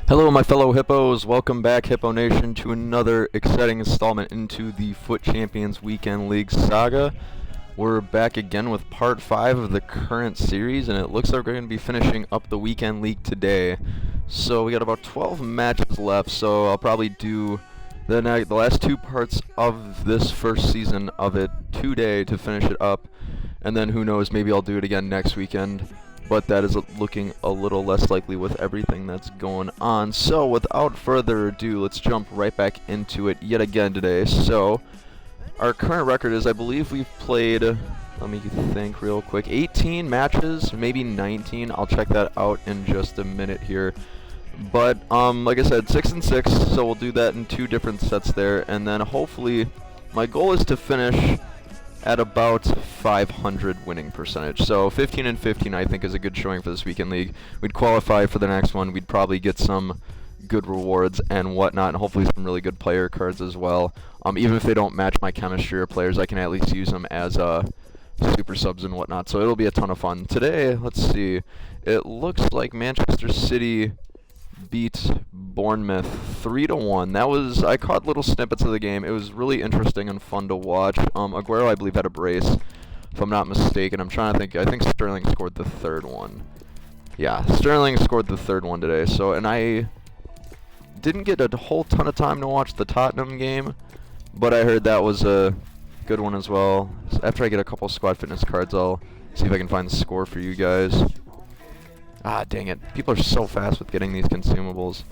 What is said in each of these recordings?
Hello my fellow hippos, welcome back Hippo Nation to another exciting installment into the FUT Champions Weekend League saga. We're back again with part 5 of the current series, and it looks like we're going to be finishing up the Weekend League today. So we got about 12 matches left, so I'll probably do the last two parts of this first season of it today to finish it up, and then who knows, maybe I'll do it again next weekend. But that is looking a little less likely with everything that's going on. So without further ado, let's jump right back into it yet again today. So our current record is, I believe we've played, let me think real quick, 18 matches, maybe 19. I'll check that out in just a minute here. But like I said, 6-6, so we'll do that in 2 different sets there, and then hopefully my goal is to finish at about 500 winning percentage. So 15-15 I think is a good showing for this weekend league. We'd qualify for the next one. We'd probably get some good rewards and whatnot, and hopefully some really good player cards as well. Even if they don't match my chemistry or players, I can at least use them as super subs and whatnot. So it'll be a ton of fun. Today, let's see. It looks like Manchester City beat Bournemouth 3-1. That was, I caught little snippets of the game. It was really interesting and fun to watch. Aguero, I believe, had a brace, if I'm not mistaken. I'm trying to think. I think Sterling scored the third one. Yeah, Sterling scored the third one today. So, and I didn't get a whole ton of time to watch the Tottenham game, but I heard that was a good one as well. So after I get a couple squad fitness cards, I'll see if I can find the score for you guys. Ah, dang it. People are so fast with getting these consumables.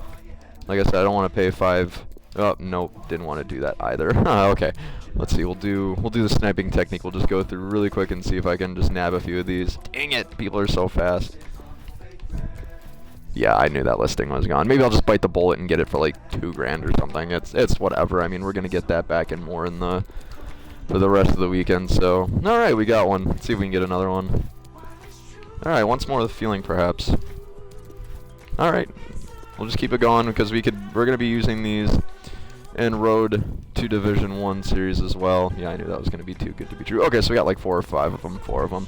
Like I said, I don't want to pay 5. Oh, nope. Didn't want to do that either. Okay. Let's see. We'll do the sniping technique. We'll just go through really quick and see if I can just nab a few of these. Dang it. People are so fast. Yeah, I knew that listing was gone. Maybe I'll just bite the bullet and get it for like 2 grand or something. It's whatever. I mean, we're going to get that back and more in for the rest of the weekend. So, all right, we got one. Let's see if we can get another one. Alright, once more with feeling, perhaps. Alright, we'll just keep it going because we're going to be using these in Road to Division 1 series as well. Yeah, I knew that was going to be too good to be true. Okay, so we got like 4 or 5 of them, 4 of them.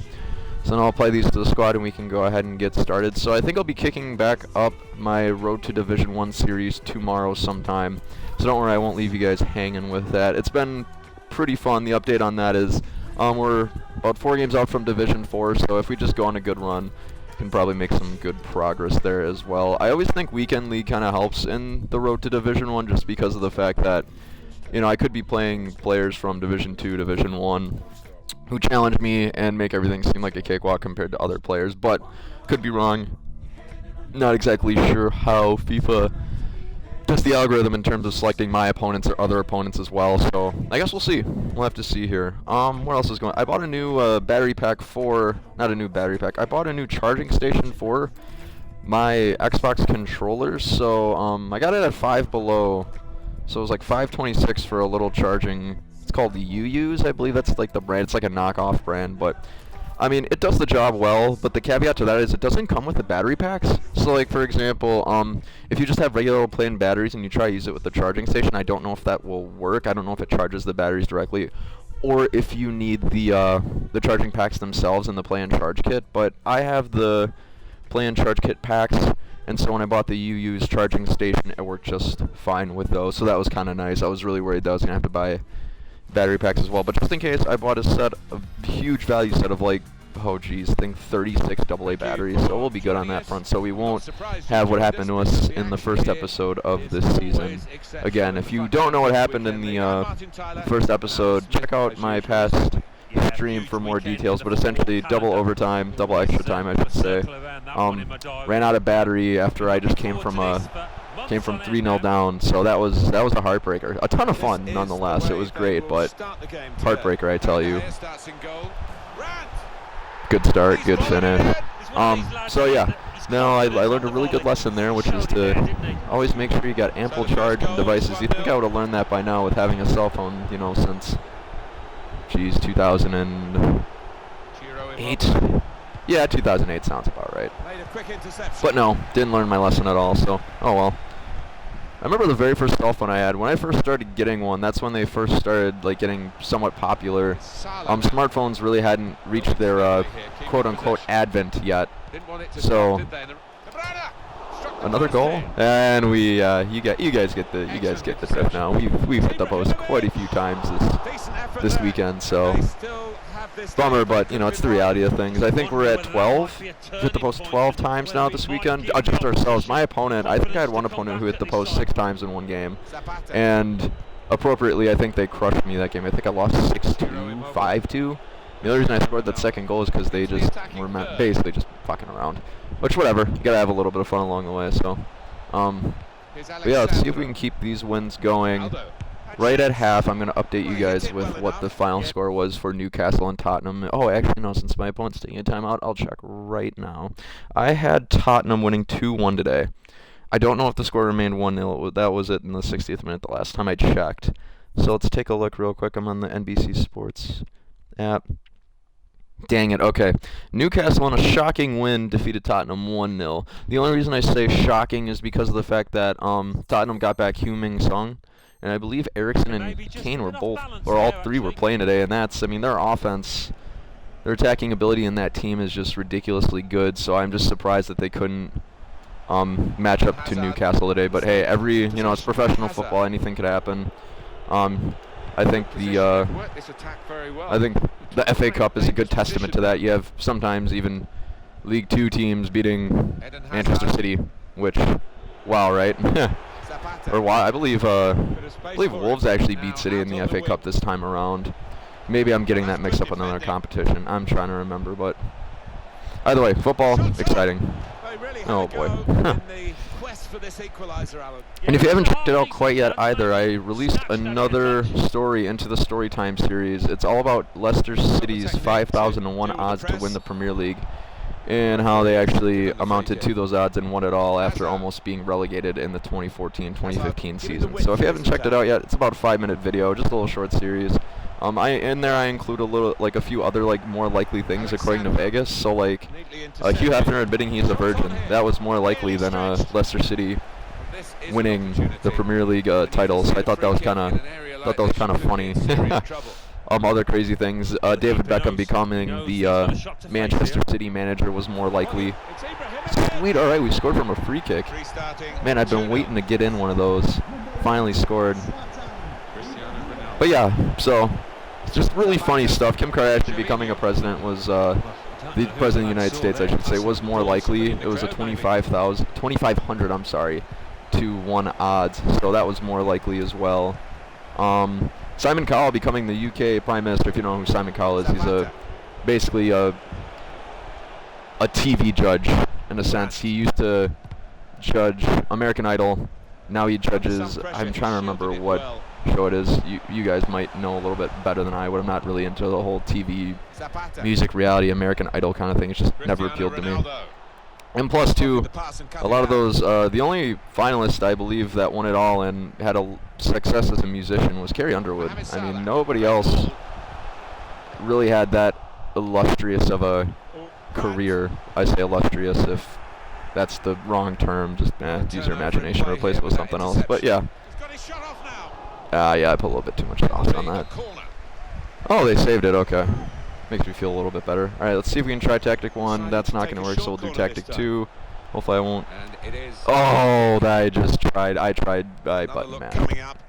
So now I'll apply these to the squad and we can go ahead and get started. So I think I'll be kicking back up my Road to Division 1 series tomorrow sometime. So don't worry, I won't leave you guys hanging with that. It's been pretty fun. The update on that is we're about 4 games out from Division 4, so if we just go on a good run, we can probably make some good progress there as well. I always think Weekend League kind of helps in the road to Division 1 just because of the fact that, you know, I could be playing players from Division 2, Division 1 who challenge me and make everything seem like a cakewalk compared to other players, but could be wrong. Not exactly sure how FIFA does the algorithm in terms of selecting my opponents or other opponents as well, so I guess we'll see. We'll have to see here. What else is going on? I bought a new battery pack not a new battery pack, I bought a new charging station for my Xbox controllers, so I got it at 5 below, so it was like $5.26 for a little charging. It's called the UUs, I believe that's like the brand. It's like a knockoff brand, but I mean, it does the job well, but the caveat to that is it doesn't come with the battery packs. So like, for example, if you just have regular old plain batteries and you try to use it with the charging station, I don't know if that will work. I don't know if it charges the batteries directly, or if you need the charging packs themselves in the Play and Charge kit. But I have the Play and Charge kit packs, and so when I bought the UU's charging station, it worked just fine with those. So that was kind of nice. I was really worried that I was going to have to buy battery packs as well, but just in case, I bought a huge value set of like, oh geez, I think 36 AA batteries, so we'll be good on that front, so we won't have what happened to us in the first episode of this season. Again, if you don't know what happened in the first episode, check out my past stream for more details, but essentially double overtime, double extra time I should say. Ran out of battery after I just came from 3-0 down, so that was a heartbreaker. A ton of fun nonetheless. It was great, but heartbreaker, I tell you. Good start, good finish. So yeah, now I learned a really good lesson there, which is to always make sure you got ample charge and devices. You think I would have learned that by now with having a cell phone, you know, since, geez, 2008. Yeah, 2008 sounds about right. But no, didn't learn my lesson at all, so, oh well. I remember the very first cell phone I had. When I first started getting one, that's when they first started like getting somewhat popular. Smartphones really hadn't reached their quote-unquote advent yet. So Another goal, and we you guys get the drift now. We've hit the post quite a few times this weekend, so bummer, but you know it's the reality of things. I think we're at 12. We've hit the post 12 times now this weekend, just ourselves. My opponent, I think I had one opponent who hit the post 6 times in one game, and appropriately, I think they crushed me that game. I think I lost 6-2, 5-2. The only reason I scored that second goal is because they just were basically just fucking around. Which, whatever. You gotta have a little bit of fun along the way, so. But yeah, let's see if we can keep these wins going. Right at half, I'm going to update you guys with what the final score was for Newcastle and Tottenham. Oh, actually, no, since my opponent's taking a timeout, I'll check right now. I had Tottenham winning 2-1 today. I don't know if the score remained 1-0. That was it in the 60th minute the last time I checked. So let's take a look real quick. I'm on the NBC Sports app. Dang it, okay. Newcastle on a shocking win defeated Tottenham 1-0. The only reason I say shocking is because of the fact that Tottenham got back Heung-min Son, and I believe Eriksen and Kane were both, or all three were playing today, and that's, I mean, their offense, their attacking ability in that team is just ridiculously good, so I'm just surprised that they couldn't match up to Newcastle today. But hey, it's professional football, anything could happen. I think the FA Cup is a good testament to that. You have sometimes even League Two teams beating Manchester City, which, wow, right? Or wow, I believe Wolves actually beat City in the FA Cup this time around. Maybe I'm getting that mixed up with another competition. I'm trying to remember, but either way, football, exciting. Oh boy. And if you haven't checked it out quite yet either, I released another story into the Storytime series. It's all about Leicester City's 5,001 odds to win the Premier League, and how they actually amounted to those odds and won it all after almost being relegated in the 2014-2015 season. So if you haven't checked it out yet, it's about a 5-minute video, just a little short series. I include a few other more likely things according to Vegas. So Hugh Hefner admitting he's a virgin, that was more likely than Leicester City winning the Premier League titles. I thought that was kind of funny. Other crazy things. David Beckham becoming the Manchester City manager was more likely. Sweet. All right, we scored from a free kick. Man, I've been waiting to get in one of those. Finally scored. But yeah, so it's just really funny stuff. Kim Kardashian becoming a president was the president of the United States, I should say, was more likely. It was a 2,500, I'm sorry, to 1 odds. So that was more likely as well. Simon Cowell becoming the UK Prime Minister. If you know who Simon Cowell is, he's basically a TV judge in a sense. He used to judge American Idol. Now he judges. I'm trying to remember what show it is. You guys might know a little bit better than I would. I'm not really into the whole TV, music, reality, American Idol kind of thing. It's just never appealed to me. And plus, too, a lot of those, the only finalist, I believe, that won it all and had a success as a musician was Carrie Underwood. I mean, nobody else really had that illustrious of a career. I say illustrious if that's the wrong term. Just use your imagination, replace it with something else. But yeah. Yeah, I put a little bit too much sauce on that. Oh, they saved it. Okay. Makes me feel a little bit better. All right, let's see if we can try Tactic 1. That's not going to work, so we'll do Tactic 2. Hopefully I won't. Oh, I tried by button mash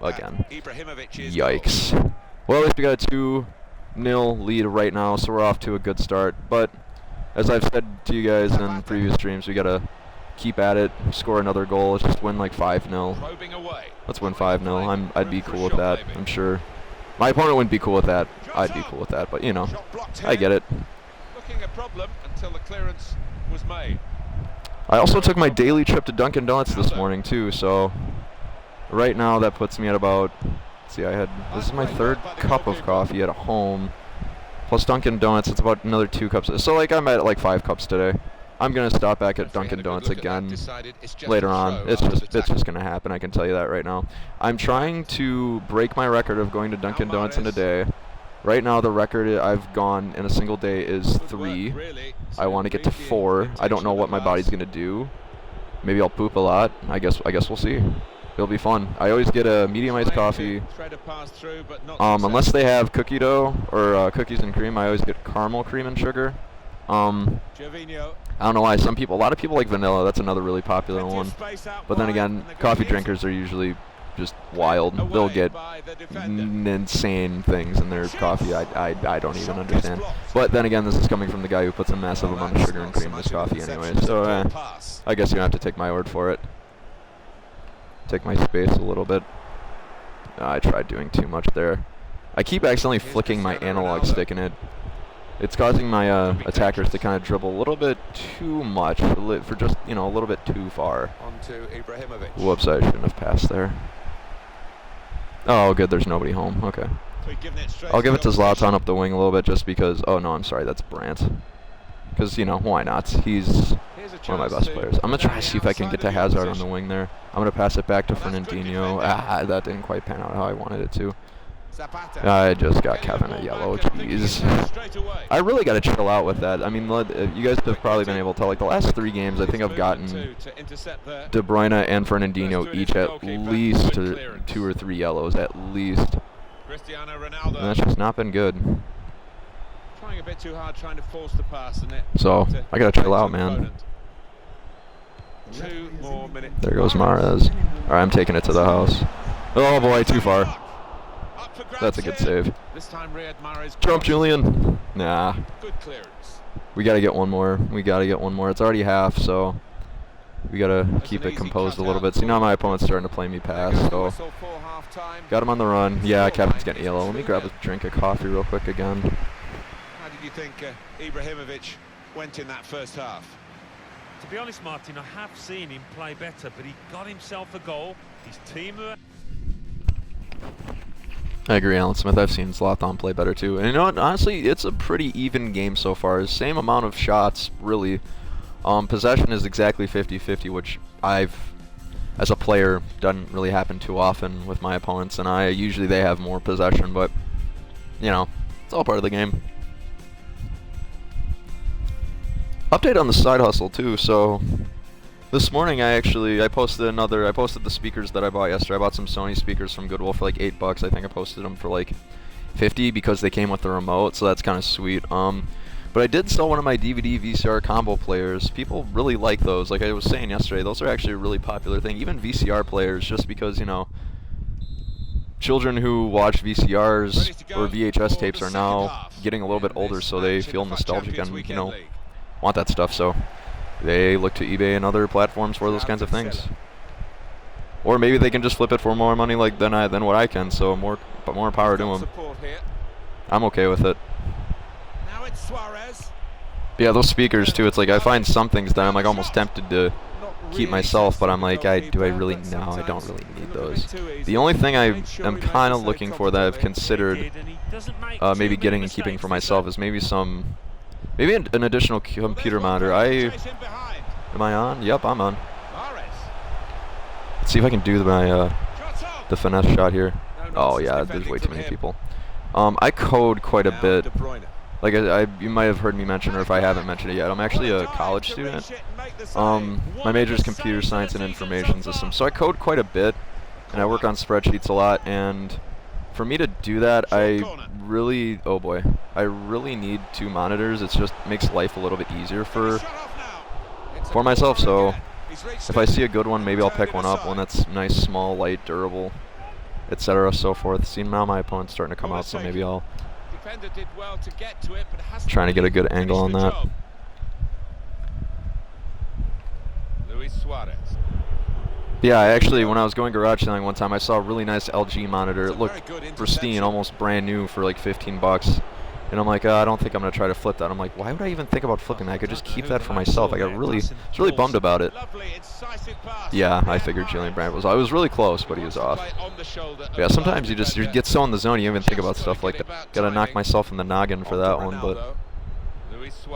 again. Yikes. Well, at least we got a 2-0 lead right now, so we're off to a good start. But as I've said to you guys in previous streams, we got to keep at it, score another goal. Let's just win 5-0. Let's win 5-0. I'd be cool with that, I'm sure. My opponent wouldn't be cool with that. I'd be cool with that, but I get it. Looking a problem until the clearance was made. I also took my daily trip to Dunkin' Donuts this morning too, so right now that puts me at about, let's see, this is my 3rd cup of coffee at home, plus Dunkin' Donuts, it's about another 2 cups. So I'm at 5 cups today. I'm gonna stop back at Dunkin' Donuts again later on. It's just gonna happen. I can tell you that right now. I'm trying to break my record of going to Dunkin' Donuts in a day. Right now, the record I've gone in a single day is 3. I want to get to 4. I don't know what my body's gonna do. Maybe I'll poop a lot. I guess we'll see. It'll be fun. I always get a medium iced coffee. Unless they have cookie dough or cookies and cream, I always get caramel cream and sugar. I don't know why a lot of people like vanilla. That's another really popular one. But then again, coffee drinkers are usually just wild. They'll get insane things in their coffee. I don't even understand. But then again, this is coming from the guy who puts a massive amount of sugar and cream in his coffee anyway. So I guess you have to take my word for it. Take my space a little bit. I tried doing too much there. I keep accidentally flicking my analog stick in it. It's causing my attackers to kind of dribble a little bit too much for just, a little bit too far. Whoops, I shouldn't have passed there. Oh, good, there's nobody home. Okay. I'll give it to Zlatan up the wing a little bit just because... Oh, no, I'm sorry, that's Brandt. Because, why not? He's one of my best players. I'm going to try to see if I can get to Hazard on the wing there. I'm going to pass it back to Fernandinho. That didn't quite pan out how I wanted it to. I just got Kevin a yellow. Jeez. I really got to chill out with that. I mean, you guys have probably been able to tell, like, the last 3 games, I think I've gotten De Bruyne and Fernandinho each at least 2 or 3 yellows, at least. And that's just not been good. Trying a bit too hard, trying to force the pass, and so, I got to chill out, man. 2 more minutes. There goes Mahrez. All right, I'm taking it to the house. Oh, boy, too far. That's a good save. Jump, Julian. Nah. Good clearance. We got to get one more. It's already half, so we got to keep it composed a little bit. See, now my opponent's starting to play me pass, so got him on the run. Yeah, captain's getting yellow. Let me grab a drink of coffee real quick again. How did you think Ibrahimovic went in that first half? To be honest, Martin, I have seen him play better, but he got himself a goal. His team... I agree, Alan Smith. I've seen Zlatan play better too. And you know what? Honestly, it's a pretty even game so far. Same amount of shots, really. Possession is exactly 50-50, which as a player, doesn't really happen too often with my opponents. And usually they have more possession, but, it's all part of the game. Update on the side hustle too, so... This morning I posted the speakers that I bought yesterday. I bought some Sony speakers from Goodwill for like $8. I think I posted them for like 50 because they came with the remote, so that's kind of sweet. But I did sell one of my DVD VCR combo players. People really like those. Like I was saying yesterday, those are actually a really popular thing. Even VCR players, just because, children who watch VCRs or VHS tapes are now getting a little bit older, so they feel nostalgic and, want that stuff, so... They look to eBay and other platforms for those kinds of things. Or maybe they can just flip it for more money than what I can, so more power to them. I'm okay with it. Now it's Suarez. Yeah, those speakers too, it's like I find some things that I'm like almost tempted to keep myself, but I'm like, do I really? No, I don't really need those. The only thing I am kind of looking for that I've considered maybe getting and keeping for myself is maybe an additional computer monitor. Am I on? Yep, I'm on. Let's see if I can do the finesse shot here. Oh yeah, there's way too many people. I code quite a bit. Like you might have heard me mention, or if I haven't mentioned it yet, I'm actually a college student. My major is computer science and information systems, so I code quite a bit, and I work on spreadsheets a lot. And for me to do that, I really need 2 monitors. It just makes life a little bit easier for myself. So if I see a good one, maybe I'll pick one up, one that's nice, small, light, durable, etc. so forth. See, now my opponent's starting to come out, so maybe I'll trying to get a good angle on that. Yeah, actually, when I was going garage selling one time, I saw a really nice LG monitor. It looked pristine, almost brand new for like $15. And I'm like, I don't think I'm going to try to flip that. I'm like, why would I even think about flipping that? I could just keep that for myself. I was really bummed about it. Yeah, I figured Julian Brandt was. I was really close, but he was off. But yeah, sometimes you get so in the zone, you even think about stuff like that. Got to knock myself in the noggin for that one, but... It's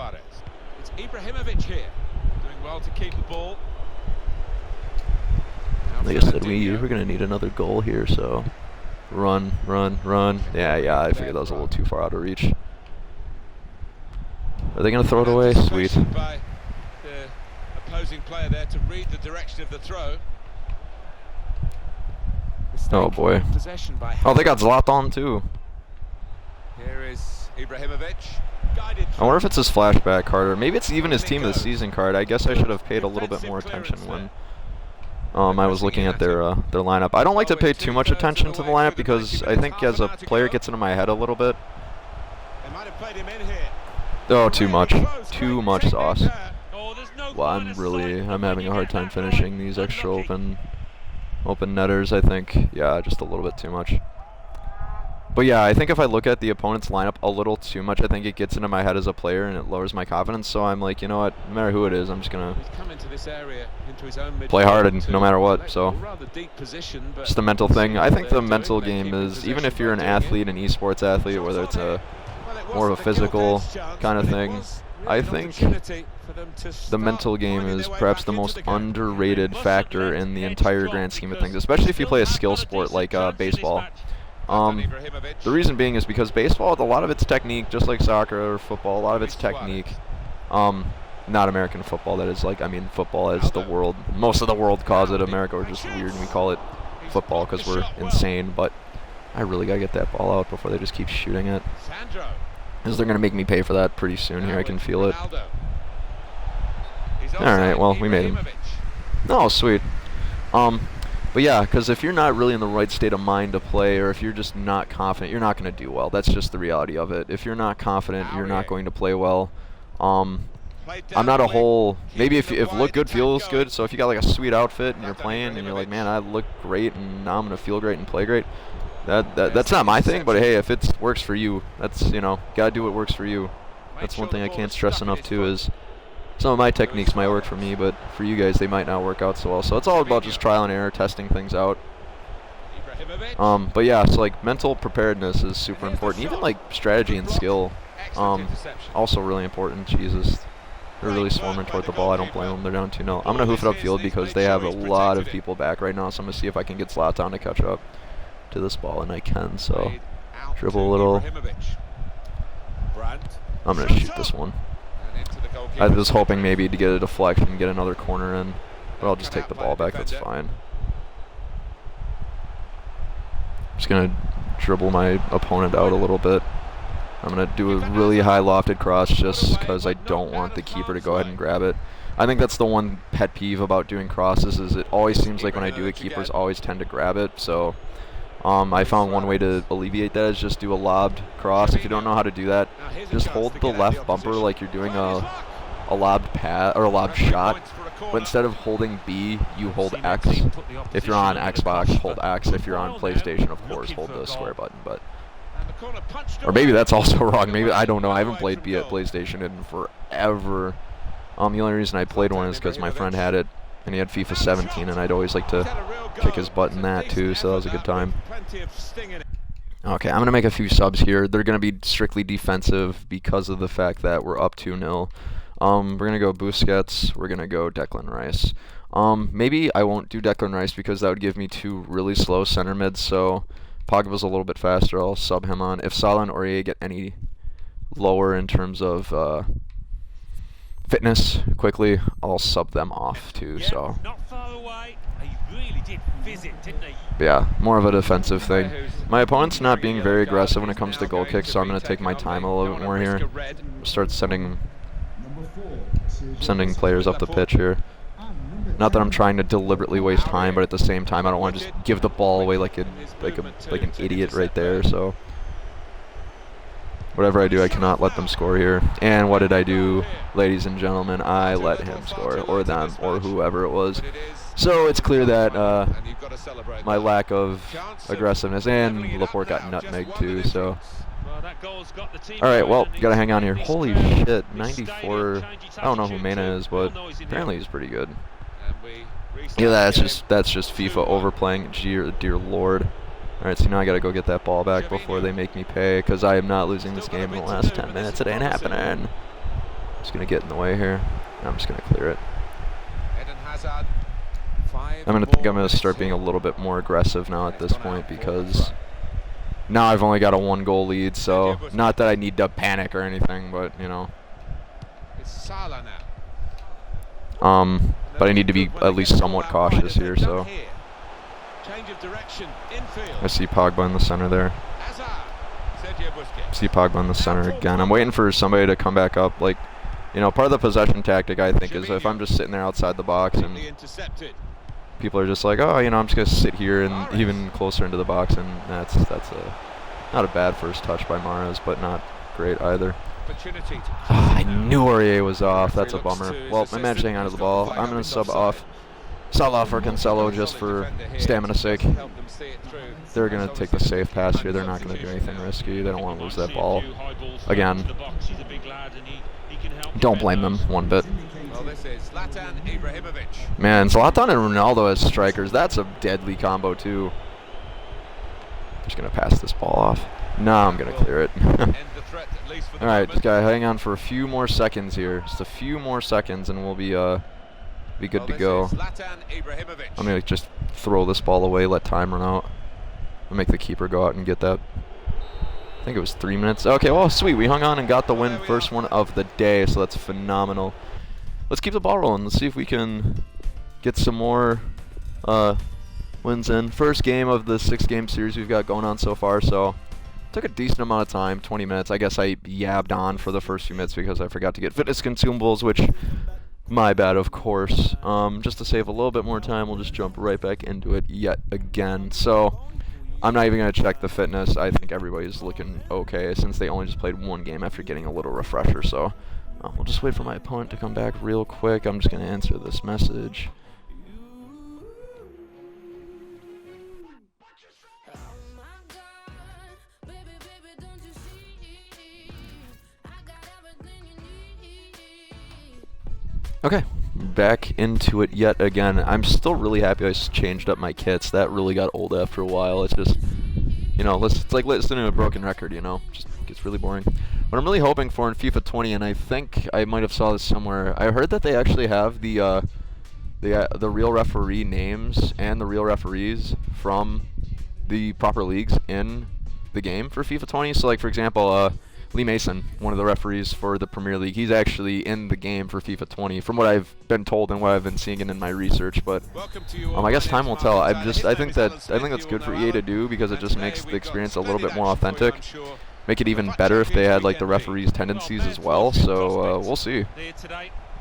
Ibrahimovic here, doing well to keep the ball. Like I said, we're going to need another goal here, so... Run. Yeah, I figured that was a little too far out of reach. Are they going to throw it away? Sweet. By the opposing player there to read the direction of the throw. Oh boy. Oh, they got Zlatan too. Here is Ibrahimovic. I wonder if it's his flashback card, or maybe it's even his team of the season card. I guess I should have paid a little bit more attention when I was looking at their lineup. I don't like to pay too much attention to the lineup because I think as a player it gets into my head a little bit. Oh, too much. Too much sauce. Well, I'm having a hard time finishing these extra open netters, I think. Yeah, just a little bit too much. But yeah, I think if I look at the opponent's lineup a little too much, I think it gets into my head as a player and it lowers my confidence. So I'm like, you know what, no matter who it is, I'm just going to play hard and no matter what. So just a mental thing. I think the mental game is, even if you're an athlete, an esports athlete, whether it's a more of a physical kind of thing, I think the mental game is perhaps the most underrated factor in the entire grand scheme of things, especially if you play a skill sport like baseball. The reason being is because baseball, a lot of it's technique, just like soccer or football, a lot of it's technique. Not American football, that is, like, I mean football as the world, most of the world calls it. America, we're just weird and we call it football because we're insane, but I really gotta get that ball out before they just keep shooting it. Because they're gonna make me pay for that pretty soon here, I can feel it. Alright, well, we made him. Oh, sweet. But yeah, because if you're not really in the right state of mind to play, or if you're just not confident, you're not going to do well. That's just the reality of it. If you're not confident, you're not going to play well. I'm not a whole, maybe if look good feels good, so if you got like a sweet outfit and you're playing and you're like, man, I look great and now I'm going to feel great and play great, that's not my thing. But hey, if it works for you, that's, you know, got to do what works for you. That's one thing I can't stress enough too, is some of my techniques might work for me, but for you guys, they might not work out so well. So it's all about just trial and error, testing things out. But yeah, so like mental preparedness is super important. Even like strategy and skill, also really important. Jesus, they're really swarming toward the ball. I don't blame them. They're down 2-0. I'm gonna hoof it upfield because they have a lot of people back right now. So I'm gonna see if I can get Zlatan to catch up to this ball, and I can. So dribble a little. I'm gonna shoot this one. I was hoping maybe to get a deflection and get another corner in, but I'll just take the ball back, that's fine. I'm just going to dribble my opponent out a little bit. I'm going to do a really high lofted cross just because I don't want the keeper to go ahead and grab it. I think that's the one pet peeve about doing crosses, is it always seems like when I do it, keepers always tend to grab it. So I found one way to alleviate that is just do a lobbed cross. If you don't know how to do that, just hold the left bumper like you're doing a lobbed pass or a lobbed shot, but instead of holding B, you hold X. If you're on Xbox, hold X. If you're on PlayStation, of course, hold the square button. But or maybe that's also wrong. Maybe, I don't know. I haven't played B at PlayStation in forever. The only reason I played one is because my friend had it, and he had FIFA 17, and I'd always like to kick his butt in that too, so that was a good time. Okay, I'm going to make a few subs here. They're going to be strictly defensive because of the fact that we're up 2-0. We're going to go Busquets. We're going to go Declan Rice. Maybe I won't do Declan Rice because that would give me two really slow center mids, so Pogba's a little bit faster. I'll sub him on. If Salah and Aurier get any lower in terms of fitness quickly, I'll sub them off too. So but yeah, more of a defensive thing. My opponent's not being very aggressive when it comes to goal kicks, so I'm going to take my time a little bit more here. Start sending players up the pitch here. Not that I'm trying to deliberately waste time, but at the same time I don't want to just give the ball away like an idiot right there. So whatever I do, I cannot let them score here. And what did I do, ladies and gentlemen? I let him score, or them, or whoever it was. So it's clear that my lack of aggressiveness, and Laporte got nutmegged too, so. Alright, well, gotta hang on here. Holy shit, 94. I don't know who Mena is, but apparently he's pretty good. Yeah, that's just FIFA overplaying, dear lord. Alright, so now I gotta go get that ball back before they make me pay, because I am not losing this game in the last 10 minutes. It ain't happening. Just gonna get in the way here. I'm just gonna clear it. I'm gonna start being a little bit more aggressive now at this point, because now I've only got a 1-goal lead, so not that I need to panic or anything, but you know. But I need to be at least somewhat cautious here, so. I see Pogba in the center there. See Pogba in the center again. I'm waiting for somebody to come back up. Like, you know, part of the possession tactic, I think, is if I'm just sitting there outside the box and people are just like, oh, you know, I'm just going to sit here and even closer into the box, and that's not a bad first touch by Mahrez, but not great either. I knew Aurier was off. That's a bummer. Well, I managed to hang on to the ball. I'm going to sub off Salah for Cancelo just for stamina's sake. They're going to take the safe pass here. They're not going to do anything risky. They don't want to lose that ball again. Don't blame them one bit. Man, Zlatan and Ronaldo as strikers, that's a deadly combo too. Just going to pass this ball off. No, I'm going to clear it. Alright, just gotta hang on for a few more seconds here. Just a few more seconds and we'll be good to go. I'm going to just throw this ball away, let time run out. I'll make the keeper go out and get that. I think it was 3 minutes. Okay, well, sweet. We hung on and got the win. First one of the day, so that's phenomenal. Let's keep the ball rolling. Let's see if we can get some more wins in. First game of the 6-game series we've got going on so far, so took a decent amount of time, 20 minutes. I guess I yabbed on for the first few minutes because I forgot to get fitness consumables, which, my bad, of course. Just to save a little bit more time, we'll just jump right back into it yet again. So I'm not even going to check the fitness. I think everybody's looking okay since they only just played one game after getting a little refresher. So we'll just wait for my opponent to come back real quick. I'm just going to answer this message. Okay, back into it yet again. I'm still really happy I changed up my kits. That really got old after a while. It's just, you know, it's like listening to a broken record, you know? Just gets really boring. What I'm really hoping for in FIFA 20, and I think I might have saw this somewhere, I heard that they actually have the real referee names and the real referees from the proper leagues in the game for FIFA 20. So, like, for example, Lee Mason, one of the referees for the Premier League, he's actually in the game for FIFA 20, from what I've been told and what I've been seeing in my research. But I guess time will tell. I think that's good for EA to do because it just makes the experience a little bit more authentic. Make it even better if they had like the referees' tendencies as well. So we'll see.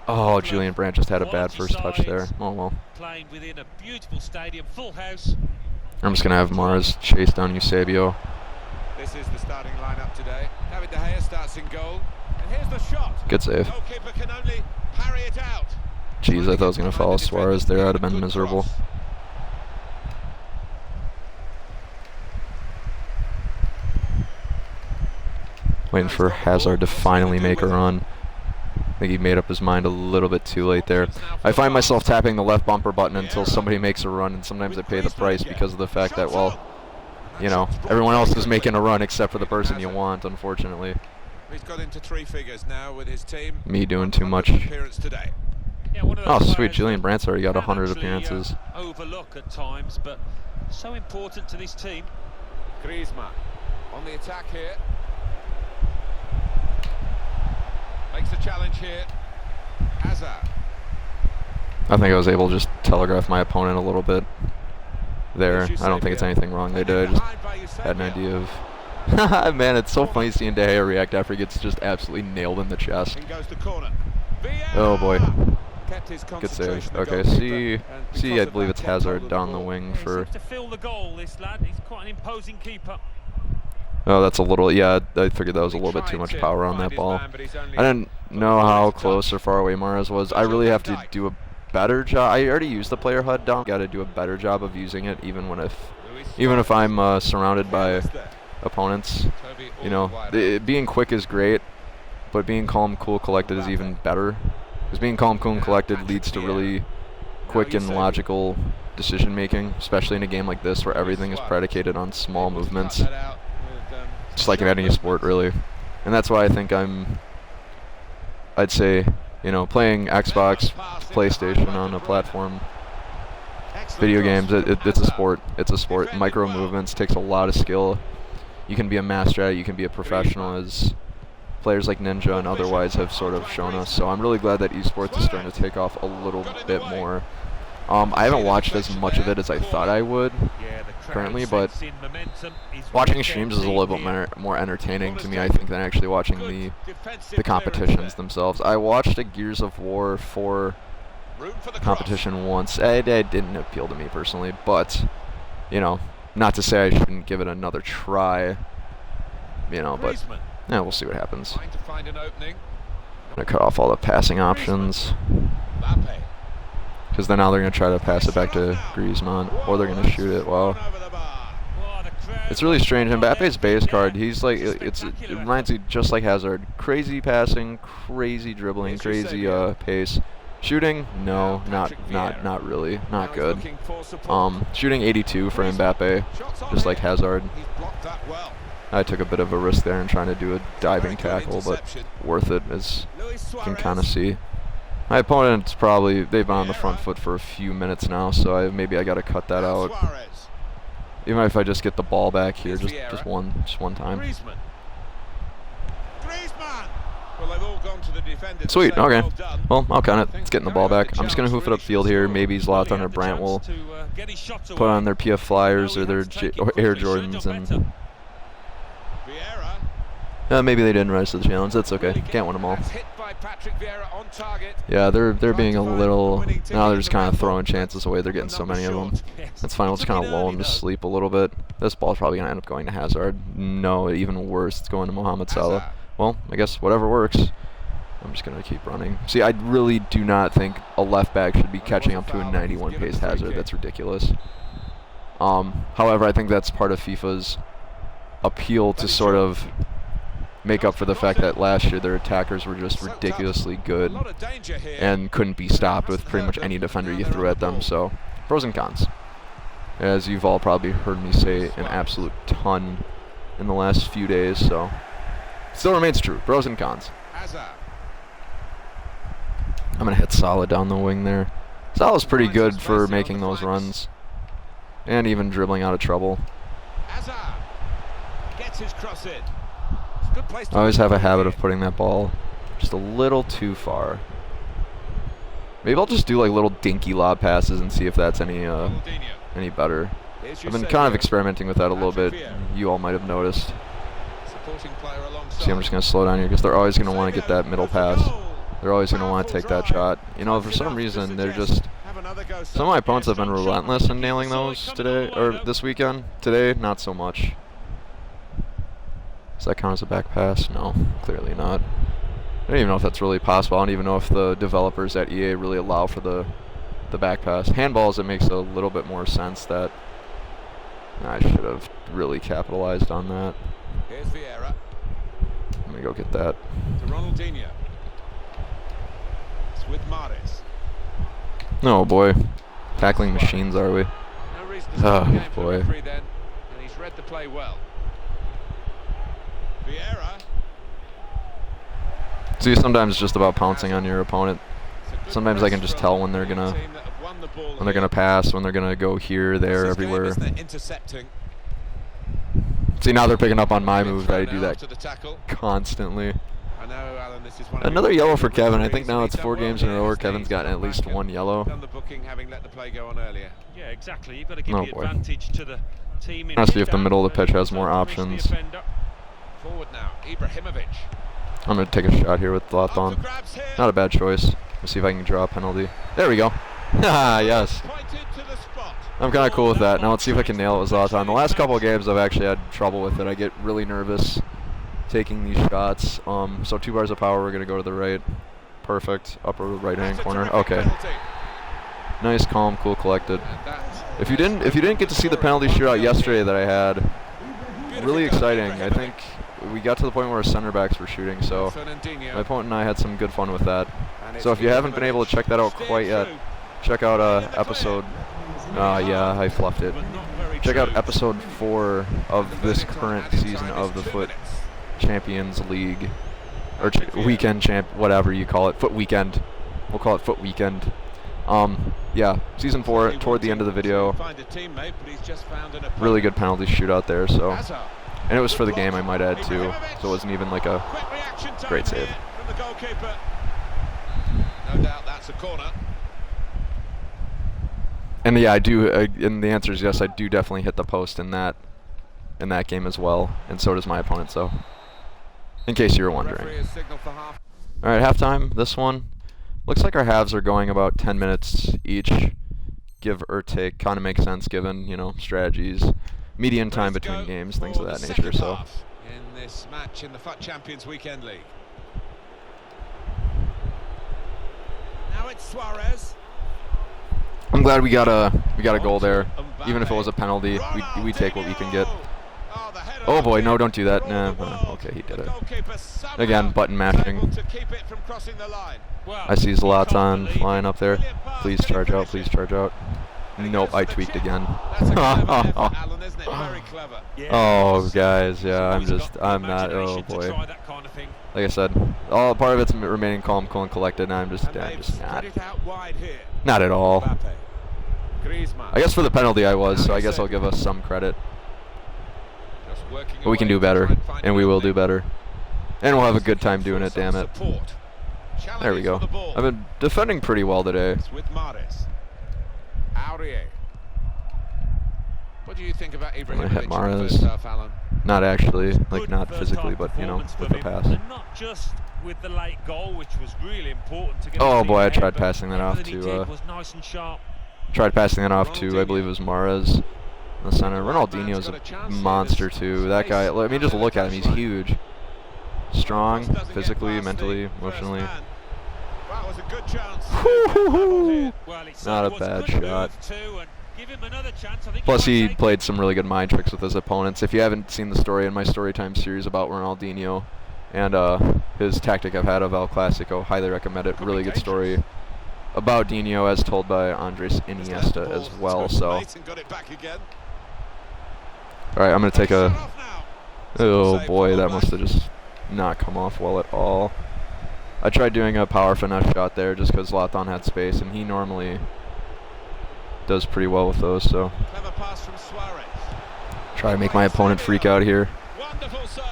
Oh, Julian Brandt just had a bad first touch there. Oh well. I'm just gonna have Mahrez chase down Eusebio. This is the starting lineup today. David De Gea starts in goal. And here's the shot. Good save. Goalkeeper can only parry it out. Jeez, I thought I was going to follow Suarez there. I'd have been miserable. Waiting for Hazard to finally make a run. I think he made up his mind a little bit too late there. I find myself tapping the left bumper button until somebody makes a run, and sometimes I pay the price because of the fact that, well, you know, everyone else is making a run except for the person you want, unfortunately. He's got into 3 figures now with his team. Me doing too much. Oh, sweet. Julian Brandt's already got 100 appearances. Overlook at times, but so important to this team. Griezmann on the attack here. Makes a challenge here. Hazard. I think I was able to just telegraph my opponent a little bit there. I don't think it's anything wrong they did. I just had an idea of... Man, it's so funny seeing De Gea react after he gets just absolutely nailed in the chest. Oh boy. Good save. Okay, see, I believe it's Hazard down the wing for... Oh, that's a little... Yeah, I figured that was a little bit too much power on that ball. I didn't know how close or far away Mahrez was. I really have to do a better job. I already used the player HUD down. Got to do a better job of using it, even if I'm surrounded by opponents. You know, being quick is great, but being calm, cool, collected is even better. Because being calm, cool, and collected leads to really quick and logical decision making, especially in a game like this where everything is predicated on small movements. Just like in any sport, really. And that's why I think I'd say, you know, playing Xbox, PlayStation on a platform, video games, it's a sport. It's a sport. Micro movements takes a lot of skill. You can be a master at it, you can be a professional, as players like Ninja and otherwise have sort of shown us. So I'm really glad that esports is starting to take off a little bit more. I haven't watched as much of it as I thought I would Yeah, the crowd currently, but sensing momentum is watching with streams their is a team little bit here. more entertaining to me, I think, than actually watching the competitions themselves. I watched a Gears of War 4 competition once. It didn't appeal to me personally, but, you know, not to say I shouldn't give it another try, you know, but yeah, we'll see what happens. Trying to find an opening. I'm going to cut off all the passing options, because then now they're going to try to pass it back to Griezmann, or they're going to shoot it. Wow. It's really strange. Mbappe's base card, he's like, it reminds me just like Hazard. Crazy passing, crazy dribbling, crazy pace. Shooting, no, not really, not good. Shooting 82 for Mbappe, just like Hazard. I took a bit of a risk there in trying to do a diving tackle, but worth it, as you can kind of see. My opponent's probably, they've been on the front foot for a few minutes now, so maybe I got to cut that out. Even if I just get the ball back here, just one time. Well, they've all gone to the defender. Sweet, okay. Well, I'll count it. Let's get in the ball back. I'm just going to hoof it upfield here. Maybe Zlatan or Brandt will put on their PF Flyers or their Air Jordans, and maybe they didn't rise to the challenge. That's okay. Can't win them all. Yeah, they're being a little, now they're just kind of throwing chances away. They're getting so many of them. That's fine. We'll just kind of lull them to sleep a little bit. This ball's probably going to end up going to Hazard. No, even worse, it's going to Mohamed Salah. Well, I guess whatever works. I'm just going to keep running. See, I really do not think a left back should be catching up to a 91 pace Hazard. That's ridiculous. However, I think that's part of FIFA's appeal to sort of make up for the fact that last year their attackers were just ridiculously good and couldn't be stopped with pretty much any defender you threw at them. So, pros and cons. As you've all probably heard me say an absolute ton in the last few days, so still remains true. Pros and cons. I'm going to hit Salah down the wing there. Salah's pretty good for making those runs and even dribbling out of trouble. Gets his cross in. I always have a habit of putting that ball just a little too far. Maybe I'll just do like little dinky lob passes and see if that's any better. I've been kind of experimenting with that a little bit. You all might have noticed. See, I'm just going to slow down here because they're always going to want to get that middle pass. They're always going to want to take that shot. You know, for some reason, they're just... Some of my opponents have been relentless in nailing those today, or this weekend. Today, not so much. Does that count as a back pass? No, clearly not. I don't even know if that's really possible. I don't even know if the developers at EA really allow for the back pass. Handballs, it makes a little bit more sense that I should have really capitalized on that. Here's Vieira. Let me go get that. To Ronaldinho. It's with Mahrez. Oh boy, tackling machines, are we? No reason to stop the game for the boy. referee then, and he's read the play well. Vieira. See, sometimes it's just about pouncing on your opponent. Sometimes I can just tell when they're gonna pass, when they're gonna go here, there, everywhere. See, now they're picking up on my move. I do that constantly. I know, Alan, this is one Another yellow for Kevin. I think now it's 4 games in a row where Kevin's gotten at least 1 yellow. Done the booking, having let the play go on earlier. Yeah, exactly. You've got to give the advantage to the team. Let's see if the middle of the pitch has more options. Forward now, Ibrahimovic. I'm going to take a shot here with Zlatan. Not a bad choice. Let's see if I can draw a penalty. There we go. Ah, yes. I'm kind of cool with that. Now let's see if I can nail it with Zlatan. The last couple of games I've actually had trouble with it. I get really nervous taking these shots. So 2 bars of power, we're going to go to the right. Perfect. Upper right-hand corner. Okay. Nice, calm, cool, collected. If you didn't get to see the penalty shootout yesterday that I had, really exciting. I think we got to the point where our center backs were shooting, so my opponent and I had some good fun with that. So if you haven't been able to check that out quite yet, check out episode. Yeah, I fluffed it. Check out episode 4 of this current season of the FUT Champions League, or weekend champ, whatever you call it, FUT Weekend. We'll call it FUT Weekend. Yeah, season 4 toward the end of the video. Really good penalty shootout there. So, and it was for the game, I might add too. So it wasn't even like a great save. No doubt that's a corner. And yeah, I do. And the answer is yes. I do definitely hit the post in that game as well, and so does my opponent. So, in case you were wondering. All right, halftime. This one looks like our halves are going about 10 minutes each, give or take. Kind of makes sense given strategies, median time between games, things of that nature. So. In this match in the FUT Champions Weekend League. Now it's Suarez. I'm glad we got a goal there. Even if it was a penalty, we take what we can get. Oh boy, no, don't do that. Nah, okay, he did it. Again, button mashing. I see Zlatan flying up there. Please charge out, please charge out. Nope, I tweaked again. Oh, guys, yeah, I'm not, oh boy. Like I said, all part of it's remaining calm, cool, and collected, and I'm just not at all. I guess for the penalty I was, so I guess I'll give us some credit. But we can do better, and we will do better. And we'll have a good time doing it, damn it. There we go. I've been defending pretty well today. What do you think about I'm gonna hit Mahrez. Not actually, like not physically, but with the pass. Not just with the late goal, which was really important to get. Oh boy, I tried passing that off to. Tried passing that off to, I believe it was Mahrez in the center. Ronaldinho's a monster too. That guy. I mean, just look at him. He's huge, strong, physically, mentally, emotionally. That was a good chance. Not a bad shot. Plus, he played some really good mind tricks with his opponents. If you haven't seen the story in my Storytime series about Ronaldinho and his tactic I've had of El Clasico, highly recommend it. Really good story about Dino as told by Andres Iniesta as well. So, all right, I'm gonna take a. Oh boy, that must have just not come off well at all. I tried doing a power finesse shot there just because Zlatan had space, and he normally does pretty well with those. So, try to make my opponent freak out here. Wonderful save.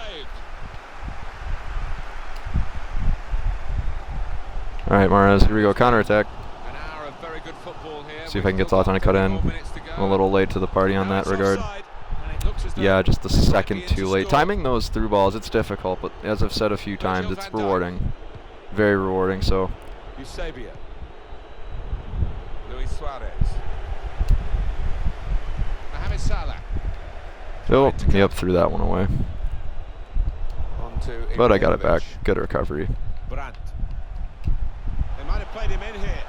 All right, Mahrez, here we go, counterattack. An hour of very good football here. See if I can get Zlatan to cut in. I'm a little late to the party on that regard. Yeah, just the second too late. Timing those through balls, it's difficult, but as I've said a few times, it's rewarding. Very rewarding, so. Eusebio. Luis Suarez. Mohamed Salah. Oh, yep, threw that one away. But I got it back. Good recovery. Brandt. They might have played him in here.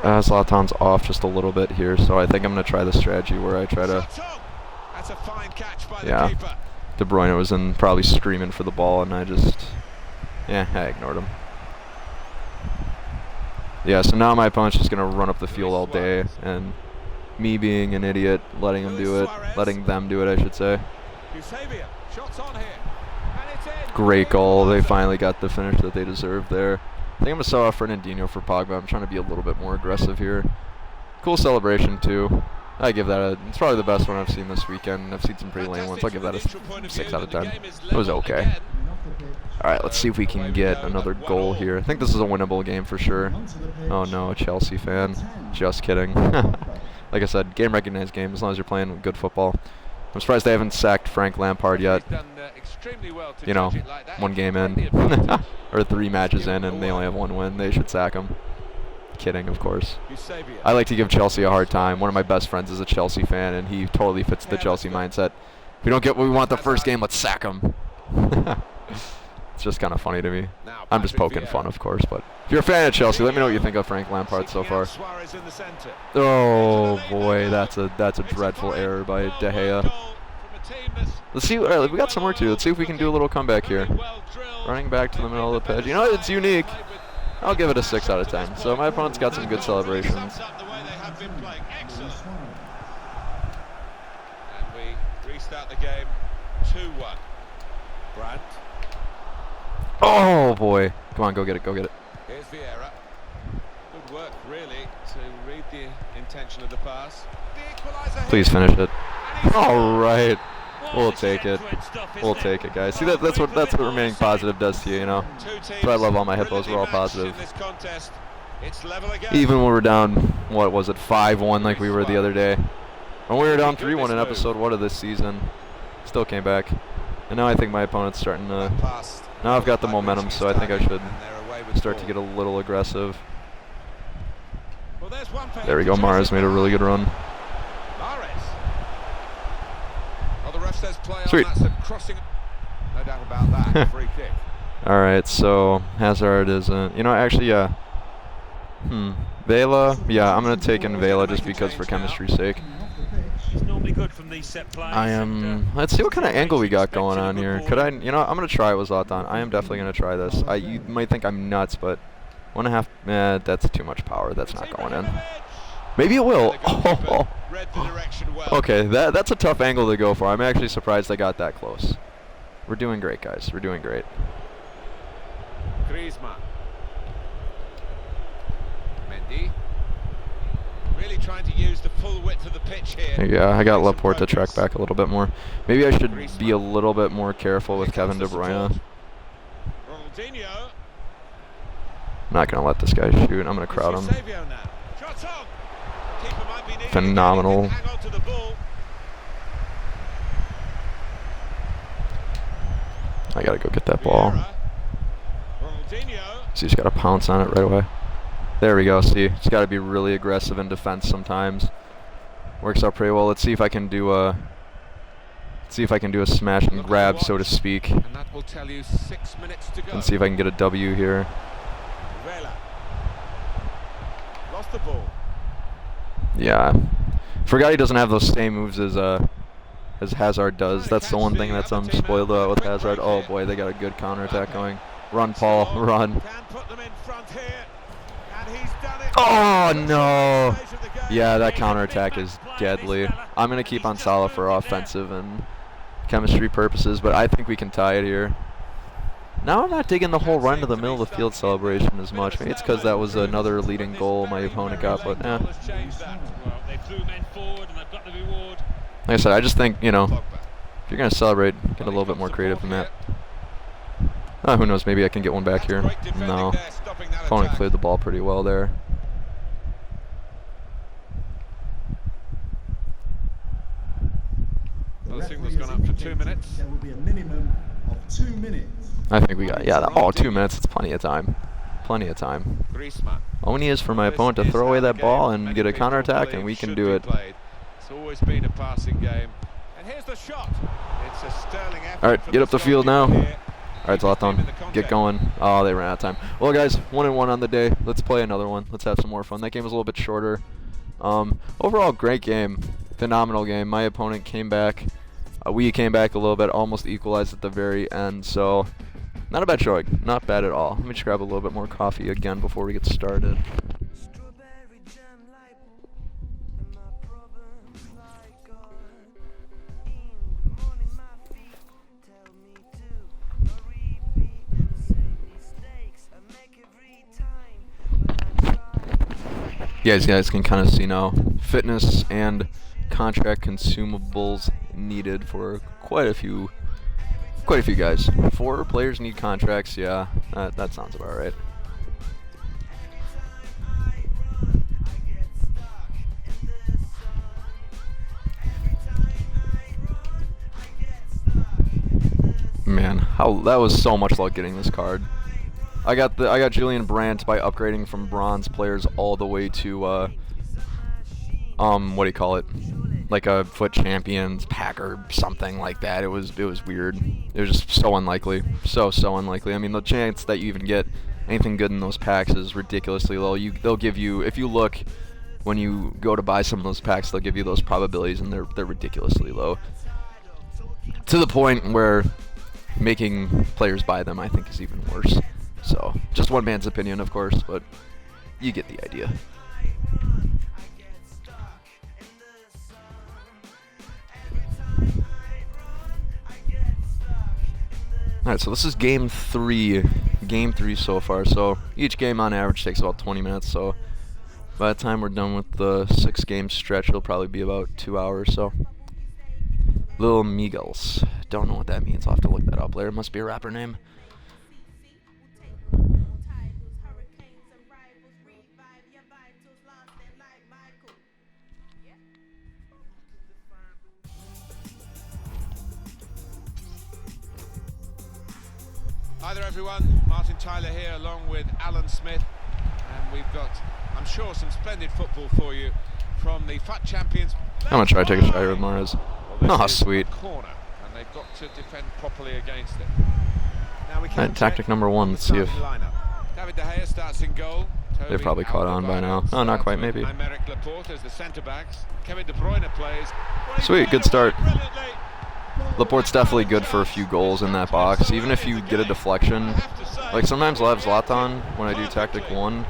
Zlatan's off just a little bit here, so I think I'm going to try the strategy where I try to. That's a fine catch by the keeper. De Bruyne was in probably screaming for the ball, and I just. Yeah, I ignored him. Yeah, so now my opponent's just going to run up the field all day, and me being an idiot, letting them do it, I should say. Great goal. They finally got the finish that they deserved there. I think I'm going to sell off Fernandinho for Pogba. I'm trying to be a little bit more aggressive here. Cool celebration, too. I give that a. It's probably the best one I've seen this weekend. I've seen some pretty lame ones. I'll give that a 6 out of 10. It was okay. All right, let's see if we can get another goal here. I think this is a winnable game for sure. Oh no, a Chelsea fan. Just kidding. Like I said, game recognized game as long as you're playing good football. I'm surprised they haven't sacked Frank Lampard yet. You know, 1 game in. Or 3 matches in and they only have 1 win. They should sack him. Kidding, of course. I like to give Chelsea a hard time. One of my best friends is a Chelsea fan and he totally fits the Chelsea mindset. If we don't get what we want the first game, let's sack him. It's just kind of funny to me. I'm just poking fun, of course, but if you're a fan of Chelsea, let me know what you think of Frank Lampard so far. Oh boy, that's a dreadful error by De Gea. Let's see. All right, we got some work to do. Let's see if we can do a little comeback here. Running back to the middle of the pitch. You know, it's unique. I'll give it a 6 out of 10. So my opponent's got some good celebrations. And we restart the game 2-1. Brandt. Oh boy. Come on, go get it, go get it. Here's Vieira. Good work, really, to read the intention of the pass. Please finish it. All right. We'll take it. We'll take it, guys. See, that's what remaining positive does to you, you know. That's why I love all my hippos. We're all positive. It's level again. Even when we're down, what was it, 5-1 like we were the other day. When we were down 3-1 in episode 1 of this season, still came back. And now I think my opponent's starting to... Now I've got the momentum, so I think I should start to get a little aggressive. There we go, Mahrez made a really good run. Sweet. No doubt about that. Free kick. Alright, so Hazard isn't... You know, actually, yeah. Vela? Yeah, I'm going to take in Vela just because for chemistry's sake. He's normally good from these set plays. I am... Let's see what kind of angle we got going on here. Could I... You know, I'm going to try it with Zlatan. I am definitely going to try this. You might think I'm nuts, but 1.5... that's too much power. That's not going in. Maybe it will. Oh. Okay, that's a tough angle to go for. I'm actually surprised I got that close. We're doing great, guys. We're doing great. Griezmann. Mendy. Really trying to use the full width of the pitch here. Yeah, I got Laporte to track back a little bit more. Maybe I should be a little bit more careful with Kevin De Bruyne. I'm not going to let this guy shoot. I'm going to crowd him. Phenomenal. I got to go get that ball. So he's got to pounce on it right away. There we go. See, he's got to be really aggressive in defense sometimes. Works out pretty well. Let's see if I can do a smash and grab, so to speak. And that will tell you 6 minutes to go. And see if I can get a W here. Lost the ball. Yeah. Forgot he doesn't have those same moves as Hazard does. That's the one thing that's I'm spoiled about with Hazard. Oh boy, they got a good counterattack going. Run, Paul, run. Oh no! Yeah, that counterattack is deadly. I'm gonna keep on Salah for offensive and chemistry purposes, but I think we can tie it here. Now I'm not digging the whole run to the middle of the field celebration as much. Maybe it's because that was another leading goal my opponent got, but yeah. Like I said, I just think, you know, if you're going to celebrate, get a little bit more creative than that. Who knows, maybe I can get one back here. No. Opponent cleared the ball pretty well there. The signal's gone up for 2 minutes. There will be a minimum of 2 minutes. I think we got, yeah, 2 minutes, it's plenty of time. Plenty of time. All we need is for my opponent to throw away that ball and get a counterattack, and we can do it. It's always been a passing game. And here's the shot. It's a sterling effort. All right, get up the field now. All right, Zlatan, get going. Oh, they ran out of time. Well, guys, 1-1 on the day. Let's play another one. Let's have some more fun. That game was a little bit shorter. Overall, great game. Phenomenal game. My opponent came back. We came back a little bit, almost equalized at the very end. So, not a bad showing. Not bad at all. Let me just grab a little bit more coffee again before we get started. Yeah, as you guys can kind of see now, fitness and contract consumables needed for quite a few guys. 4 players need contracts. Yeah, that sounds about right. Man, that was so much luck getting this card. I got Julian Brandt by upgrading from bronze players all the way to what do you call it? Like a FUT Champions pack or something like that. It was weird. It was just so unlikely. So unlikely. I mean, the chance that you even get anything good in those packs is ridiculously low. They'll give you, if you look when you go to buy some of those packs, they'll give you those probabilities, and they're ridiculously low. To the point where making players buy them, I think, is even worse. So, just one man's opinion, of course, but you get the idea. Alright, so this is game 3 so far. So, each game on average takes about 20 minutes. So, by the time we're done with the 6-game stretch, it'll probably be about 2 hours. So, Lil Miguels. Don't know what that means. I'll have to look that up later. It must be a rapper name. Hi there everyone, Martin Tyler here along with Alan Smith, and we've got, I'm sure, some splendid football for you from the FUT champions. I'm gonna try to take a shot here with Mahrez. Oh, sweet. Corner, and they've got to defend properly against it. Now we Alright, tactic number 1, let's see if David De Gea starts in goal. they've probably caught on by now. Oh, not quite, maybe. Laporte as the centre backs. Kevin De Bruyne plays. Sweet, good start. Laporte's definitely good for a few goals in that box. Even if you get a deflection, like sometimes I'll have Zlatan when I do tactic 1,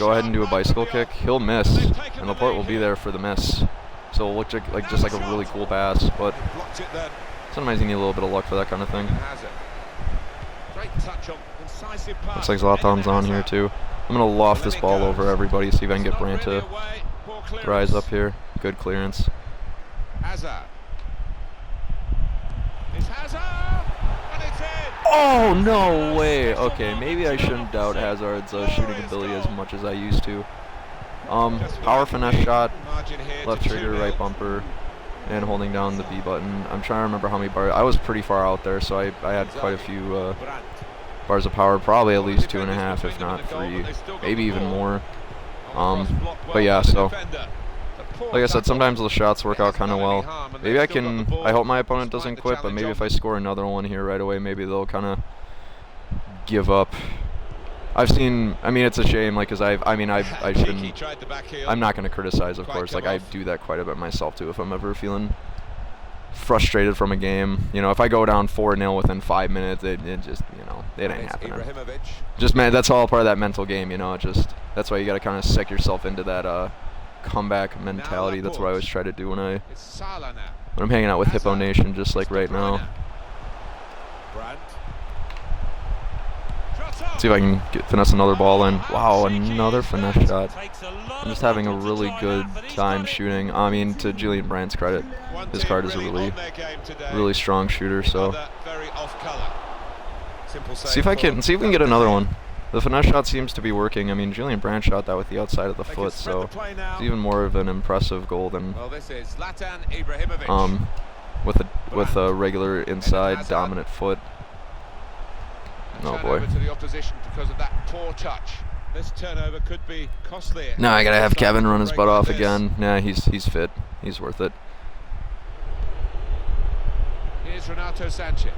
go ahead and do a bicycle kick, he'll miss, and Laporte will be there for the miss. So it'll look like just like a really cool pass, but sometimes you need a little bit of luck for that kind of thing. Looks like Zlatan's on here too. I'm going to loft this ball over everybody, see if I can get Brandt to rise up here. Good clearance. Oh, no way. Okay, maybe I shouldn't doubt Hazard's shooting ability as much as I used to. Power finesse shot, left trigger, right bumper, and holding down the B button. I'm trying to remember how many bars. I was pretty far out there, so I had quite a few bars of power, probably at least 2.5, if not 3, maybe even more. But yeah, so like I said, sometimes the shots work out kind of well. Maybe I hope my opponent doesn't quit, but maybe if I score another one here right away, maybe they'll kind of give up. I mean, it's a shame, like, cause I shouldn't, I'm not going to criticize, of course, like, I do that quite a bit myself, too, if I'm ever feeling frustrated from a game. You know, if I go down 4-0 within 5 minutes, it just, you know, it ain't happening. Just, man, that's all part of that mental game, you know, that's why you got to kind of sick yourself into that, comeback mentality. That's what I always try to do when I'm hanging out with Hippo Nation, just like right now. See if I can finesse another ball in. Wow, another finesse shot. I'm just having a really good time shooting. I mean, to Julian Brandt's credit, his card is a really strong shooter. So see if we can get another one. The finesse shot seems to be working. I mean, Julian Brandt shot that with the outside of the foot, so it's even more of an impressive goal than with a regular inside dominant foot. Oh boy. Now I gotta have Kevin run his butt off again. Nah, he's fit. He's worth it. Here's Renato Sanchez.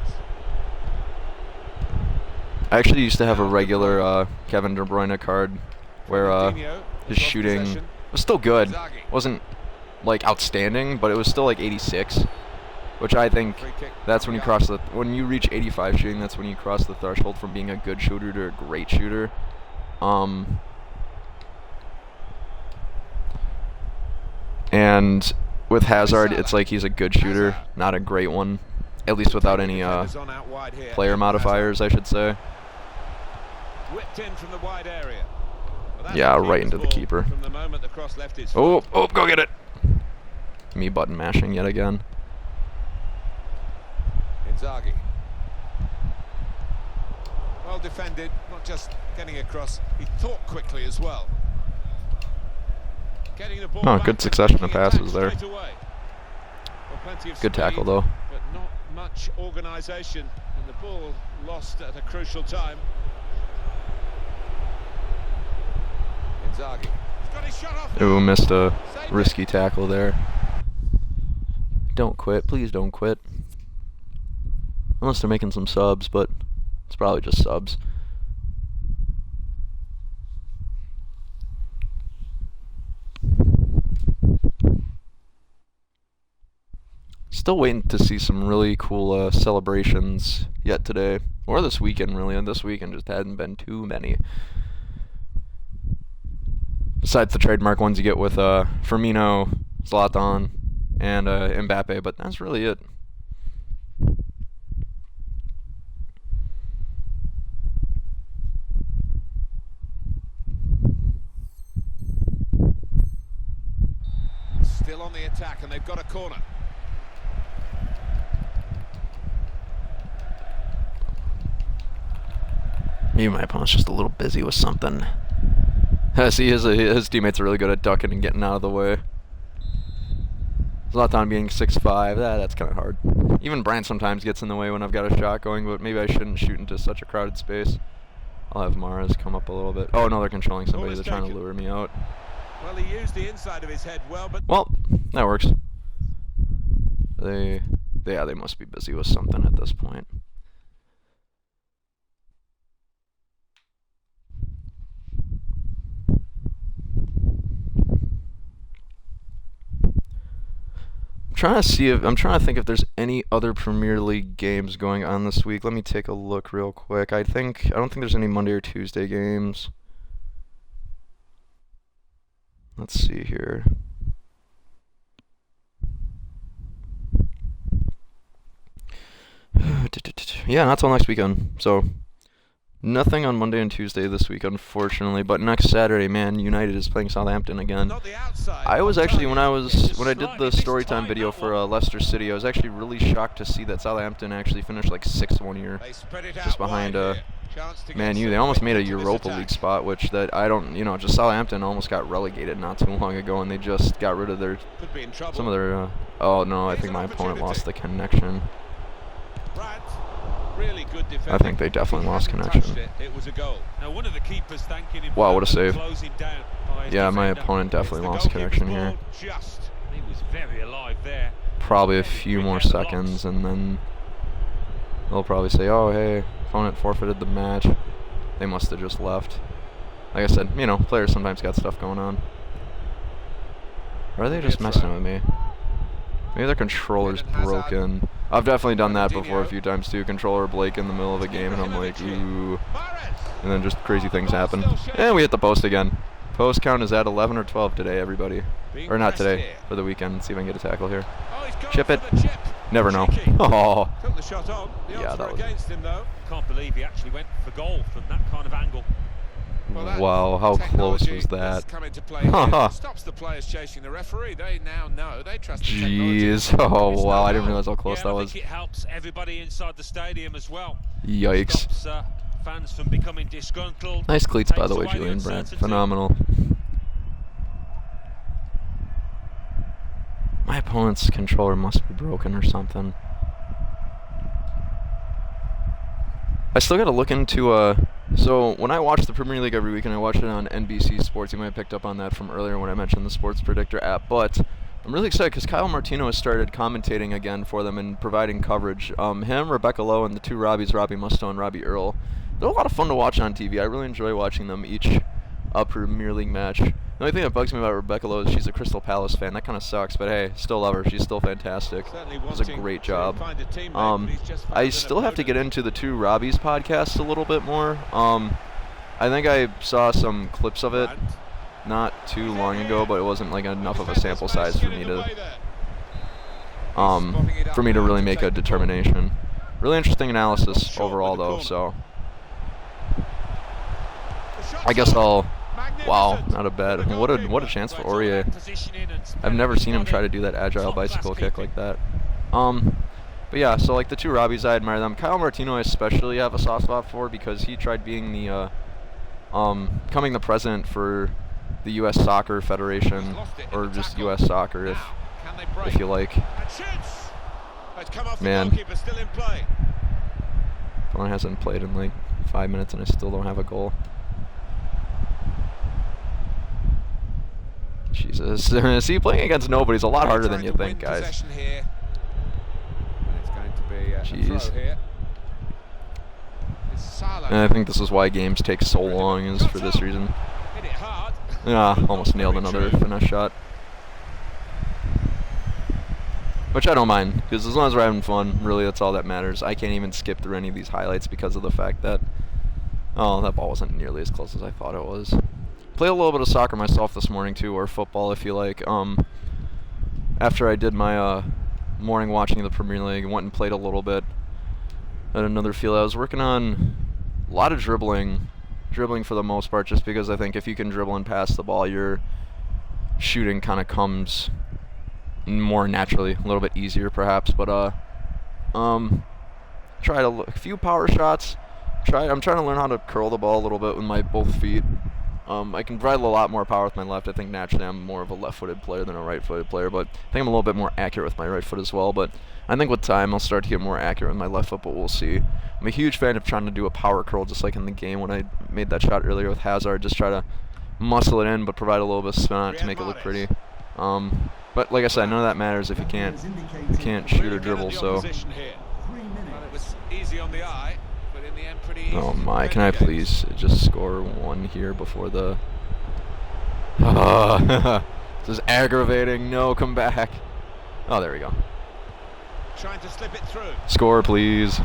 I actually used to have a regular Kevin De Bruyne card where his shooting was still good. Wasn't like outstanding, but it was still like 86, which I think that's when you reach 85 shooting, that's when you cross the threshold from being a good shooter to a great shooter. And with Hazard, it's like he's a good shooter, not a great one, at least without any player modifiers, I should say. Yeah, right into the keeper. Oh, go get it! Me button mashing yet again. Inzaghi. Well defended, not just getting across, he thought quickly as well. Getting the ball oh, good succession of passes there. Good tackle though. But not much organisation, and the ball lost at a crucial time. Inzaghi. Ooh, missed a risky tackle there. Don't quit, please don't quit. Unless they're making some subs, but it's probably just subs. Still waiting to see some really cool celebrations yet today. Or this weekend, really. And this weekend just hadn't been too many. Besides the trademark ones you get with Firmino, Zlatan, and Mbappe, but that's really it. Still on the attack, and they've got a corner. Maybe my opponent's just a little busy with something. See, his teammates are really good at ducking and getting out of the way. Zlatan being 6'5", that's kind of hard. Even Bryant sometimes gets in the way when I've got a shot going, but maybe I shouldn't shoot into such a crowded space. I'll have Mahrez come up a little bit. Oh, no, they're controlling somebody. They're trying to lure me out. Well, he used the inside of his head well, but... Well, that works. They must be busy with something at this point. I'm trying to think if there's any other Premier League games going on this week. Let me take a look real quick. I don't think there's any Monday or Tuesday games. Let's see here. Yeah, not till next weekend. So nothing on Monday and Tuesday this week, unfortunately. But next Saturday, Man United is playing Southampton again. I was actually when I did the storytime video for Leicester City, I was actually really shocked to see that Southampton actually finished like 6th year, just behind Man U. They almost made a Europa League spot, which just Southampton almost got relegated not too long ago, and they just got rid of some of their. Oh no, I think my opponent lost the connection. Really good I think they definitely lost connection. It was a goal. Now one of the keepers thanking him. Wow, what a save. Yeah, Yeah, my opponent definitely lost connection here. He was very alive there. Probably a few more seconds, and then they'll probably say, oh, hey, opponent forfeited the match. They must have just left. Like I said, players sometimes got stuff going on. Or are they just messing with me? Maybe their controller's broken. I've definitely done that before a few times too. Controller Blake in the middle of a game, and I'm like, ooh. And then just crazy things happen. And we hit the post again. Post count is at 11 or 12 today, everybody. Or not today, for the weekend. Let's see if I can get a tackle here. Chip it. Never know. Oh. Yeah, that was. Can't believe he actually went for goal from that kind of angle. Wow, how close was that? Stops the players chasing the referee. They now know. They trust the Jeez. Oh, wow, I didn't realize how close that was. I think it helps everybody inside the stadium as well. Yikes. Stops fans from becoming disgruntled. Nice cleats, by the way, Julian Brandt. Phenomenal. My opponent's controller must be broken or something. I still gotta look into so when I watch the Premier League every week, and I watch it on NBC Sports, you might have picked up on that from earlier when I mentioned the Sports Predictor app, but I'm really excited because Kyle Martino has started commentating again for them and providing coverage. Him, Rebecca Lowe, and the two Robbies, Robbie Mustoe and Robbie Earl, they're a lot of fun to watch on TV. I really enjoy watching them each Premier League match. The only thing that bugs me about Rebecca Lowe is she's a Crystal Palace fan. That kind of sucks, but hey, still love her. She's still fantastic. Does a great job. I still have to get into the two Robbies podcasts a little bit more. I think I saw some clips of it not too long ago, but it wasn't like enough of a sample size for me to really make a determination. Really interesting analysis overall, though. So I guess I'll. Wow, not a bad. What a chance for Aurier. I've never seen him try to do that agile bicycle kick like that. But yeah, so like the two Robbies, I admire them. Kyle Martino I especially have a soft spot for because he tried being the becoming the president for the U.S. Soccer Federation, or just U.S. Soccer if you like. Man, opponent hasn't played in like 5 minutes and I still don't have a goal. Jesus. See, playing against nobody's a lot harder than you think, guys. Jeez. And I think this is why games take so long, is for this reason. Yeah, almost nailed another finesse shot. Which I don't mind, because as long as we're having fun, really that's all that matters. I can't even skip through any of these highlights because of the fact that, oh, that ball wasn't nearly as close as I thought it was. Played a little bit of soccer myself this morning too, or football if you like. After I did my morning watching of the Premier League, went and played a little bit at another field. I was working on a lot of dribbling for the most part, just because I think if you can dribble and pass the ball, your shooting kind of comes more naturally, a little bit easier perhaps. But tried a few power shots. I'm trying to learn how to curl the ball a little bit with my both feet. I can provide a lot more power with my left. I think naturally I'm more of a left-footed player than a right-footed player, but I think I'm a little bit more accurate with my right foot as well. But I think with time I'll start to get more accurate with my left foot, but we'll see. I'm a huge fan of trying to do a power curl just like in the game when I made that shot earlier with Hazard. Just try to muscle it in, but provide a little bit of spin on it to make it look pretty. But like I said, none of that matters if you can't shoot or dribble. So. Well, it was easy on the eye, but in the end pretty easy. Oh my! Can I please just score one here before the? This is aggravating. No, come back. Oh, there we go. Trying to slip it through. Score, please.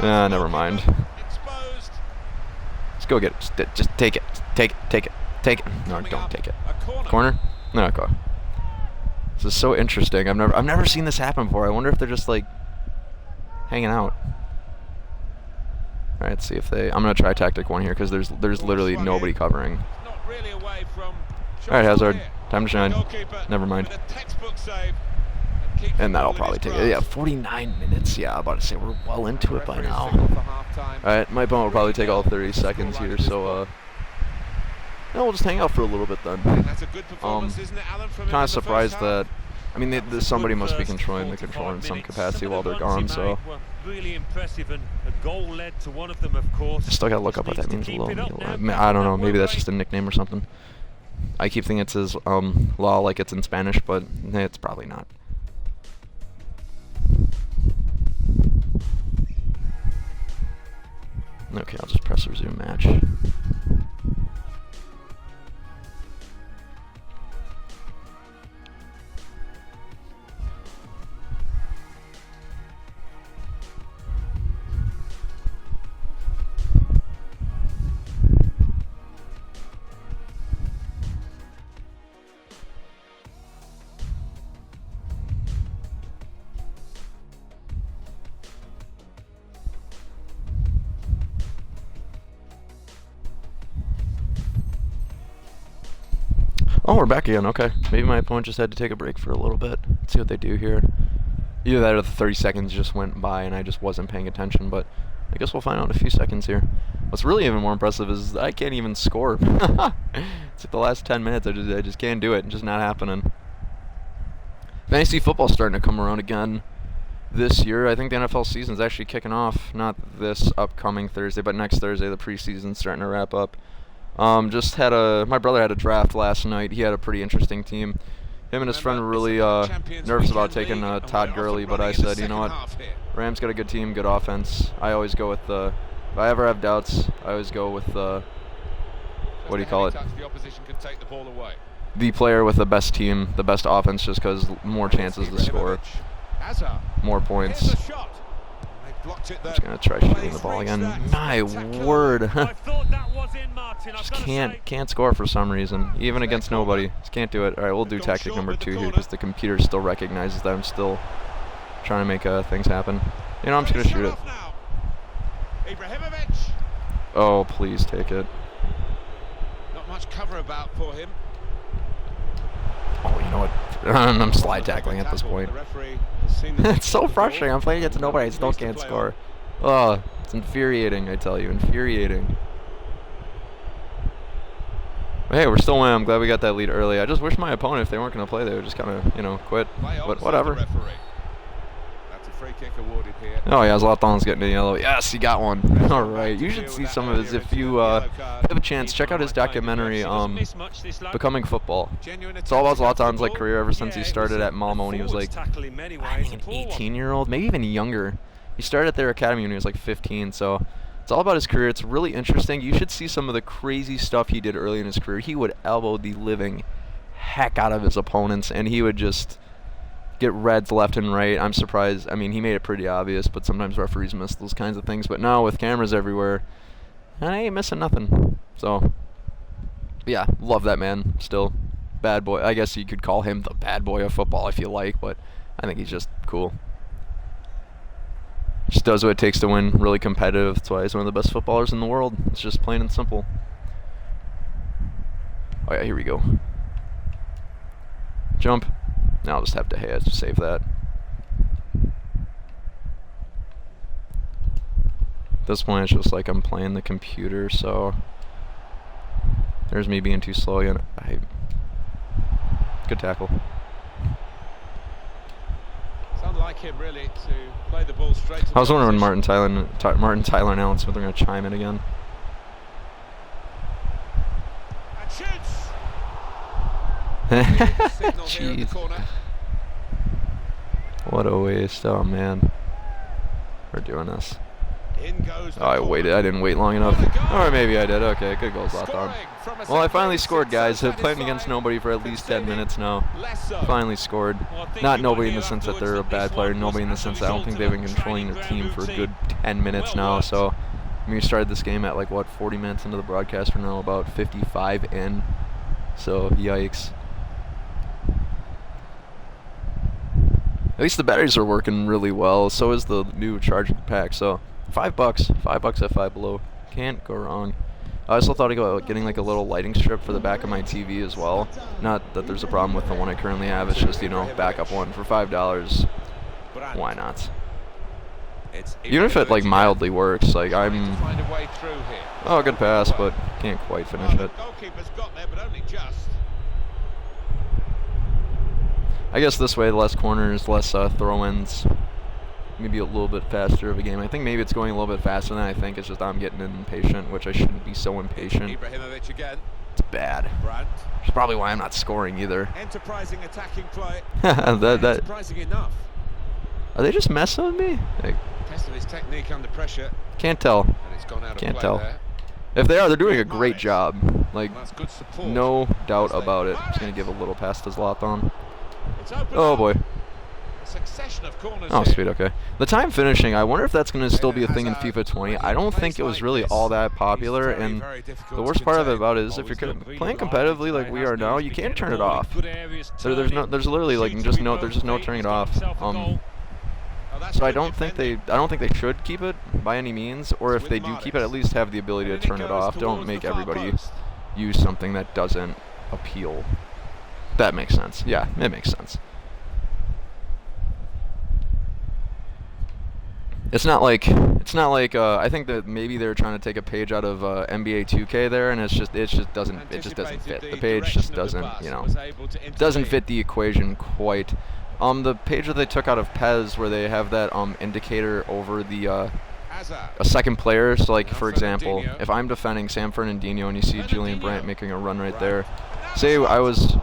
Never mind. Exposed. Let's go get it. Just take it. Take it. Take it. Take it. No, don't take it. Corner? No, go. This is so interesting. I've never seen this happen before. I wonder if they're just like hanging out. All right, let's see if they. I'm gonna try tactic one here because there's literally nobody covering. Not really away from. All right, Hazard. Time to shine. Never mind. And that'll probably take it. Yeah, 49 minutes. Yeah, I'm about to say we're well into it by now. All right, my opponent will probably take all 30 seconds here, so no, we'll just hang out for a little bit then. Kind of surprised that. I mean, somebody must be controlling the controller in some capacity while they're gone. So. Really impressive, and a goal led to one of them, of course. I still gotta look up what that means. I don't know. Maybe that's just a nickname or something. I keep thinking it says law like it's in Spanish, but it's probably not. Okay, I'll just press resume match. Oh, we're back again. Okay. Maybe my opponent just had to take a break for a little bit. Let's see what they do here. Either that or the 30 seconds just went by and I just wasn't paying attention, but I guess we'll find out in a few seconds here. What's really even more impressive is I can't even score. It's like the last 10 minutes, I just can't do it. It's just not happening. Fantasy football's starting to come around again this year. I think the NFL season's actually kicking off. Not this upcoming Thursday, but next Thursday. The preseason's starting to wrap up. My brother had a draft last night. He had a pretty interesting team. Him and his friend were really nervous about taking Todd Gurley, but I said, you know what, Rams got a good team, good offense. I always go with if I ever have doubts, I always go with what do you call it? The player with the best team, the best offense, just because more chances to score, more points. I'm just going to try shooting the ball again. My word. Just can't score for some reason, even against nobody. Just can't do it. All right, we'll do tactic number 2 here because the computer still recognizes that I'm still trying to make things happen. You know, I'm just going to shoot it. Oh, please take it. Not much cover about for him. Oh, you know what? I'm slide tackling at this point. It's so frustrating. I'm playing against nobody. I still can't score. Oh, it's infuriating, I tell you. Infuriating. Hey, we're still winning. I'm glad we got that lead early. I just wish my opponent, if they weren't going to play, they would just kind of, quit. But whatever. That's a free kick awarded here. Oh, yeah, Zlatan's getting a yellow. Yes, he got one. All right. You should see some of his. If you have a chance, check out his documentary, Becoming Football. It's all about Zlatan's career ever since he started at Malmo when he was I think an 18-year-old, maybe even younger. He started at their academy when he was 15, so it's all about his career. It's really interesting. You should see some of the crazy stuff he did early in his career. He would elbow the living heck out of his opponents, and he would just get reds left and right. I'm surprised. I mean, he made it pretty obvious, but sometimes referees miss those kinds of things. But now with cameras everywhere, I ain't missing nothing. So, yeah, love that man. Still, bad boy. I guess you could call him the bad boy of football if you like, but I think he's just cool. Just does what it takes to win, really competitive. That's why he's one of the best footballers in the world. It's just plain and simple. Oh yeah, here we go. Jump. Now I'll just have to save that. At this point, it's just I'm playing the computer, so There's me being too slow again. Good tackle. It's unlike him, really, to play the ball straight to I was the wondering when opposition. Martin Tyler and Alan Smith are going to chime in again. And shoots! Signal here in the Jeez. corner. What a waste. Oh, man. We're doing this. In goes the Oh, I corner. waited. I didn't wait long enough. What a goal! Or maybe I did. Okay, good goal, Zlatan. Scoring from a Well, I set finally piece, scored, so guys. I've played satisfying. against nobody for at least 10 minutes now. Less so. Finally scored. Well, I think Not you nobody might in the hear sense that afterwards they're a that bad this player. one Nobody in the was as a sense that I don't think they've result been of controlling their training team ground for a good routine. 10 minutes Well now. worked. So, we started this game at like, what, 40 minutes into the broadcast. We're now about 55 in. So, yikes. At least the batteries are working really well. So is the new charging pack. So, $5. $5 at Five Below. Can't go wrong. I also thought about getting like a little lighting strip for the back of my TV as well. Not that there's a problem with the one I currently have. It's just, you know, backup one for $5. Why not? Even if it like mildly works, like I'm. Find a way through here. Oh, good pass, but can't quite finish Well, it. the goalkeeper's got there, but only just. I guess this way, less corners, less throw-ins. Maybe a little bit faster of a game. I think maybe it's going a little bit faster than I think. It's just I'm getting impatient, which I shouldn't be so impatient. Ibrahimovic again. It's bad. Brandt. Which is probably why I'm not scoring either. Enterprising attacking play. that Enterprising enough. Are they just messing with me? Like, Tested his technique under pressure, can't tell. and it's gone out of Can't play tell. there. If they are, they're doing a great job. Like, Well, that's good support. no doubt about it. Just gonna give a little pass to Zlatan. It's open Oh up. boy. A succession of corners Oh, here. sweet, okay. The time finishing, I wonder if that's going to still be a thing in FIFA 20. I don't think it was really all that popular, and the worst part of it about it is if you're playing competitively like we are now, you can't turn it off. There's literally like there's just no turning it off. So I don't think they should keep it by any means, or if they do keep it, at least have the ability to turn it off. Don't make everybody use something that doesn't appeal. That makes sense. Yeah, it makes sense. It's not like I think that maybe they're trying to take a page out of NBA 2K there, and it just doesn't fit. The page just doesn't, you know, doesn't fit the equation quite. The page that they took out of PES, where they have that indicator over the a second player. So like for example, if I'm defending Sam Fernandinho and you see Julian Brandt making a run right there, say I was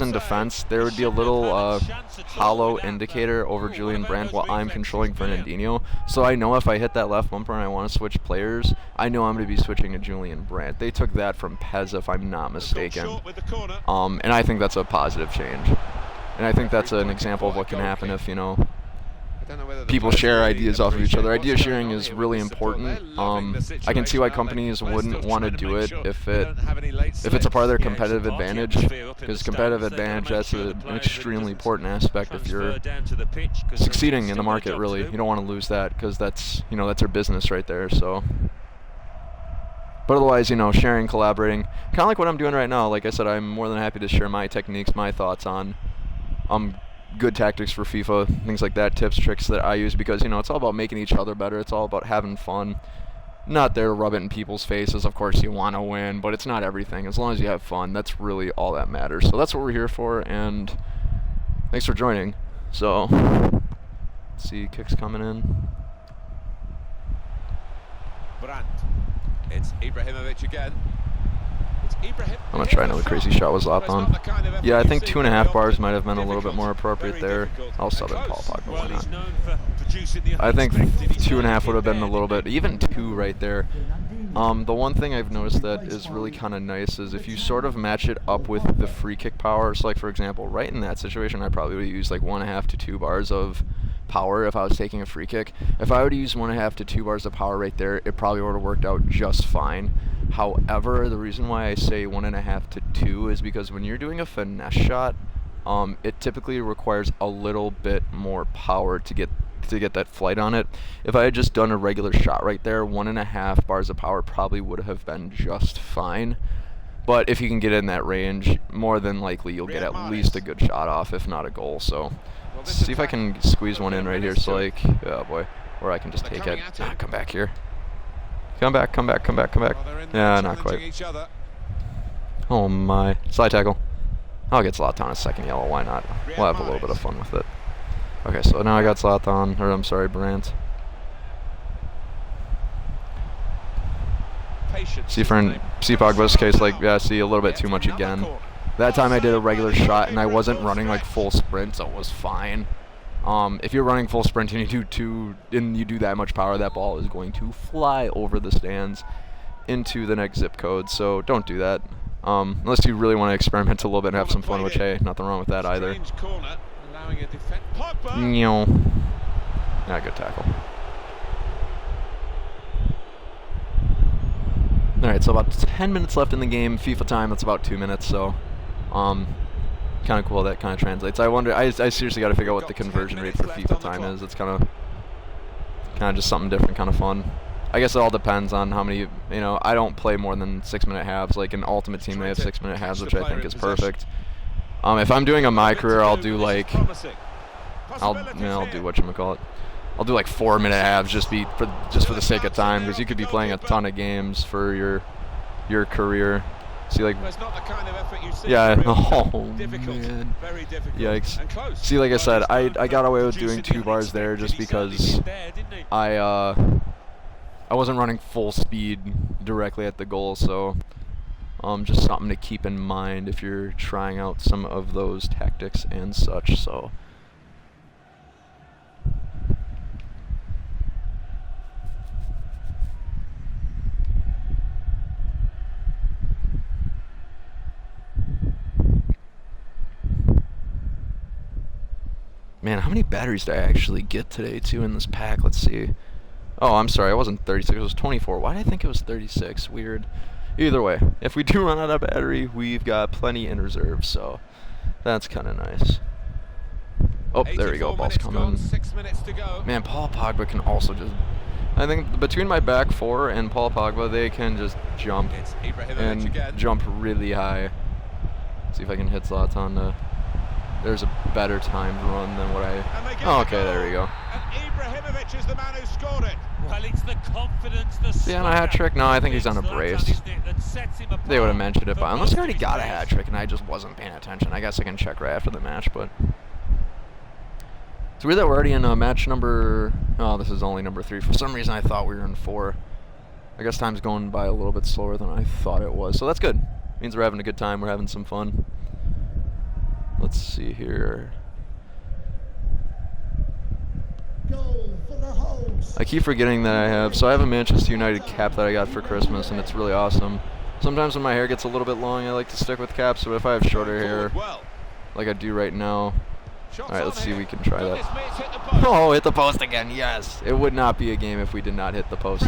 in defense, there would be a little hollow indicator over Julian Brandt while I'm controlling Fernandinho. So I know if I hit that left bumper and I want to switch players, I know I'm going to be switching to Julian Brandt. They took that from PES, if I'm not mistaken. And I think that's a positive change. And I think that's an example of what can happen if, you know, people share ideas off of each other. Idea sharing is really important. I can see why companies wouldn't want to do it if it's a part of their competitive advantage, because competitive advantage, that's an extremely important aspect if you're succeeding in the market. Really, you don't want to lose that, because that's, you know, that's your business right there. So, but otherwise, you know, sharing, collaborating, kind of like what I'm doing right now. Like I said, I'm more than happy to share my techniques, my thoughts on good tactics for FIFA, things like that, tips, tricks that I use, because, you know, it's all about making each other better. It's all about having fun. Not there to rub it in people's faces. Of course, you want to win, but it's not everything. As long as you have fun, that's really all that matters. So that's what we're here for, and thanks for joining. So, let's see, kicks coming in. Brandt. It's Ibrahimovic again. I'm going to try another crazy shot with Zlatan. Yeah, I think 2.5 bars might have been a little bit more appropriate there. I'll sub in Paul Pogba, why not? I think 2.5 would have been a little bit, even 2 right there. The one thing I've noticed that is really kind of nice is if you sort of match it up with the free kick power. So like, for example, right in that situation, I probably would use like 1.5 to 2 bars of power if I was taking a free kick. If I would use 1.5 to 2 bars of power right there, it probably would have worked out just fine. However, the reason why I say 1.5 to 2 is because when you're doing a finesse shot, it typically requires a little bit more power to get that flight on it. If I had just done a regular shot right there, 1.5 bars of power probably would have been just fine. But if you can get in that range, more than likely you'll get at least a good shot off, if not a goal. So let's see if I can squeeze one in right here. So like, oh boy, or I can just take it. Come back here. Come back. Yeah, not quite. Oh my. Slide tackle. I'll get Zlatan a second yellow. Why not? We'll have a little bit of fun with it. Okay, so now I got Zlatan, or I'm sorry, Brandt. See, for in Pogba's case, like, yeah, see, a little bit too much again. That time I did a regular shot, and I wasn't running, like, full sprint, so it was fine. If you're running full sprint and you do that much power, that ball is going to fly over the stands into the next zip code, so don't do that. Unless you really want to experiment a little bit and have some fun, which, hey, nothing wrong with that either. Yeah, good tackle. Alright, so about 10 minutes left in the game. FIFA time, that's about 2 minutes, so kind of cool that kind of translates. I wonder, I seriously got to figure out what the conversion rate for FIFA time is. It's kind of just something different, kind of fun. I guess it all depends on how many, I don't play more than 6-minute halves. Like in Ultimate Team, they have 6-minute halves, which I think is perfect. If I'm doing a My Career, I'll do like, I'll do whatchamacallit. I'll do like 4-minute halves just for the sake of time, because you could be playing a ton of games for your career. See, like, yeah, oh man, yikes. See, like I said, I got away with doing 2 bars there just because I wasn't running full speed directly at the goal, so just something to keep in mind if you're trying out some of those tactics and such. So. Man, how many batteries did I actually get today, too, in this pack? Let's see. Oh, I'm sorry, it wasn't 36, it was 24. Why did I think it was 36? Weird. Either way, if we do run out of battery, we've got plenty in reserve, so that's kind of nice. Oh, there we go, ball's coming. 6 minutes to go. Man, Paul Pogba can also just... I think between my back 4 and Paul Pogba, they can just jump and jump really high. See if I can hit Zlatan to... There's a better timed run than what I... Oh, okay, there we go. And Ibrahimovic is the man who scored it. Well, it's the confidence, the See, on a hat trick? No, I think he's on a brace. They would have mentioned it, but unless he already got a hat trick and I just wasn't paying attention. I guess I can check right after the match, but... It's weird that we're already in match number... Oh, this is only number 3. For some reason, I thought we were in 4. I guess time's going by a little bit slower than I thought it was, so that's good. Means we're having a good time. We're having some fun. Let's see here. I keep forgetting that I have. So I have a Manchester United cap that I got for Christmas, and it's really awesome. Sometimes when my hair gets a little bit long, I like to stick with caps, but if I have shorter hair, like I do right now... Alright, let's see if we can try that. Oh, hit the post again, yes! It would not be a game if we did not hit the post.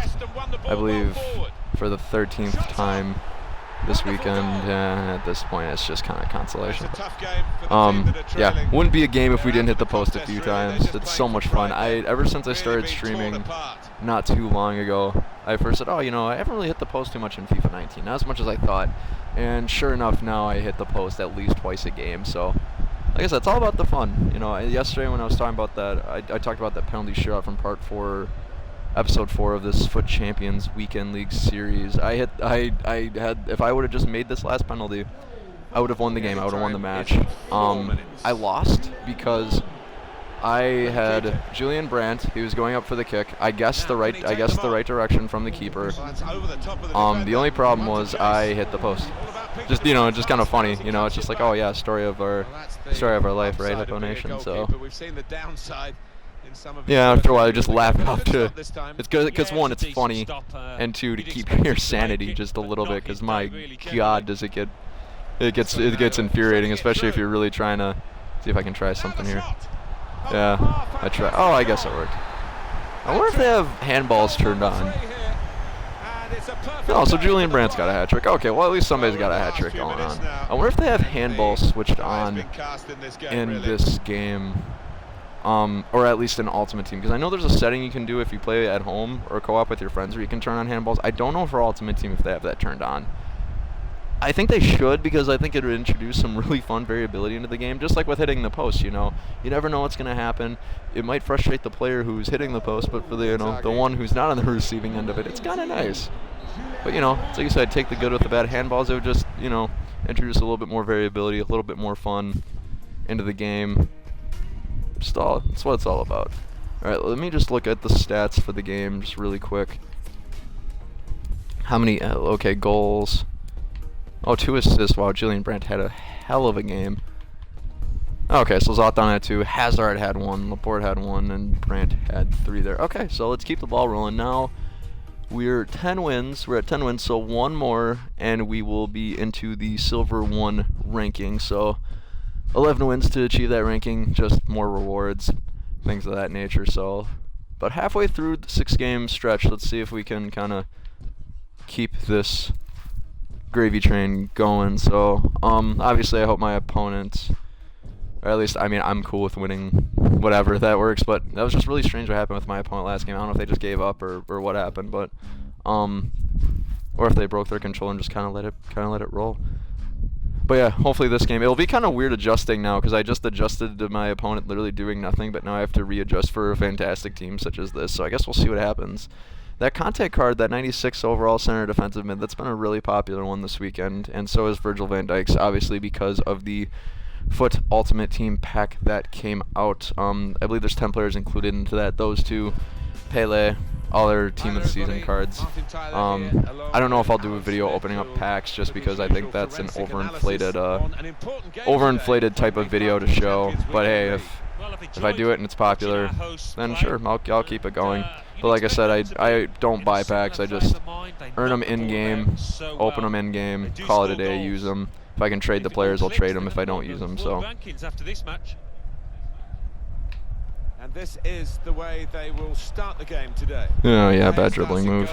I believe for the 13th time this weekend. At this point, it's just kind of consolation. Yeah, wouldn't be a game if we didn't hit the post a few times. It's so much fun. Ever since I started streaming not too long ago, I first said, oh, I haven't really hit the post too much in FIFA 19, not as much as I thought. And sure enough, now I hit the post at least twice a game. So, like I said, it's all about the fun. Yesterday when I was talking about that, I talked about that penalty shootout from part 4. Episode 4 of this FUT Champions Weekend League series. If I would have just made this last penalty, I would have won the game. I would have won the match. I lost because I had Julian Brandt. He was going up for the kick. I guessed the right direction from the keeper. The only problem was I hit the post. Just just kind of funny. It's just like, oh yeah, story of our life, right, Hippo Nation. So. Yeah, after a while I just laugh off to it's because 1, it's funny, and 2, to keep your sanity just a little bit, because my god, does it gets infuriating, especially if you're really trying to see if I can try something here. Yeah, I try. Oh, I guess it worked. I wonder if they have handballs turned on. Oh, so Julian Brandt's got a hat trick. Okay, well at least somebody's got a hat trick going on. I wonder if they have handballs switched on in this game. Or at least in Ultimate Team, because I know there's a setting you can do if you play at home or co-op with your friends where you can turn on handballs. I don't know for Ultimate Team if they have that turned on. I think they should, because I think it would introduce some really fun variability into the game, just like with hitting the post. You never know what's going to happen. It might frustrate the player who's hitting the post, but for the the one who's not on the receiving end of it, it's kind of nice. But it's like you said, take the good with the bad. Handballs, it would just introduce a little bit more variability, a little bit more fun into the game. That's what it's all about. Alright, let me just look at the stats for the game just really quick. How many, okay, goals. Oh, 2 assists. Wow, Julian Brandt had a hell of a game. Okay, so Zlatan had 2, Hazard had 1, Laporte had 1, and Brandt had 3 there. Okay, so let's keep the ball rolling. Now, we're 10 wins. We're at 10 wins, so 1 more, and we will be into the Silver 1 ranking. So, 11 wins to achieve that ranking, just more rewards, things of that nature. So, but halfway through the 6-game stretch, let's see if we can kind of keep this gravy train going. So, obviously, I hope my opponents, or at least, I mean, I'm cool with winning whatever, that works, but that was just really strange what happened with my opponent last game. I don't know if they just gave up or what happened, but, or if they broke their control and just kind of let it roll. But yeah, hopefully this game, it'll be kind of weird adjusting now, because I just adjusted to my opponent literally doing nothing, but now I have to readjust for a fantastic team such as this, so I guess we'll see what happens. That contact card, that 96 overall center defensive mid, that's been a really popular one this weekend, and so is Virgil van Dijk's, obviously because of the FUT Ultimate Team pack that came out. I believe there's 10 players included into that. Those two, Pele, all their Team of the Season cards. I don't know if I'll do a video opening up packs just because I think that's an overinflated type of video to show. But hey, if I do it and it's popular, then sure, I'll keep it going. But like I said, I don't buy packs. I just earn them in-game, open them in-game, call it a day, use them. If I can trade the players, I'll trade them if I don't use them. So. And this is the way they will start the game today. Oh yeah, bad dribbling move.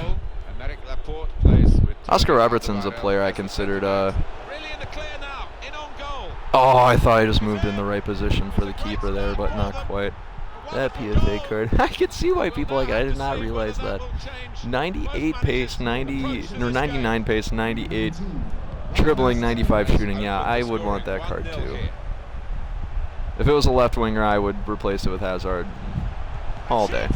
Oscar Robertson's a player I considered. Oh, I thought I just moved in the right position for the keeper there, but not quite. That PSA card. I can see why people like it. I did not realize that. 98 pace, 99 pace, 98 dribbling, 95 shooting. Yeah, I would want that card too. If it was a left winger, I would replace it with Hazard all day.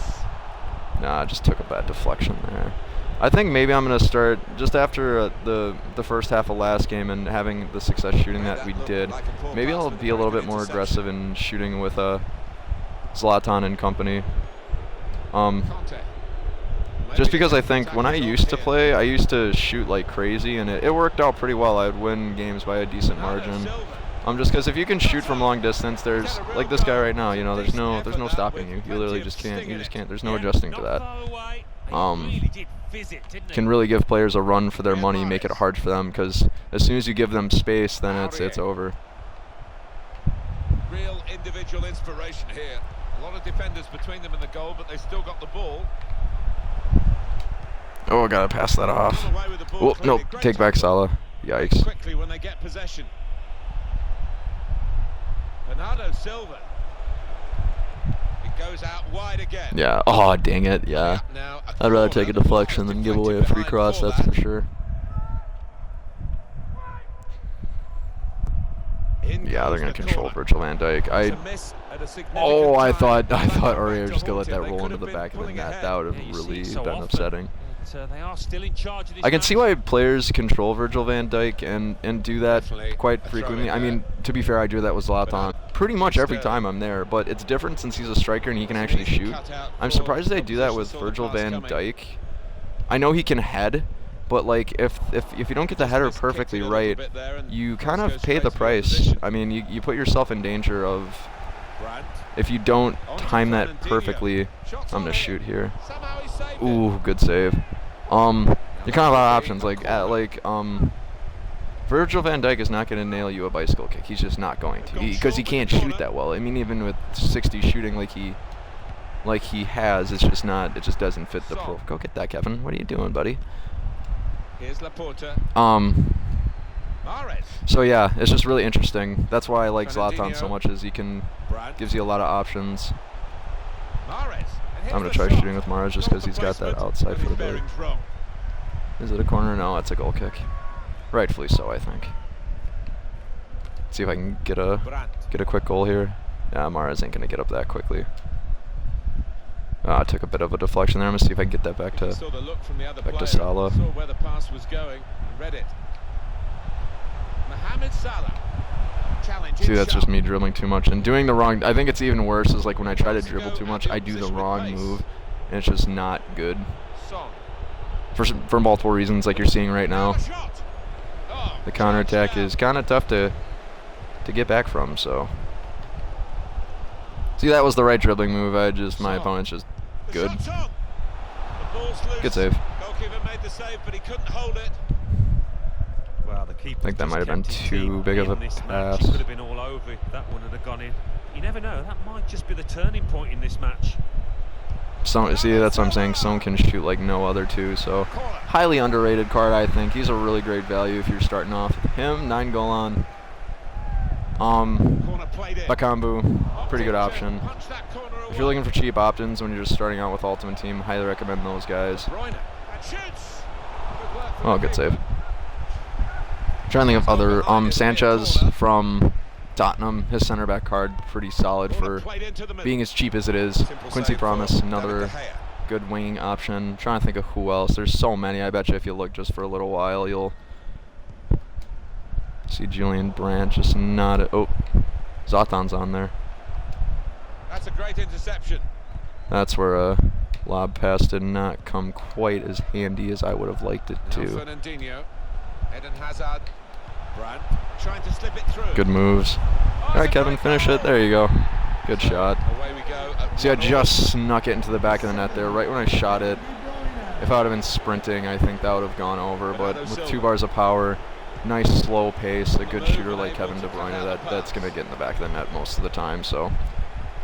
Nah, I just took a bad deflection there. I think maybe I'm going to start, just after the first half of last game and having the success shooting that we did, maybe I'll be a little bit more aggressive in shooting with Zlatan and company. Just because I think when I used to play, I used to shoot like crazy, and it worked out pretty well. I would win games by a decent margin. Just because if you can shoot from long distance, there's like this guy right now. You know, there's no stopping you. You literally just can't. You just can't. There's no adjusting to that. Can really give players a run for their money, make it hard for them, because as soon as you give them space, then it's over. Real individual inspiration here. A lot of defenders between them and the goal, but they still got the ball. Oh, gotta pass that off. Oh, no, take back Salah. Yikes. Quickly when they get possession. Bernardo Silva. It goes out wide again. Yeah. Oh, dang it. Yeah. I'd rather take a deflection than give away a free cross. That's for sure. Yeah, they're gonna control Virgil van Dijk. I thought Aurier was just gonna let that roll into the back of the net. That would have really been upsetting. They are still in charge of this I can see why players control Virgil van Dijk and do that quite frequently. I mean, to be fair, I do that with Zlatan pretty much every time I'm there, but it's different since he's a striker and he can actually shoot. I'm surprised they do that with Virgil van Dijk. I know he can head, but like if you don't get the header perfectly right, you kind of pay the price. I mean, you put yourself in danger of, if you don't time that perfectly. I'm gonna shoot here. Ooh, good save. You kind of have options like Virgil van Dijk is not going to nail you a bicycle kick. He's just not going to, because he can't shoot that well. I mean, even with 60 shooting like he has, it's just not. It just doesn't fit the profile. Go get that, Kevin. What are you doing, buddy? Here's Laporte. So yeah, it's just really interesting. That's why I like Zlatan so much, is he gives you a lot of options. I'm going to try shooting with Mahrez just because he's got that outside for the bait. Is it a corner? No, it's a goal kick. Rightfully so, I think. Let's see if I can get a quick goal here. Yeah, Mahrez ain't going to get up that quickly. I took a bit of a deflection there. I'm going to see if I can get that back to Salah. Mohamed Salah. Challenge See, that's just inside. me dribbling too much and doing the wrong. I think it's even worse is like when I try to dribble too much, I do the wrong move, and it's just not good. Son. For multiple reasons, like you're seeing right now. Shot. Oh, The counterattack is kind of tough to get back from. So, see, that was the right dribbling move. My opponent's just The good. shot's on. The ball's loose. Good save. Goalkeeper made the save, but he couldn't hold it. Well, the keeper I think that might have been too big of a this match. pass. It could have been all over if that one had gone in. You never know. That might just be the turning point in this match. See, that's what I'm saying. Son can shoot like no other too. So, highly underrated card, I think. He's a really great value if you're starting off with him. 9 goal on. Corner played in. Bakambu, pretty good option. Punch that corner If you're looking for cheap options when you're just starting out with Ultimate Team, highly recommend those guys. Bruyne. And shoots. Good work from Oh, the good save. keeper. Trying to think of other. Sanchez from Tottenham, his center back card, pretty solid Corner for played into the middle. being as cheap as it is. Simple Quincy save Promise, for another David De Gea. good winging option. Trying to think of who else. There's so many. I bet you if you look just for a little while, you'll see Julian Brandt just not. Oh, Zlatan's on there. That's a great interception. That's where a lob pass did not come quite as handy as I would have liked it Now to. Fernandinho. Eden Hazard. Brandt trying to slip it through. Good moves. All right, Kevin, finish it. There you go. Good shot. Away we go. At See, I 1-1. just snuck it into the back of the net there right when I shot it. If I would have been sprinting, I think that would have gone over. But with 2 bars of power, nice slow pace, a good shooter like Kevin De Bruyne, that's going to get in the back of the net most of the time. So,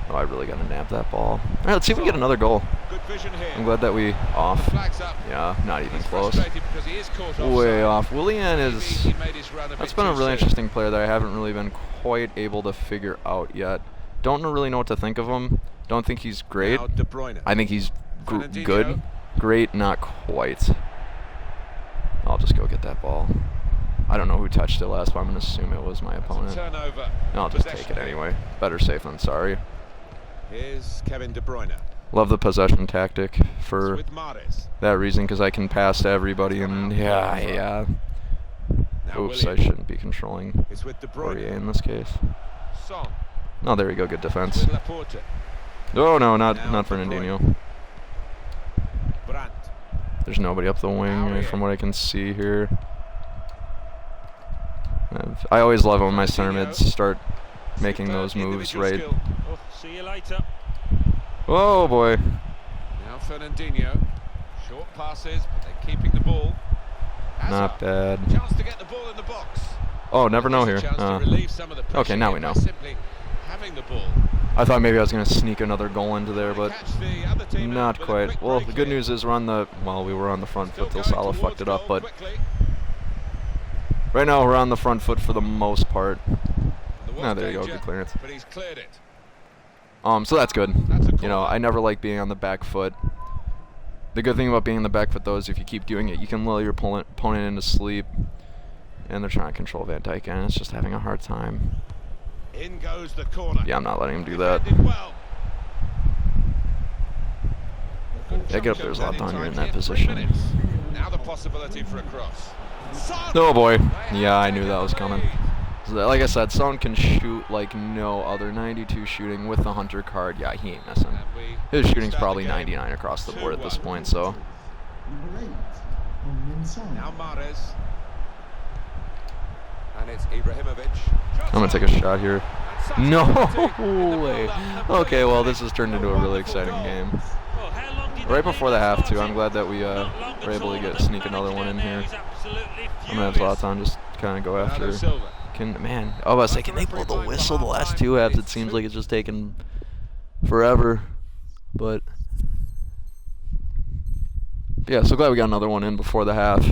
I really got to nab that ball. All right, let's see if we get another goal. Good vision here. I'm glad that we off. Flags up. Yeah, not even He's close. frustrated because he is caught Way offside. off. Willian is. He made his run That's bit been a too really soon. interesting player that I haven't really been quite able to figure out yet. Don't really know what to think of him. Don't think he's great. Now De Bruyne. I think he's Fernandinho. good. Great, not quite. I'll just go get that ball. I don't know who touched it last, but I'm going to assume it was my opponent. Turnover. And I'll just Possession take it here. anyway. Better safe than sorry. Here's Kevin De Bruyne. Love the possession tactic It's for with Mahrez. that reason, because I can pass to everybody, and yeah. Now Oops, I Willian. shouldn't be controlling It's with De Aurier Bruyne. in this case. Son. Oh, there we go. Good defense. With Laporte. Oh no, Now not De Fernandinho. Brandt. There's nobody up the wing Aurier. from what I can see here. I always love it when my center mids start making those Superb moves individual right. skill. Oh, see you later. Oh boy. Now Fernandinho. Short passes, but they're keeping the ball. Not bad. Chance to get the ball in the box. Oh, never know There's here. a chance to relieve some of the pressure Okay, now we by know. simply having the ball. I thought maybe I was going to sneak another goal into there, but Catch the other team not out with a quite. quick Well, break the good here. news is we were on the front Still foot till going Salah towards fucked it up, goal but quickly. right now we're on the front foot for the most part. There was Ah, there you go, danger, good clearance. But he's cleared it. So that's good. That's a You know, corner. I never like being on the back foot. The good thing about being on the back foot, though, is if you keep doing it, you can lull your opponent into sleep. And they're trying to control Van Dijk, and it's just having a hard time. In goes the corner. Yeah, I'm not letting him do that. Defended well. Yeah, get up there, Zlatan, you're in that position. Now the possibility for a cross. Son! Oh boy. Yeah, I knew that was coming. So, like I said, Son can shoot like no other. 92 shooting with the Hunter card. Yeah, he ain't missing. And we His shooting's start probably the game. 99 across the board at this 2-1. point, so. Number 8, Heung-min Son. Now Mahrez. And it's Ibrahimovic. I'm going to take a shot here. And No such in the way. build-up. Okay, well, this has turned into a really exciting game. Well, how long did Right they before leave the us half, too. starting? I'm glad that we Not long were at able to all. get The sneak another manager one in down here. there is absolutely I'm going to have Zlatan just kind of go after. Bernardo Silva. Man, I was like, can they blow the whistle the last 2 halves? It seems like it's just taken forever. But yeah, so glad we got another one in before the half.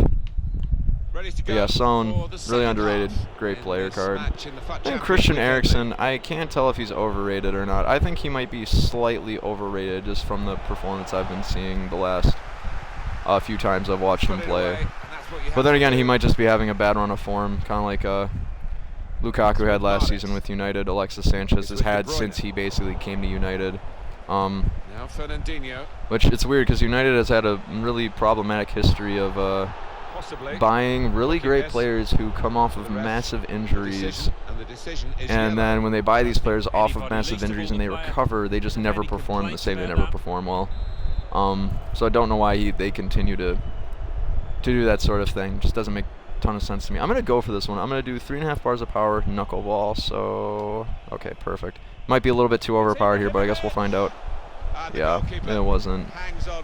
Ready to But go yeah, Son, for the really second underrated, half great in player this card. match in the FUT I think Champions Christian League. Eriksen, I can't tell if he's overrated or not. I think he might be slightly overrated just from the performance I've been seeing the last few times I've watched him Put it away, play. and that's what you But have then to again, do. he might just be having a bad run of form, kind of like Lukaku had last season with United. Alexis Sanchez has had since he basically came to United. Now Fernandinho. Which it's weird because United has had a really problematic history of buying really great players who come off of massive injuries, and then when they buy these players off of massive injuries and they recover, they just never perform the same. They never perform well. So I don't know why they continue to do that sort of thing. Just doesn't make a ton of sense to me. I'm gonna go for this one. I'm gonna do 3.5 bars of power, knuckleball. So okay, perfect. Might be a little bit too overpowered here, but I guess we'll find out. Yeah, it wasn't.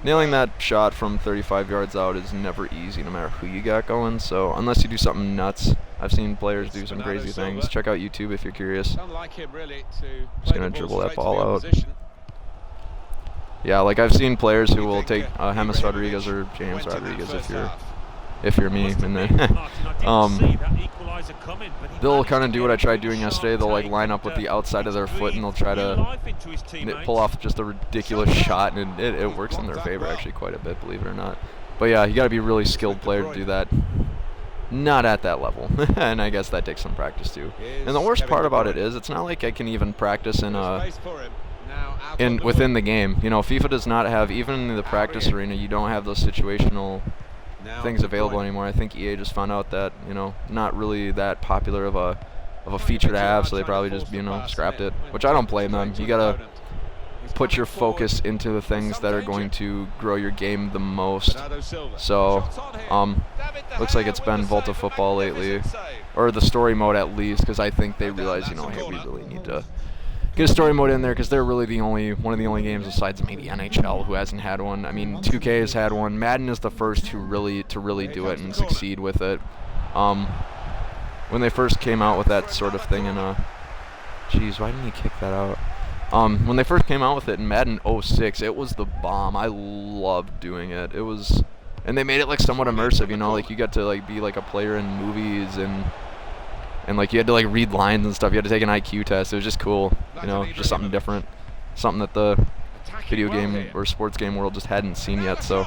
Nailing that shot from 35 yards out is never easy, no matter who you got going. So unless you do something nuts, I've seen players do some crazy things. Check out YouTube if you're curious. Just gonna dribble that ball out. Yeah, like I've seen players who will take James Rodriguez or James Rodriguez if you're me, and then they'll kind of do what I tried doing yesterday. They'll like line up with the outside of their foot and they'll try to pull off just a ridiculous shot, and it works in their favor actually quite a bit, believe it or not. But yeah, you got to be a really skilled player to do that. Not at that level, and I guess that takes some practice too. And the worst part about it is it's not like I can even practice within the game. You know, FIFA does not have, even in the practice arena, you don't have those situational things available anymore. I think EA just found out that, you know, not really that popular of a feature to have, so they probably just, you know, scrapped it, which I don't blame them. You gotta put your focus into the things that are going to grow your game the most. So looks like it's been Volta Football lately, or the story mode at least, because I think they realize, you know, hey, we really need to get a story mode in there, because they're really one of the only games besides maybe NHL who hasn't had one. I mean, 2K has had one. Madden is the first to really do it and succeed with it. When they first came out with that sort of thing in jeez, why didn't he kick that out? When they first came out with it in Madden 06, it was the bomb. I loved doing it. It was, and they made it like somewhat immersive, you know, like you got to like be like a player in movies, and like you had to like read lines and stuff. You had to take an IQ test. It was just cool, you know, just something different, something that the video game or sports game world just hadn't seen yet. So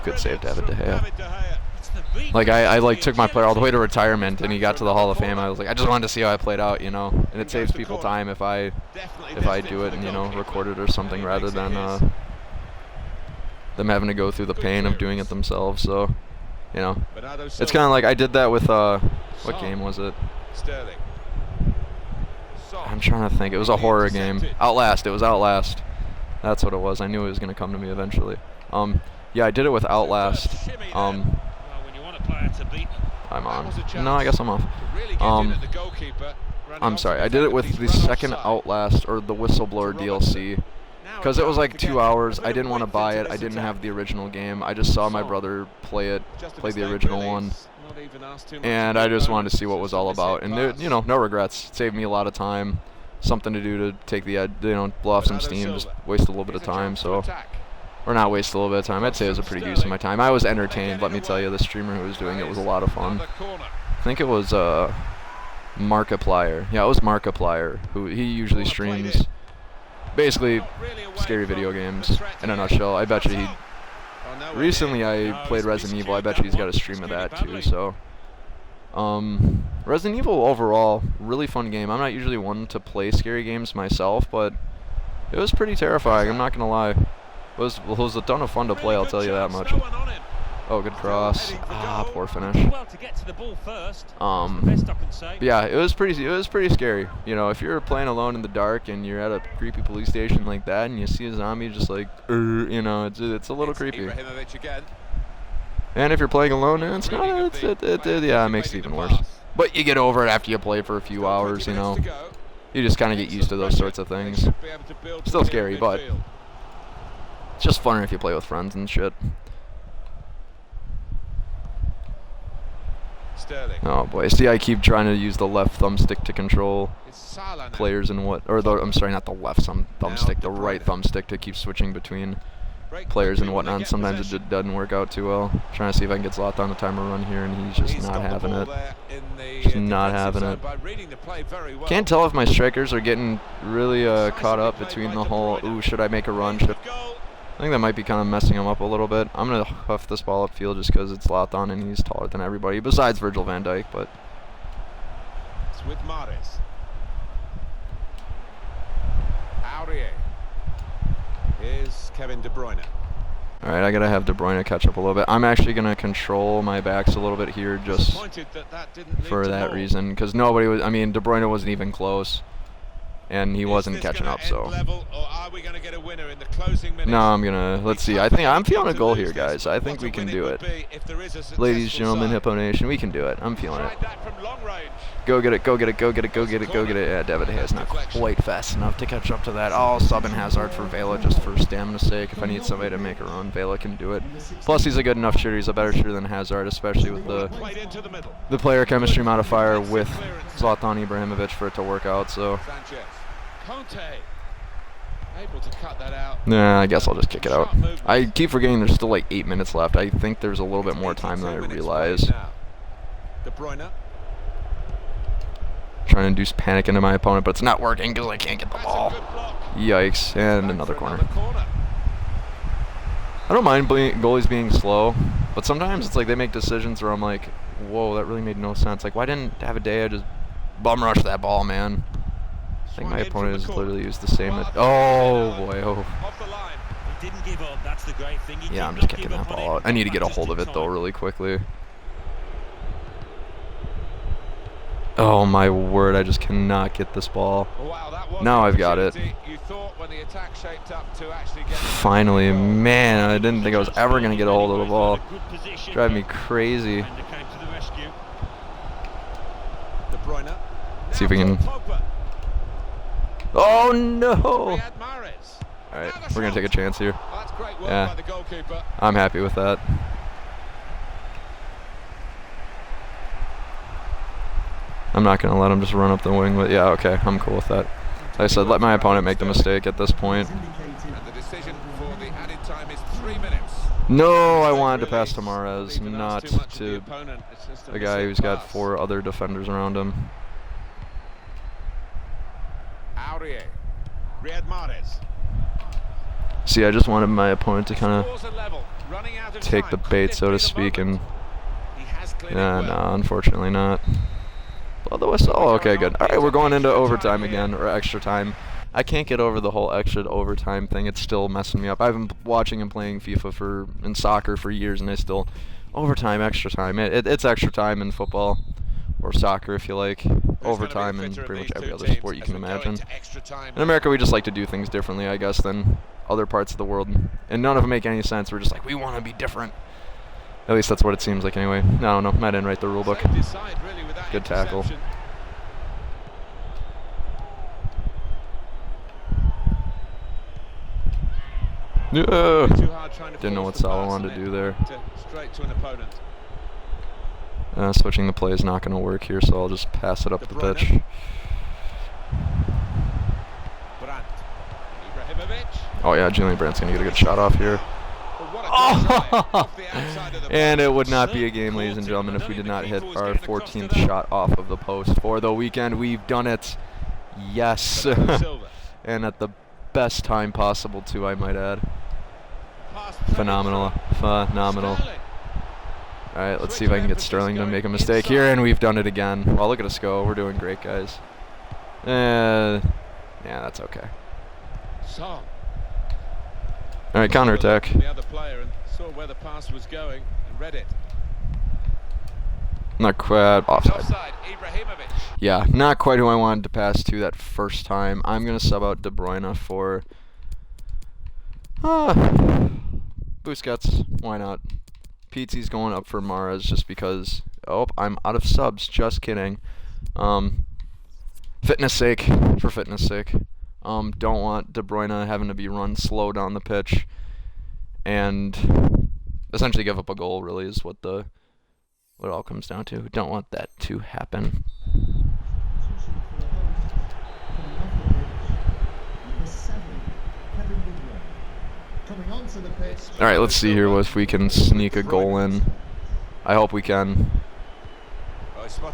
good save, David De Gea. Like I like took my player all the way to retirement, and he got to the Hall of Fame. I was like, I just wanted to see how I played out, you know. And it saves people time if I do it and, you know, record it or something, rather than them having to go through the pain of doing it themselves. So, you know, it's kind of like I did that with what game was it? I'm trying to think. It was a horror game. Outlast. It was Outlast. That's what it was. I knew it was gonna come to me eventually. Yeah, I did it with Outlast. I'm on. No, I guess I'm off. I'm sorry. I did it with the second Outlast, or the Whistleblower DLC, because it was like 2 hours. I didn't want to buy it. I didn't have the original game. I just saw my brother play the original one, and I just wanted to see what it was all about. And there, you know, no regrets. It saved me a lot of time. Something to do to take the, you know, blow off some steam. Just waste a little bit of time. So. Or not waste a little bit of time. I'd say it was a pretty good use of my time. I was entertained, let me tell you. The streamer who was doing it was a lot of fun. I think it was Markiplier. Yeah, it was Markiplier, who he usually streams basically scary video games in a nutshell. I bet you he... Recently I played Resident Evil. I bet you he's got a stream of that too. So Resident Evil overall, really fun game. I'm not usually one to play scary games myself, but it was pretty terrifying, I'm not going to lie. It was a ton of fun to play, I'll tell you that much. Oh, good cross. Ah, poor finish. Yeah, it was pretty scary. You know, if you're playing alone in the dark and you're at a creepy police station like that, and you see a zombie just like, you know, it's a little creepy. And if you're playing alone, it's not. Yeah, it makes it even worse. But you get over it after you play for a few hours. You know, you just kind of get used to those sorts of things. Still scary, but it's just funner if you play with friends and shit. Oh boy, see, I keep trying to use the left thumbstick to control players and I'm sorry, not the left thumbstick, the right thumbstick to keep switching between players and whatnot. And sometimes it doesn't work out too well. Trying to see if I can get Zlatan on the timer run here, and he's just not having it. Just not having it. Can't tell if my strikers are getting really caught up between the whole, ooh, should I make a run? I think that might be kind of messing him up a little bit. I'm going to huff this ball upfield just because it's Zlatan and he's taller than everybody, besides Virgil van Dijk, but... It's with Mahrez. Aurier. Here's Kevin De Bruyne. All right, I gotta have De Bruyne catch up a little bit. I'm actually gonna control my backs a little bit here, just for that reason, because nobody was. I mean, De Bruyne wasn't even close, and he wasn't catching up. So no, I'm gonna. Let's see. I think I'm feeling a goal here, guys. I think we can do it. Ladies, gentlemen, Hippo Nation, we can do it. I'm feeling it. Go get it, go get it, go get it, go get it, go get it. Yeah, David Hayes not quite fast enough to catch up to that. I'll sub in Hazard for Vela just for stamina's sake. If I need somebody to make a run, Vela can do it. Plus, he's a good enough shooter. He's a better shooter than Hazard, especially with the player chemistry modifier with Zlatan Ibrahimovic for it to work out. So, nah, I guess I'll just kick it out. I keep forgetting there's still like 8 minutes left. I think there's a little bit more time than I realize. De Bruyne. Trying to induce panic into my opponent, but it's not working because I can't get the ball. Yikes, and another corner. I don't mind goalies being slow, but sometimes it's like they make decisions where I'm like, whoa, that really made no sense. Like, why didn't David just bum rush that ball, man? I think my opponent has literally used the same. Oh, boy, oh. He didn't give up. That's the great thing. Yeah, I'm just kicking that ball out. I need to get a hold of it, though, really quickly. Oh my word, I just cannot get this ball. Now I've got it. Finally, man, I didn't think I was ever going to get a hold of the ball. Drive me crazy. See if we can... Oh no! Alright, we're going to take a chance here. Yeah, I'm happy with that. I'm not going to let him just run up the wing, but yeah, okay, I'm cool with that. Like I said, let my opponent make the mistake at this point. No, I wanted to pass to Mahrez, not to the guy who's got 4 other defenders around him. See, I just wanted my opponent to kind of take the bait, so to speak, and yeah, no, unfortunately not. Blow the whistle. Oh, okay, good. All right, we're going into overtime again, or extra time. I can't get over the whole extra overtime thing. It's still messing me up. I've been watching and playing FIFA and soccer for years, and I still overtime, extra time. It's extra time in football or soccer, if you like. Overtime in pretty much every other sport you can imagine. In America, we just like to do things differently, I guess, than other parts of the world, and none of them make any sense. We're just like, we want to be different. At least that's what it seems like anyway. I don't know. I didn't write the rule book. Good tackle. Didn't know what Salah wanted to do there. Switching the play is not going to work here, so I'll just pass it up the pitch. Oh yeah, Julian Brandt's going to get a good shot off here. Oh! And it would not be a game, ladies and gentlemen, if we did not hit our 14th shot off of the post for the weekend. We've done it. Yes. And at the best time possible, too, I might add. Phenomenal. Phenomenal. All right, let's see if I can get Sterling to make a mistake here, and we've done it again. Well, look at us go. We're doing great, guys. Yeah, that's okay. All right, counterattack. The other player and saw where the pass was going and read it. Not quite offside. Yeah, not quite who I wanted to pass to that first time. I'm gonna sub out De Bruyne for Busquets. Why not? Pizzi's going up for Mahrez just because. Oh, I'm out of subs. Just kidding. Fitness sake. For fitness sake. Don't want De Bruyne having to be run slow down the pitch and essentially give up a goal, really, is what it all comes down to. Don't want that to happen. All right, let's see here if we can sneak a goal in. I hope we can.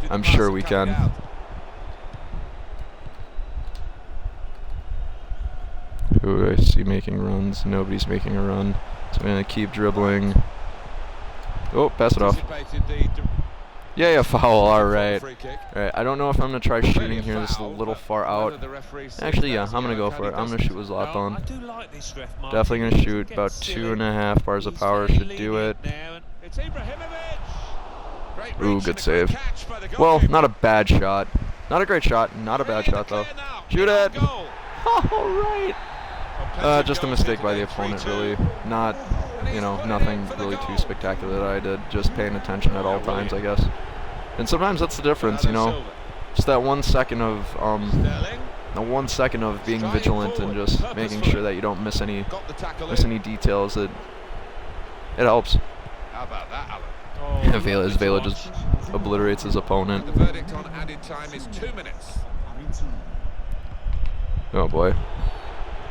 I'm sure we can. Who do I see making runs? Nobody's making a run. So I'm going to keep dribbling. Oh, pass it off. Yeah, foul. All right. Free kick. All right. I don't know if I'm gonna try shooting here. This is a little far out. Actually, yeah, I'm gonna go for it. I'm gonna shoot with I Zlatan. do like this ref, Martin. Definitely gonna shoot Gets about silly. 2.5 bars of He's power. fairly Should do it. lenient now, and It's Ibrahimovic. Great Ooh, reach good and a great save. catch by the Well, goalkeeper. not a bad shot. Not a great shot. Not a bad Clear shot though. now. Shoot it. Goal. All right. Well, Just a goals mistake here by the today, opponent, 3-2. really. Not, you know, nothing really too spectacular that I did. Just paying attention at all times, I guess. And sometimes that's the difference, you know. Just that 1 second of Sterling the 1 second of being vigilant and just making sure that you don't miss any got the tackle in. details. It helps. How about that, Alan? Oh, Vela just obliterates his opponent. The verdict on added time is 2 minutes. Added time. Oh boy.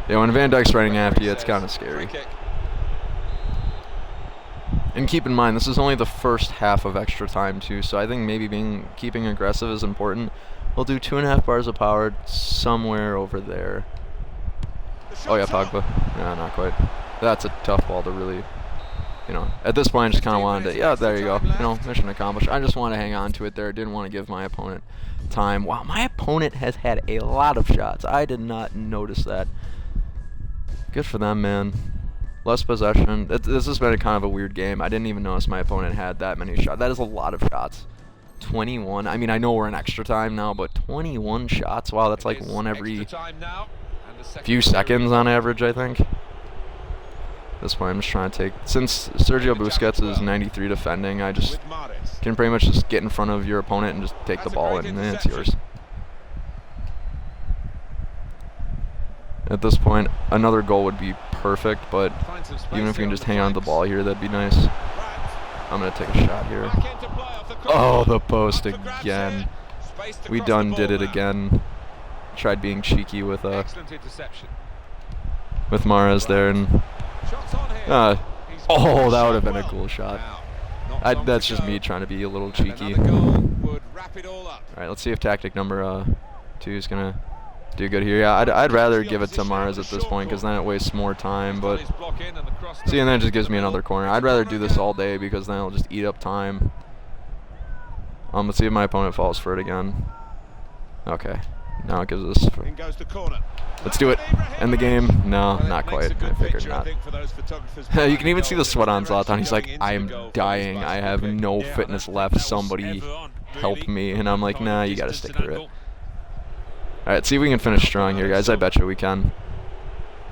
Yeah, when Van Dijk's running after you, it's kind of Free scary. kick. And keep in mind, this is only the first half of extra time too, so I think maybe keeping aggressive is important. We'll do 2.5 bars of power somewhere over there. Oh yeah, Pogba. Yeah, not quite. That's a tough ball to really, you know. At this point, I just kind of wanted to. Yeah, there you go. You know, mission accomplished. I just want to hang on to it there. Didn't want to give my opponent time. Wow, my opponent has had a lot of shots. I did not notice that. Good for them, man. Less possession. This has been a kind of a weird game. I didn't even notice my opponent had that many shots. That is a lot of shots. 21. I mean, I know we're in extra time now, but 21 shots. Wow, that's like one every few seconds on average, I think. This point, I'm just trying to take. Since Sergio Busquets is 93 defending, I just can pretty much just get in front of your opponent and just take the ball, and then it's yours. At this point, another goal would be perfect, but even if we can just hang on to the ball here, that'd be nice. I'm going to take a shot here. Oh, the post again. We done did it again. Tried being cheeky with Mahrez there, and oh, that would have been a cool shot. That's just me trying to be a little cheeky. All right, let's see if tactic number 2 is going to do good here. Yeah, I'd rather give it to Mahrez at this point because then it wastes more time. But see, and then it just gives me another corner. I'd rather do this all day because then it'll just eat up time. Let's see if my opponent falls for it again. Okay, now it gives us. Let's do it. End the game. No, not quite. I figured not. You can even see the sweat on Zlatan. He's like, I am dying. I have no fitness left. Somebody help me. And I'm like, nah, you gotta stick through it. Alright, see if we can finish strong here, guys. I bet you we can.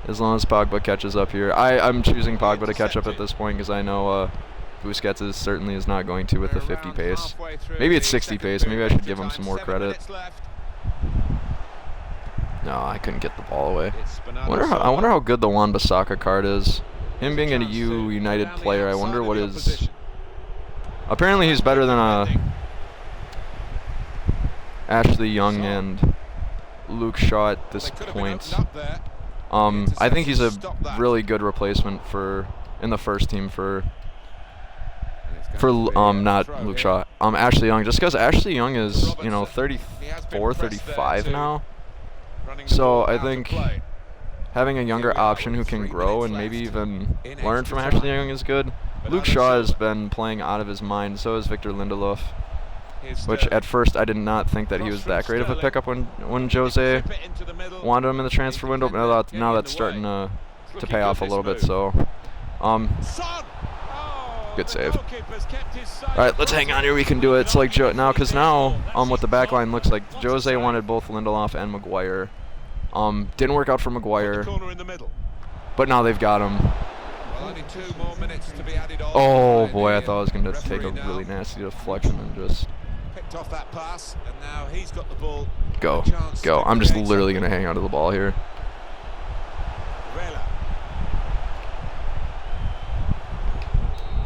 As long as Pogba catches up here. I'm choosing Pogba to catch up at this point because I know Busquets certainly is not going to with the 50 pace. Maybe it's 60 pace. Maybe I should give him some more credit. No, I couldn't get the ball away. I wonder how good the Wan-Bissaka card is. Him being a United player, I wonder what his... Apparently he's better than Ashley Young and Luke Shaw at this point. I think he's a really good replacement in the first team for not Luke Shaw, Ashley Young, just because Ashley Young is, you know, 34, 35 now. So I think having a younger option who can grow and maybe even learn from Ashley Young is good. Luke Shaw has been playing out of his mind, so is Victor Lindelof. Which at first I did not think that he was that great of a pickup when Jose wanted him in the transfer window, but now that's starting to pay off a little bit. So, good save. All right, let's hang on here. We can do it. It's like now, because now what the back line looks like. Jose wanted both Lindelof and Maguire. Didn't work out for Maguire, but now they've got him. Oh boy, I thought I was going to take a really nasty deflection and just off that pass, and now he's got the ball. Go. I'm just literally going to hang on to the ball here.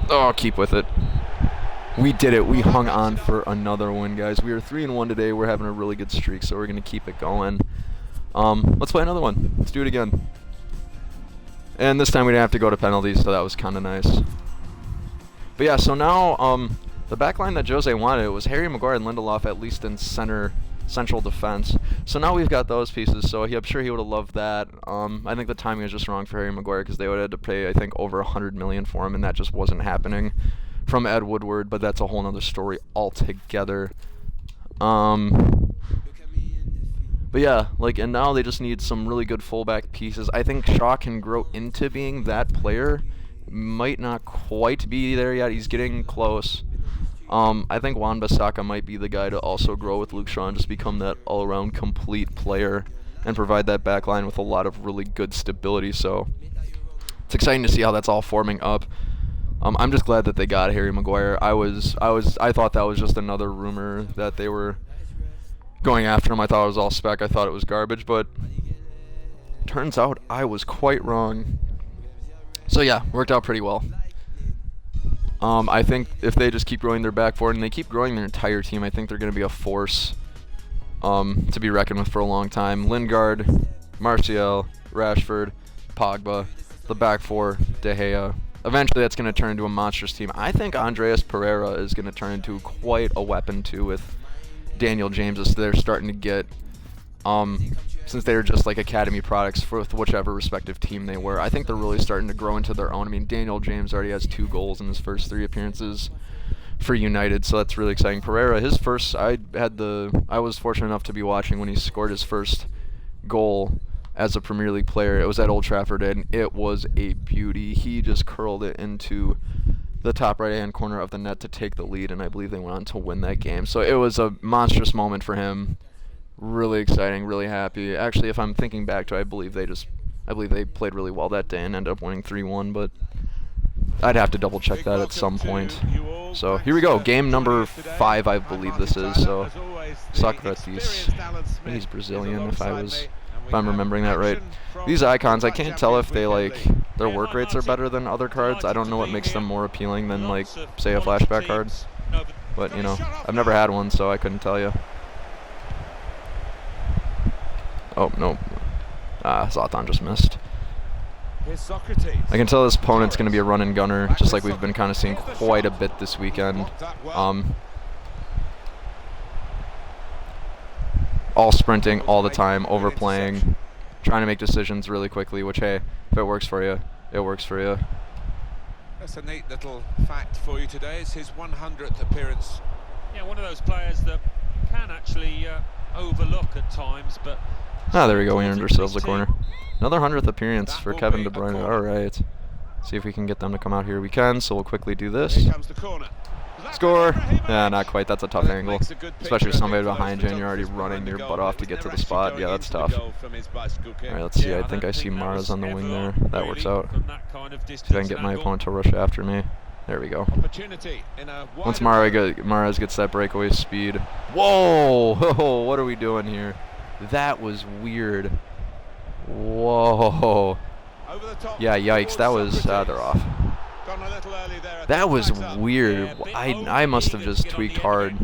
Oh, keep with it. We did it. We hung on for another win, guys. We are 3-1 today. We're having a really good streak, so we're going to keep it going. Let's play another one. Let's do it again. And this time we didn't have to go to penalties, so that was kind of nice. But yeah, so now the back line that Jose wanted was Harry Maguire and Lindelof at least in central defense. So now we've got those pieces, so I'm sure he would have loved that. I think the timing was just wrong for Harry Maguire because they would have had to pay, I think, over $100 million for him, and that just wasn't happening. from Ed Woodward, but that's a whole nother story altogether. But yeah, like, and now they just need some really good fullback pieces. I think Shaw can grow into being that player. Might not quite be there yet. He's getting close. I think Wan-Bissaka might be the guy to also grow with Luke Shaw and just become that all-around complete player and provide that back line with a lot of really good stability. So it's exciting to see how that's all forming up. I'm just glad that they got Harry Maguire. I thought that was just another rumor that they were going after him. I thought it was all spec. I thought it was garbage, but turns out I was quite wrong. So yeah, worked out pretty well. I think if they just keep growing their back forward and they keep growing their entire team, I think they're going to be a force to be reckoned with for a long time. Lingard, Martial, Rashford, Pogba, the back four, De Gea. Eventually that's going to turn into a monstrous team. I think Andreas Pereira is going to turn into quite a weapon too with Daniel James, as they're starting to get, since they're just like academy products for whichever respective team they were. I think they're really starting to grow into their own. I mean, Daniel James already has 2 goals in his first 3 appearances for United, so that's really exciting. Pereira, his first, I was fortunate enough to be watching when he scored his first goal as a Premier League player. It was at Old Trafford, and it was a beauty. He just curled it into the top right-hand corner of the net to take the lead, and I believe they went on to win that game. So it was a monstrous moment for him. Really exciting, really happy. Actually, if I'm thinking back to it, I believe they played really well that day and ended up winning 3-1, but I'd have to double check that at some point. So here we go, game number 5, I believe this is. So Socrates, he's Brazilian if I'm remembering that right. These icons, I can't tell if they their work rates are better than other cards. I don't know what makes them more appealing than say a flashback card. But you know, I've never had one, so I couldn't tell you. Oh no, Zlatan just missed. I can tell this opponent's going to be a run and gunner, just like we've been kind of seeing quite a bit this weekend. All sprinting all the time, overplaying, trying to make decisions really quickly, which, hey, if it works for you, it works for you. That's a neat little fact for you today. It's his 100th appearance. Yeah, one of those players that can actually overlook at times, but... Ah, there we go, we earned ourselves a corner. Another 100th appearance for Kevin De Bruyne. All right. See if we can get them to come out here. We can, so we'll quickly do this. Here comes the corner. Score! Yeah, not quite. That's a tough angle. Especially with somebody behind you and you're already running your butt off to get to the spot. Yeah, that's tough. Alright, let's see. I think I see Mahrez on the wing there. That works out. See if I can get my opponent to rush after me. There we go. Once Mahrez gets that breakaway speed. Whoa! What are we doing here? That was weird. Whoa. Yeah, yikes. That was... they're off. That was weird. I must have just tweaked hard.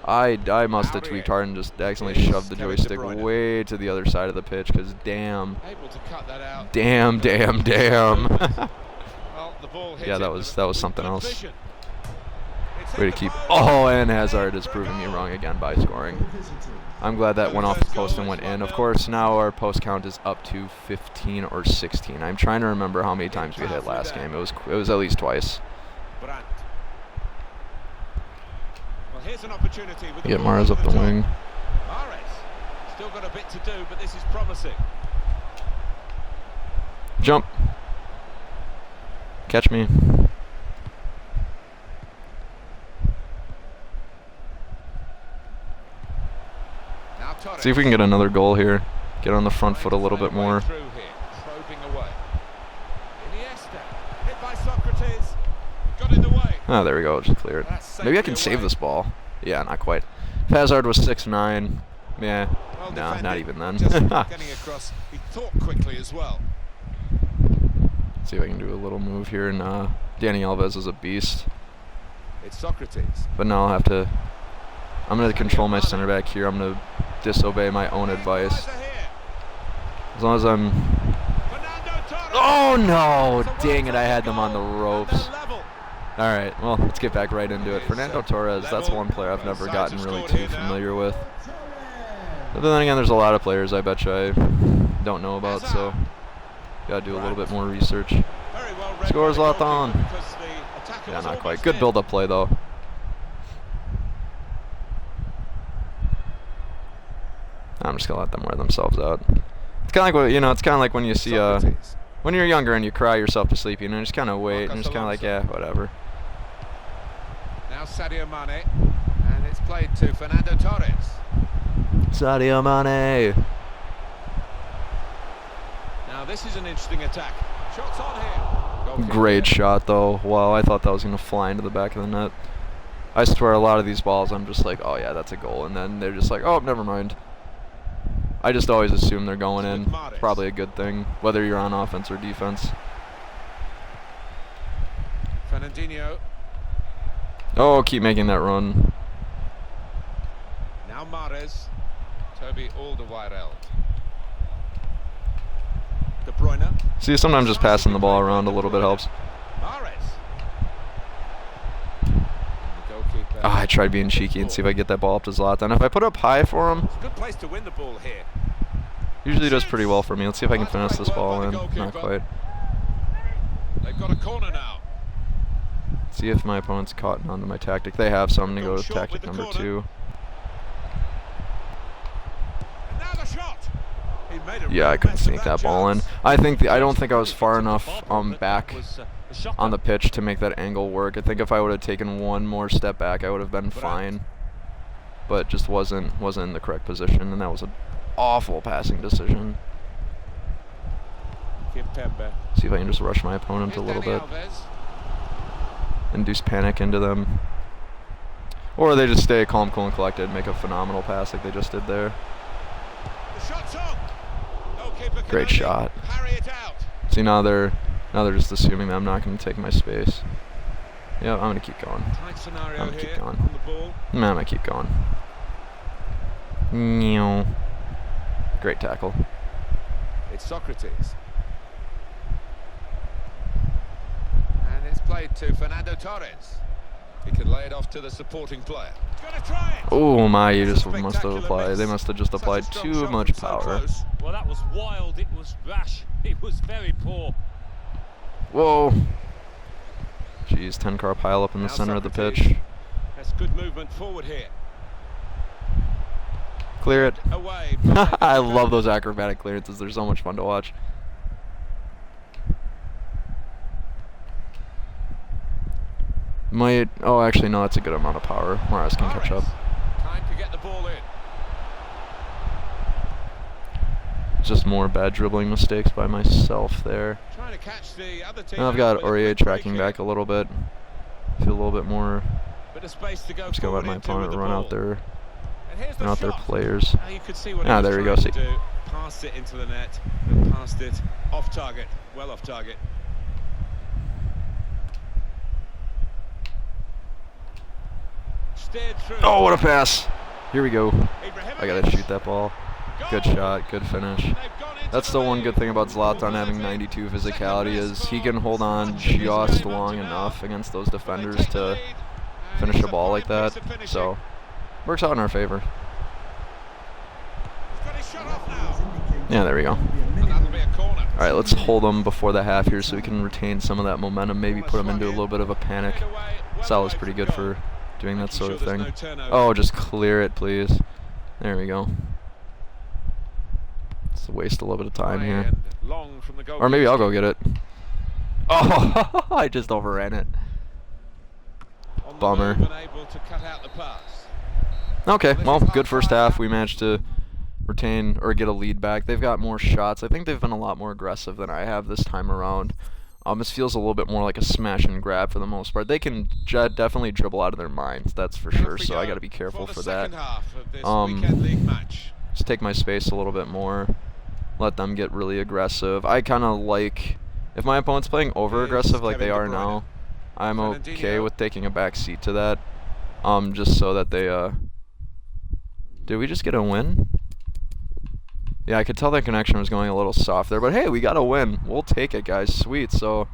I must have tweaked hard and just accidentally shoved the joystick way to the other side of the pitch, because damn. Damn. Yeah, that was something else. Way to keep... Oh, and Hazard is proving me wrong again by scoring. I'm glad that went off the post and went in. Of course, now our post count is up to 15 or 16. I'm trying to remember how many times we hit last game. It was at least twice. Get Mahrez up the wing. Still got a bit to do, but this is promising. Jump. Catch me. See if we can get another goal here. Get on the front foot a little bit more. Oh, there we go. Just cleared. Maybe I can save this ball. Yeah, not quite. If Hazard was 6'9", yeah, nah, not even then. Getting across, he thought quickly as well. See if I can do a little move here. And Dani Alves is a beast. It's Socrates. But now I'll have to... I'm going to control my center back here. I'm going to disobey my own advice. As long as I'm... Oh, no! Dang it, I had them on the ropes. Alright, well, let's get back right into it. Fernando Torres, that's one player I've never gotten really too familiar with. But then again, there's a lot of players I bet you I don't know about, so gotta do a little bit more research. Scores Zlatan. Yeah, not quite. Good build-up play though. I'm just gonna let them wear themselves out. It's kind of like what it's kind of like when you see when you're younger and you cry yourself to sleep, just kind of wait and just kind of like, yeah, whatever. Now Sadio Mane, and it's played to Fernando Torres. Sadio Mane. Now this is an interesting attack. Shots on here. Great shot though. Wow, I thought that was gonna fly into the back of the net. I swear, a lot of these balls, I'm just like, oh yeah, that's a goal, and then they're just like, oh, never mind. I just always assume they're going in. It's probably a good thing, whether you're on offense or defense. Fernandinho. Oh, keep making that run. Now Mahrez. Toby Alderweireld. De Bruyne. See, sometimes just passing the ball around a little bit helps. Mahrez. I tried being cheeky and see if I get that ball up to Zlatan. If I put it up high for him, Good place to win the ball here. usually does pretty well for me. Let's see if I can finish this ball in. Not quite. They've got a corner now. See if my opponent's caught onto my tactic. They have, so I'm going to go with Short with tactic the number corner. 2. And now the shot. He made a Yeah, I real couldn't mess of sneak that ball in. chance. I don't think I was far enough back on the pitch to make that angle work. I think if I would have taken one more step back, I would have been fine. But just wasn't in the correct position, and that was an awful passing decision. Kimpembe. See if I can just rush my opponent a little bit. Induce panic into them. Or they just stay calm, cool, and collected, make a phenomenal pass like they just did there. The shot's on. Goalkeeper can Great only shot. parry it out. See, now they're just assuming that I'm not going to take my space. Yeah, I'm going to keep going. Tight scenario I'm gonna keep here going. on the ball. Nah, I'm going to keep going. Meow. Great tackle. It's Socrates. And it's played to Fernando Torres. He can lay it off to the supporting player. He's going to try it. Oh my, you That's just a must have spectacular applied. miss. They must have just Such a applied strong too shot much from so power. close. Well, that was wild. It was rash. It was very poor. Whoa. Jeez, 10-car pile up in the Now center of the Socrates. pitch. That's good movement forward here. Clear it. Away. I love those acrobatic clearances. They're so much fun to watch. Oh, actually, no, that's a good amount of power. Morales can catch up. Time to get the ball in. Just more bad dribbling mistakes by myself there. Trying to catch the other team. Now I've got Aurier tracking back a little bit. Feel a little bit more. Bit of space to go Just gonna let my opponent run out their shot. players. Now you could see what Ah, he was there we go. trying See. to do. Passed it into the net and passed it off target. Well off target. Steered through. Oh, what a pass! Here we go. Ibrahimovic. I gotta shoot that ball. Good shot, good finish. They've gone into That's the one good thing about Zlatan having 92 physicality is he can hold on just long enough against those defenders to finish a ball like that. So, works out in our favor. He's got his shot off now. Yeah, there we go. And that'll be a corner. All right, let's hold them before the half here so we can retain some of that momentum, maybe put them into a little bit of a panic. Salah's pretty good for doing that sort of thing. Oh, just clear it, please. There we go. It's a waste a little bit of time here. Long from the goal. Or maybe I'll go get it. Oh, I just overran it. On the Bummer. move and able to cut out the pass. Okay, well, good first half. We managed to retain or get a lead back. They've got more shots. I think they've been a lot more aggressive than I have this time around. This feels a little bit more like a smash and grab for the most part. They can definitely dribble out of their minds, that's for sure, so I got to be careful for that. Weekend league match. Just take my space a little bit more, let them get really aggressive. I kind of like, if my opponent's playing over-aggressive like they are now, I'm okay with taking a back seat to that, just so that they, did we just get a win? Yeah, I could tell that connection was going a little soft there, but hey, we got a win. We'll take it, guys. Sweet. So,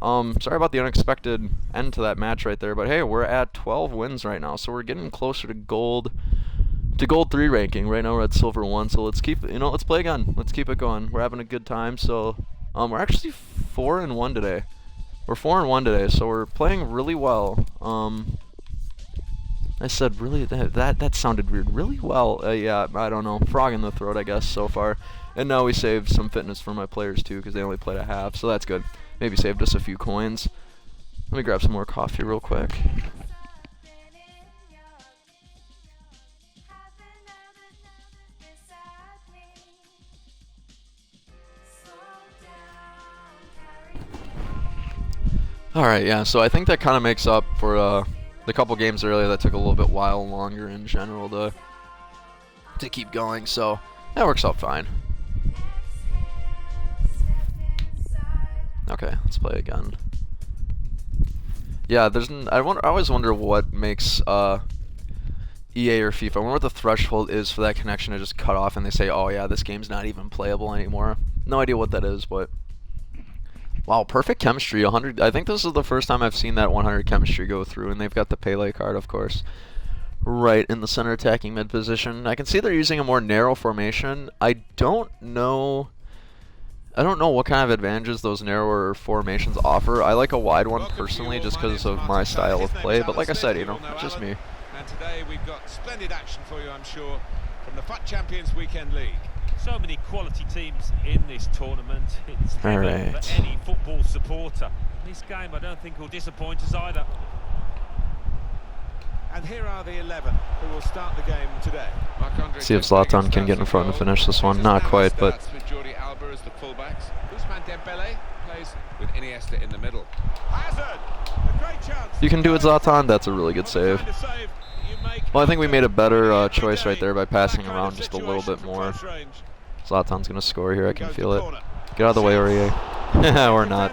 sorry about the unexpected end to that match right there, but hey, we're at 12 wins right now, so we're getting closer to gold 3 ranking. Right now we're at silver 1, so let's keep, let's play again. Let's keep it going. We're having a good time. So, we're actually 4-1 today. We're 4-1 today, so we're playing really well. I said really that sounded weird. Really well. Yeah, I don't know. Frog in the throat, I guess, so far. And now we saved some fitness for my players too, because they only played a half, so that's good. Maybe saved us a few coins. Let me grab some more coffee real quick. Alright, yeah, so I think that kind of makes up for the couple games earlier that took a little bit longer in general to keep going, so that works out fine. Okay, let's play again. Yeah, I always wonder what makes EA or FIFA. I wonder what the threshold is for that connection to just cut off and they say, oh yeah, this game's not even playable anymore. No idea what that is, but wow, perfect chemistry, 100. I think this is the first time I've seen that 100 chemistry go through, and they've got the Pele card, of course, right in the center attacking mid position. I can see they're using a more narrow formation. I don't know what kind of advantages those narrower formations offer. I like a wide one personally just because of my style of play, but like I said, you know, it's just me. And today we've got splendid action for you, I'm sure, from the FUT Champions Weekend League. So many quality teams in this tournament. It's heaven for any football supporter. This game, I don't think, will disappoint us either. And here are the 11 who will start the game today. See if Zlatan can get in front and finish this one. Not quite, but As the fullbacks. Ousmane Dembele plays with Iniesta in the middle. Hazard, a great chance. You can do it, Zlatan. That's a really good save. Well, I think we made a better choice right there by passing around just a little bit more. Zlatan's going to score here. I can feel it. Get out of the way, Aurier. Or not.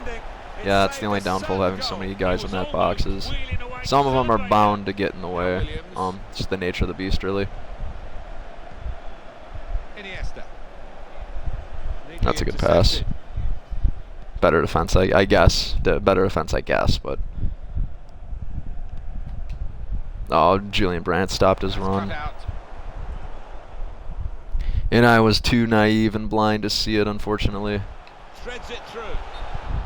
Yeah, that's the only downfall of having so many guys in that box is some of them are bound to get in the way. It's just the nature of the beast, really. That's a good pass. Better defense, I guess. Better defense, I guess, but... Oh, Julian Brandt stopped his run. And I was too naive and blind to see it, unfortunately.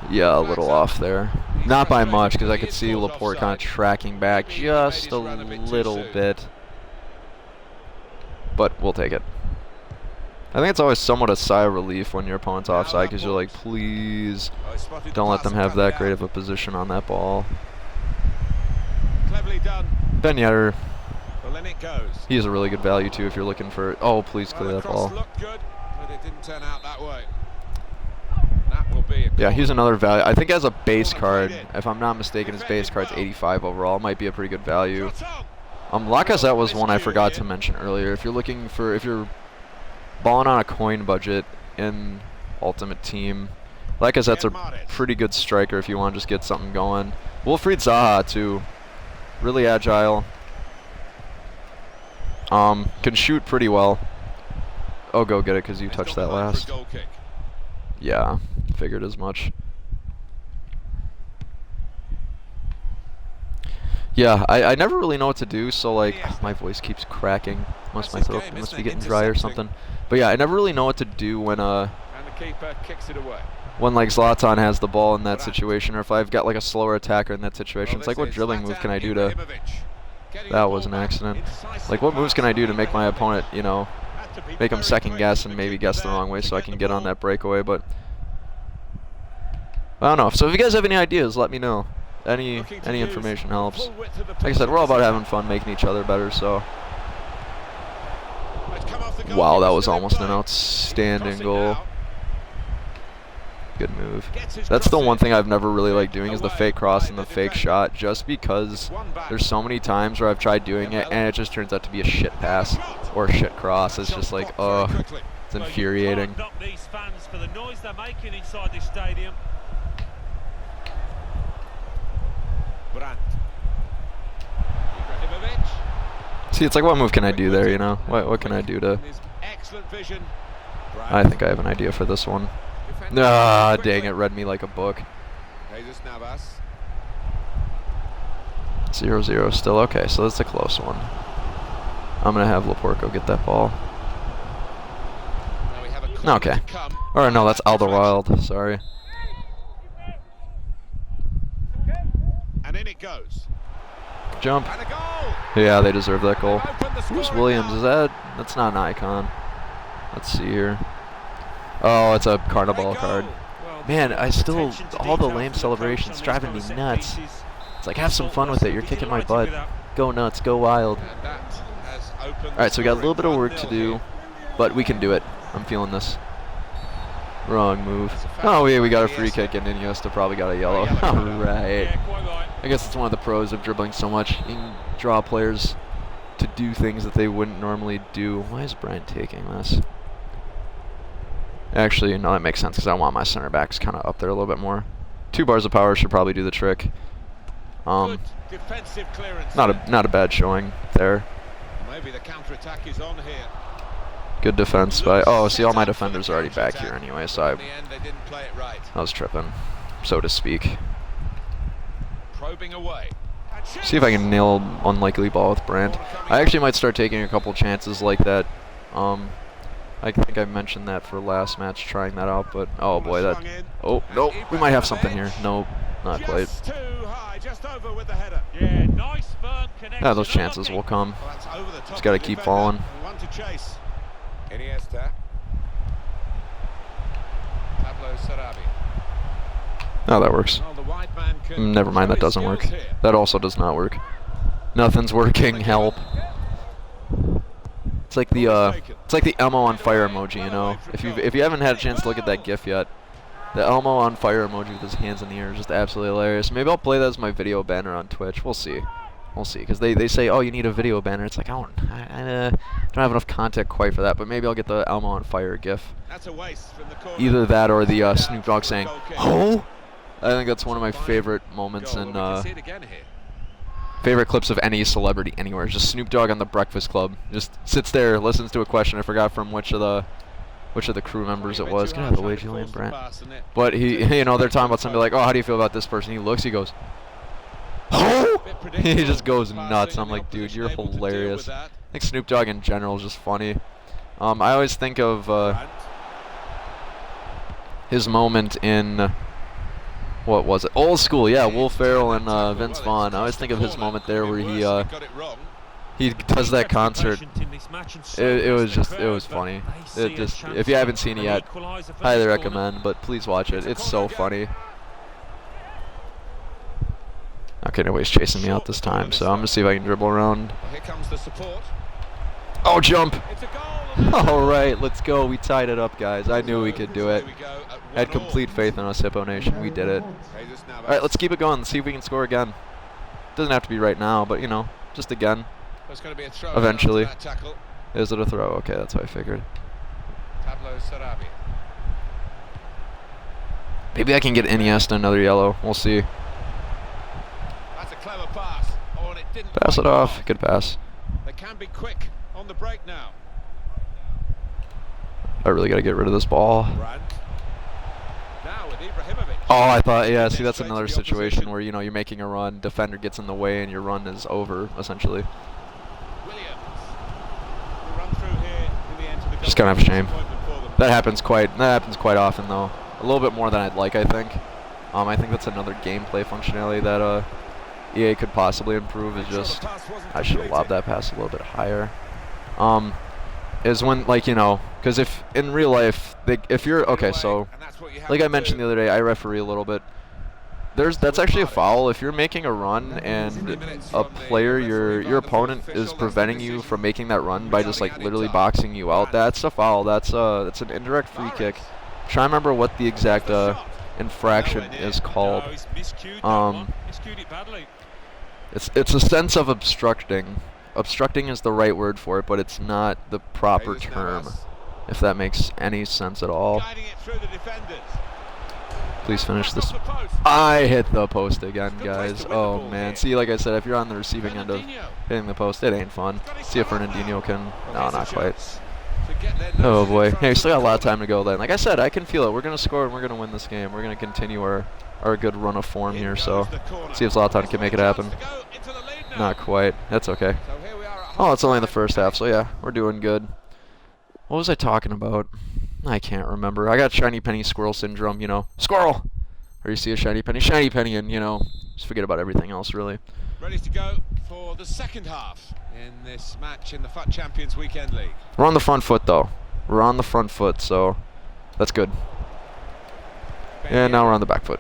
Yeah, a little off there. Not by much, because I could see Laporte kind of tracking back just a little bit. But we'll take it. I think it's always somewhat a sigh of relief when your opponent's offside, because you're like, please don't let them have that great of a position on that ball. Ben Yedder, he is a really good value too if you're looking for, oh, please clear that ball. Yeah, he's another value. I think as a base card, if I'm not mistaken, his base card's 85 overall. Might be a pretty good value. Lacazette was one I forgot to mention earlier. If you're looking for, if you're balling on a coin budget in Ultimate Team, Lacazette's a pretty good striker if you want to just get something going. Wilfried Zaha too. Really agile. Can shoot pretty well. Oh, go get it because you touched that last. Yeah, figured as much. Yeah, I never really know what to do, so like, my voice keeps cracking. My throat must be getting dry or something. But yeah, I never really know what to do when like Zlatan has the ball in that situation, or if I've got like a slower attacker in that situation. It's like, what dribbling move can I do to... That was an accident. Like, what moves can I do to make my opponent, you know, make him second guess and maybe guess the wrong way so I can get on that breakaway, but... I don't know. So if you guys have any ideas, let me know. Any information helps. Like I said, we're all about having fun, making each other better, so... Wow, that was almost an outstanding goal. Good move. That's the one thing I've never really liked doing is the fake cross and the fake shot, just because there's so many times where I've tried doing it and it just turns out to be a shit pass or a shit cross. It's just like, ugh, it's infuriating. See, it's like, what move can I do there, you know? What can I do to... I think I have an idea for this one. Ah, dang it, read me like a book. 0-0 still. Okay, so that's a close one. I'm going to have Laporte go get that ball. Okay. Or no, that's Alderweireld. Sorry. in it goes. Jump. And a goal. Yeah, they deserve that goal. They've opened the Who's scoring Williams? now. Is that? That's not an icon. Let's see here. Oh, it's a carnival card. Well, Man, I still, attention to all the detail lame from the coach celebrations on these driving kind me of set nuts. pieces. It's like, have some fun with it. You're Faultless. kicking my Delighted butt. with that. Go nuts, go wild. And that has opened Alright, so we got a little bit of work to scoring. do, 1-0 but we can do it. I'm feeling this. Wrong move. Oh, yeah, we got a free kick, and Iniesta probably got a yellow. Alright. Yeah, quite right. I guess it's one of the pros of dribbling so much. You can draw players to do things that they wouldn't normally do. Why is Brian taking this? Actually, no, that makes sense because I want my center backs kind of up there a little bit more. 2 bars of power should probably do the trick. Good defensive clearance. Not a bad showing there. Maybe the counter-attack is on here. Good defense by. Oh, see, all my defenders are already back here anyway, so In the end, they didn't play it right. I was tripping, so to speak. Probing away. See if I can nail unlikely ball with Brandt. I actually might start taking a couple chances like that. I think I mentioned that for last match, trying that out, but oh boy, that. Oh no, we might have something here. Nope, not quite. Just too high, just over with the header. Yeah, nice firm connection. Yeah, those chances will come. Well, that's over the top Just gotta of the keep defender. falling. One to chase. Iniesta. Pablo Sarabia. Oh, that works. Well, the wide man can Never mind, show that his doesn't work. skills here. That also does not work. Nothing's working. Help. It's like the Elmo on fire emoji, you know. If you haven't had a chance to look at that GIF yet, the Elmo on fire emoji with his hands in the air is just absolutely hilarious. Maybe I'll play that as my video banner on Twitch. We'll see. We'll see. Because they say, oh, you need a video banner. It's like, I don't have enough content quite for that. But maybe I'll get the Elmo on fire GIF. That's a waste from the corner. Either that or the Snoop Dogg saying, "Oh." I think that's one of my favorite moments in See it again here. favorite clips of any celebrity anywhere. Just Snoop Dogg on the Breakfast Club. Just sits there, listens to a question. I forgot from which of the crew members it was. Get out of the way, Julian Brandt. But he, you know, they're talking about somebody like, oh, how do you feel about this person? He looks, he goes, oh! He just goes nuts. I'm like, dude, you're hilarious. I think Snoop Dogg in general is just funny. I always think of his moment in. What was it? Old School, yeah. Will Ferrell and Vince Vaughn. I always think of his moment there where he does that concert. It was funny. If you haven't seen it yet, highly recommend. But please watch it. It's so funny. Okay, nobody's chasing me out this time, so I'm gonna see if I can dribble around. Well, here comes the support. Oh, jump! It's a goal. All right, let's go. We tied it up, guys. I knew we could do it. Here we go at Had 1-1. complete faith in us, Hippo Nation. We did it. Jesus Navas. All right, let's keep it going. Let's see if we can score again. Doesn't have to be right now, but you know, just again. There's going to be a throw Eventually. after that tackle. Is it a throw? Okay, that's what I figured. Pablo Sarabia. Maybe I can get Iniesta another yellow. We'll see. That's a clever pass. Oh, and it didn't Pass quite it off. come. Good pass. They can be quick on the break now. I really got to get rid of this ball. Brandt. Now with Ibrahimovic. Oh, I thought, yeah, see, that's another situation where, you know, you're making a run, defender gets in the way, and your run is over, essentially. Williams. The run through here in the end to the Just kind of a shame. disappointment for them. That happens quite often, though. A little bit more than I'd like, I think. I think that's another gameplay functionality that EA could possibly improve. Is just I should have lobbed that pass a little bit higher. Is when, like, you know, because if in real life, if you're okay, so like I mentioned the other day, I referee a little bit. That's actually a foul if you're making a run and a player, your opponent is preventing you from making that run by just like literally boxing you out. That's a foul. That's an indirect free kick. I'm trying to remember what the exact infraction is called. It's a sense of obstructing. Obstructing is the right word for it, but it's not the proper term, if that makes any sense at all. Please finish this. I hit the post again, guys. Oh man, see, like I said, if you're on the receiving end of hitting the post, it ain't fun. See if Fernandinho can. No, not quite. Oh boy. Hey, we still got a lot of time to go then. Like I said, I can feel it. We're gonna score and we're gonna win this game. We're gonna continue our good run of form here. So see if Zlatan can make it happen. Not quite. That's okay. Oh, it's only the first half, so yeah, we're doing good. What was I talking about? I can't remember. I got shiny penny squirrel syndrome, you know. Squirrel! Or you see a shiny penny, and, you know, Just forget about everything else, really. Ready to go for the second half in this match in the FUT Champions Weekend League. We're on the front foot, though. We're on the front foot, so that's good. And now we're on the back foot.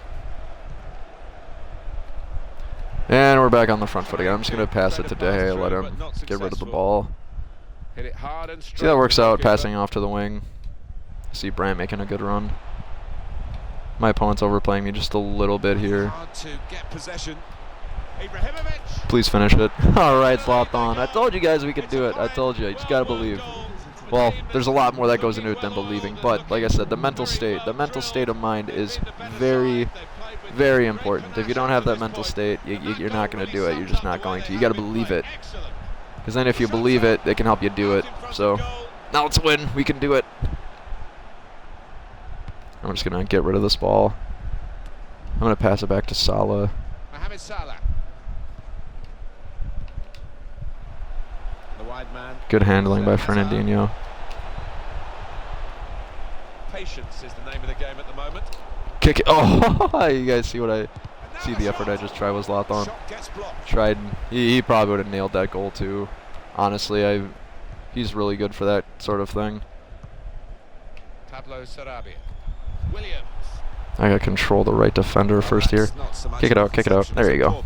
And we're back on the front foot again. I'm just going to pass it to De Gea, let him get rid of the ball. Hit it hard and See, that works out, passing off to the wing. See Brandt making a good run. My opponent's overplaying me just a little bit here. Hard to get possession. Please finish it. Alright, Zlatan. I told you guys we could do it. I told you. You just got to believe. Well, there's a lot more that goes into it than believing. But, like I said, the mental state of mind is very, very important. If you don't have that mental state, you're not going to do it. You're just not going to. You got to believe it. Because then if you believe it, they can help you do it. So, now let's win. We can do it. I'm just going to get rid of this ball. I'm going to pass it back to Salah. Mohamed Salah. The wide man. Good handling by Fernandinho. Patience is the name of the game at the moment. Kick it. Oh, you guys see what I see the effort I just tried with Zlatan. Tried. He probably would have nailed that goal too. Honestly, he's really good for that sort of thing. Pablo Sarabia. Williams. I gotta control the right defender first here. Kick it out, kick it out. There you go.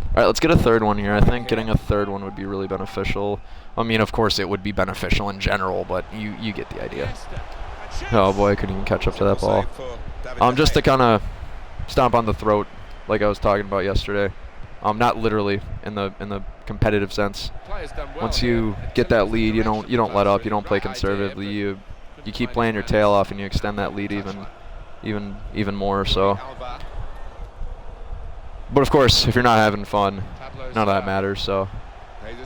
Alright, let's get a third one here. I think getting a third one would be really beneficial. I mean, of course it would be beneficial in general, but you get the idea. Oh boy, I couldn't even catch up to that ball. Just to kind of stomp on the throat, like I was talking about yesterday. Not literally in the competitive sense. Once you get that lead, you don't let up. You don't play conservatively. You keep playing your tail off, and you extend that lead even more. So. But of course, if you're not having fun, none of that matters. So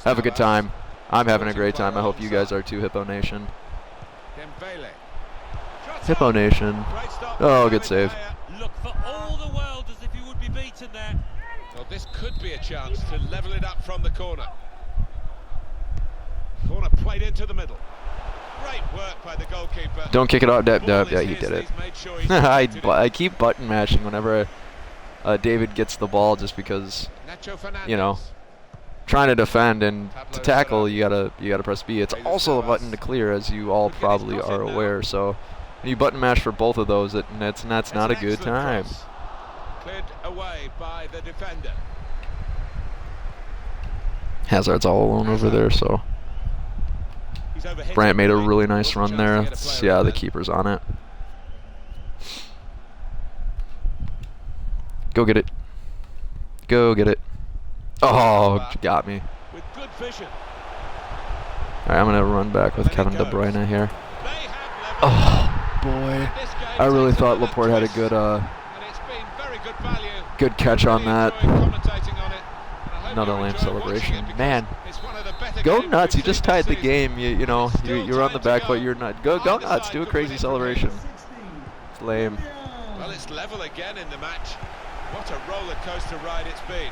have a good time. I'm having a great time. I hope you guys are too, Hippo Nation. Hippo Nation. Oh, good save. Look for all the world as if he would be beaten there. Well, this could be a chance to level it up from the corner. Corner played into the middle. Great work by the goalkeeper. Don't kick it out, yeah, he did it. I keep button mashing whenever David gets the ball, just because, trying to defend and to tackle, you gotta press B. It's also a button to clear, as you all probably are aware. So when you button mash for both of those, that's not a good time. Cleared away by the defender. Hazard's all alone over there, so Brandt made a really nice run there. Yeah, the keeper's on it. Go get it. Go get it. Oh, got me. With good vision. Alright, I'm going to run back with Kevin De Bruyne here. Oh, boy. I really thought Laporte had a good catch on that. Another lame celebration. Man, go nuts. You just tied the game. You're on the back foot. You're not. Go nuts. Do a crazy celebration. It's lame. Well, it's level again in the match. What a roller coaster ride it's been.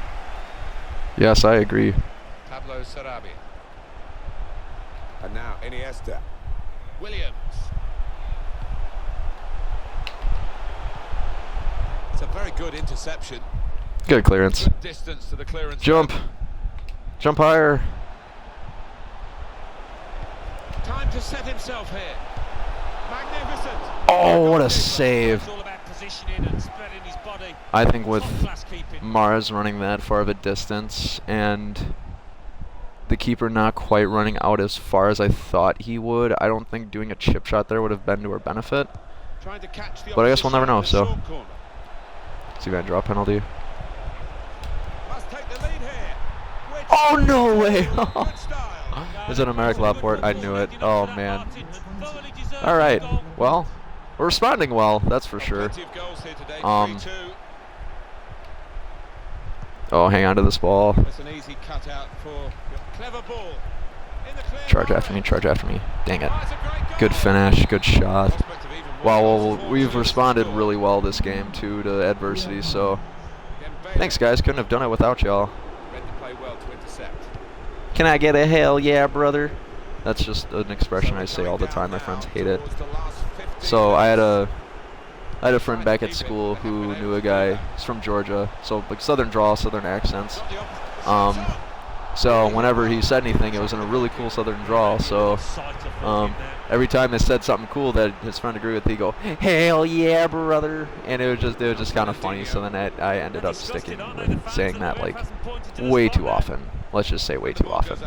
Yes, I agree. Pablo Sarabia. And now Iniesta. Williams. It's a very good interception. Good clearance. Good distance to the clearance. Jump. Jump higher. Time to set himself here. Magnificent. Oh, what a save. I think with Mars running that far of a distance and the keeper not quite running out as far as I thought he would, I don't think doing a chip shot there would have been to our benefit. But I guess we'll never know, so. See if I draw a penalty. Oh, no way! Is it Americ Laporte? I knew it. Oh, man. All right. Well, we're responding well, that's for sure. Oh, hang on to this ball. Charge after me, charge after me. Dang it. Good finish, good shot. Wow, well, we've responded really well this game, too, to adversity, so thanks, guys. Couldn't have done it without y'all. Can I get a hell yeah, brother? That's just an expression I say all the time. My friends hate it. So I had a I had a friend back at school who knew a guy. He's from Georgia, so like southern drawl, southern accents. So whenever he said anything, it was in a really cool southern drawl. So every time they said something cool that his friend agreed with, he'd go, "Hell yeah, brother!" And it was just kind of funny. So then I ended up sticking with saying that like way too often. Let's just say way too often.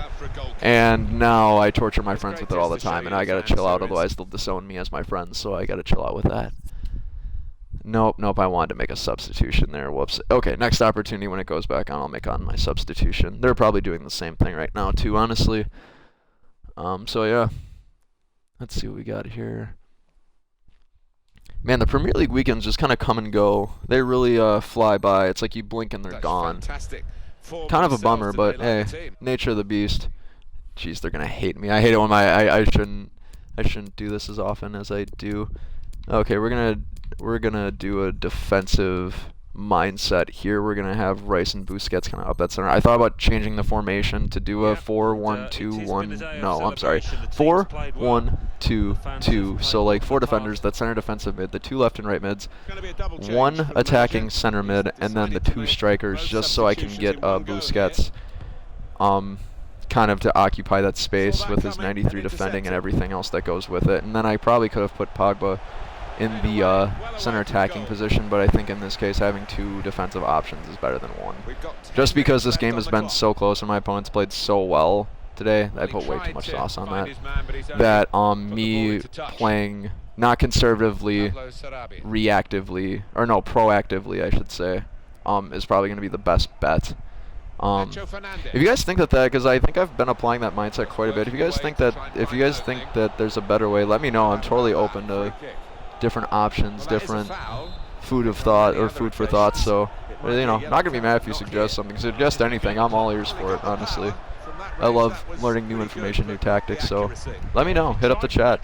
And now I torture my friends with it all the time, and I gotta chill out, otherwise they'll disown me as my friends. So I gotta chill out with that. Nope, I wanted to make a substitution there. Whoops. Okay, next opportunity when it goes back on, I'll make on my substitution. They're probably doing the same thing right now too, honestly. So yeah. Let's see what we got here. Man, the Premier League weekends just kind of come and go. They really fly by. It's like you blink and they're gone. Kind of a bummer, but hey, nature of the beast. Jeez, they're gonna hate me. I hate it when I shouldn't do this as often as I do. Okay, we're gonna do a defensive mindset here. We're gonna have Rice and Busquets kind of up that center. I thought about changing the formation to do a 4-1-2-1. No, I'm sorry, 4-1-2-2. So like 4 defenders, that center defensive mid, the 2 left and right mids, 1 attacking center mid, and then the 2 strikers, just so I can get Busquets kind of to occupy that space with his 93 defending and everything else that goes with it. And then I probably could have put Pogba in the center attacking position, but I think in this case having 2 defensive options is better than 1. Just because this game has been so close and my opponents played so well today, I put way too much sauce on that. That me playing not conservatively, reactively, or no, proactively I should say, is probably going to be the best bet. If you guys think that because I think I've been applying that mindset quite a bit. If you guys think that there's a better way, let me know. I'm totally open to different options, different food for thought. So, you know, not gonna be mad if you suggest something. Suggest anything. I'm all ears for it, honestly. I love learning new information, new tactics. So, let me know. Hit up the chat.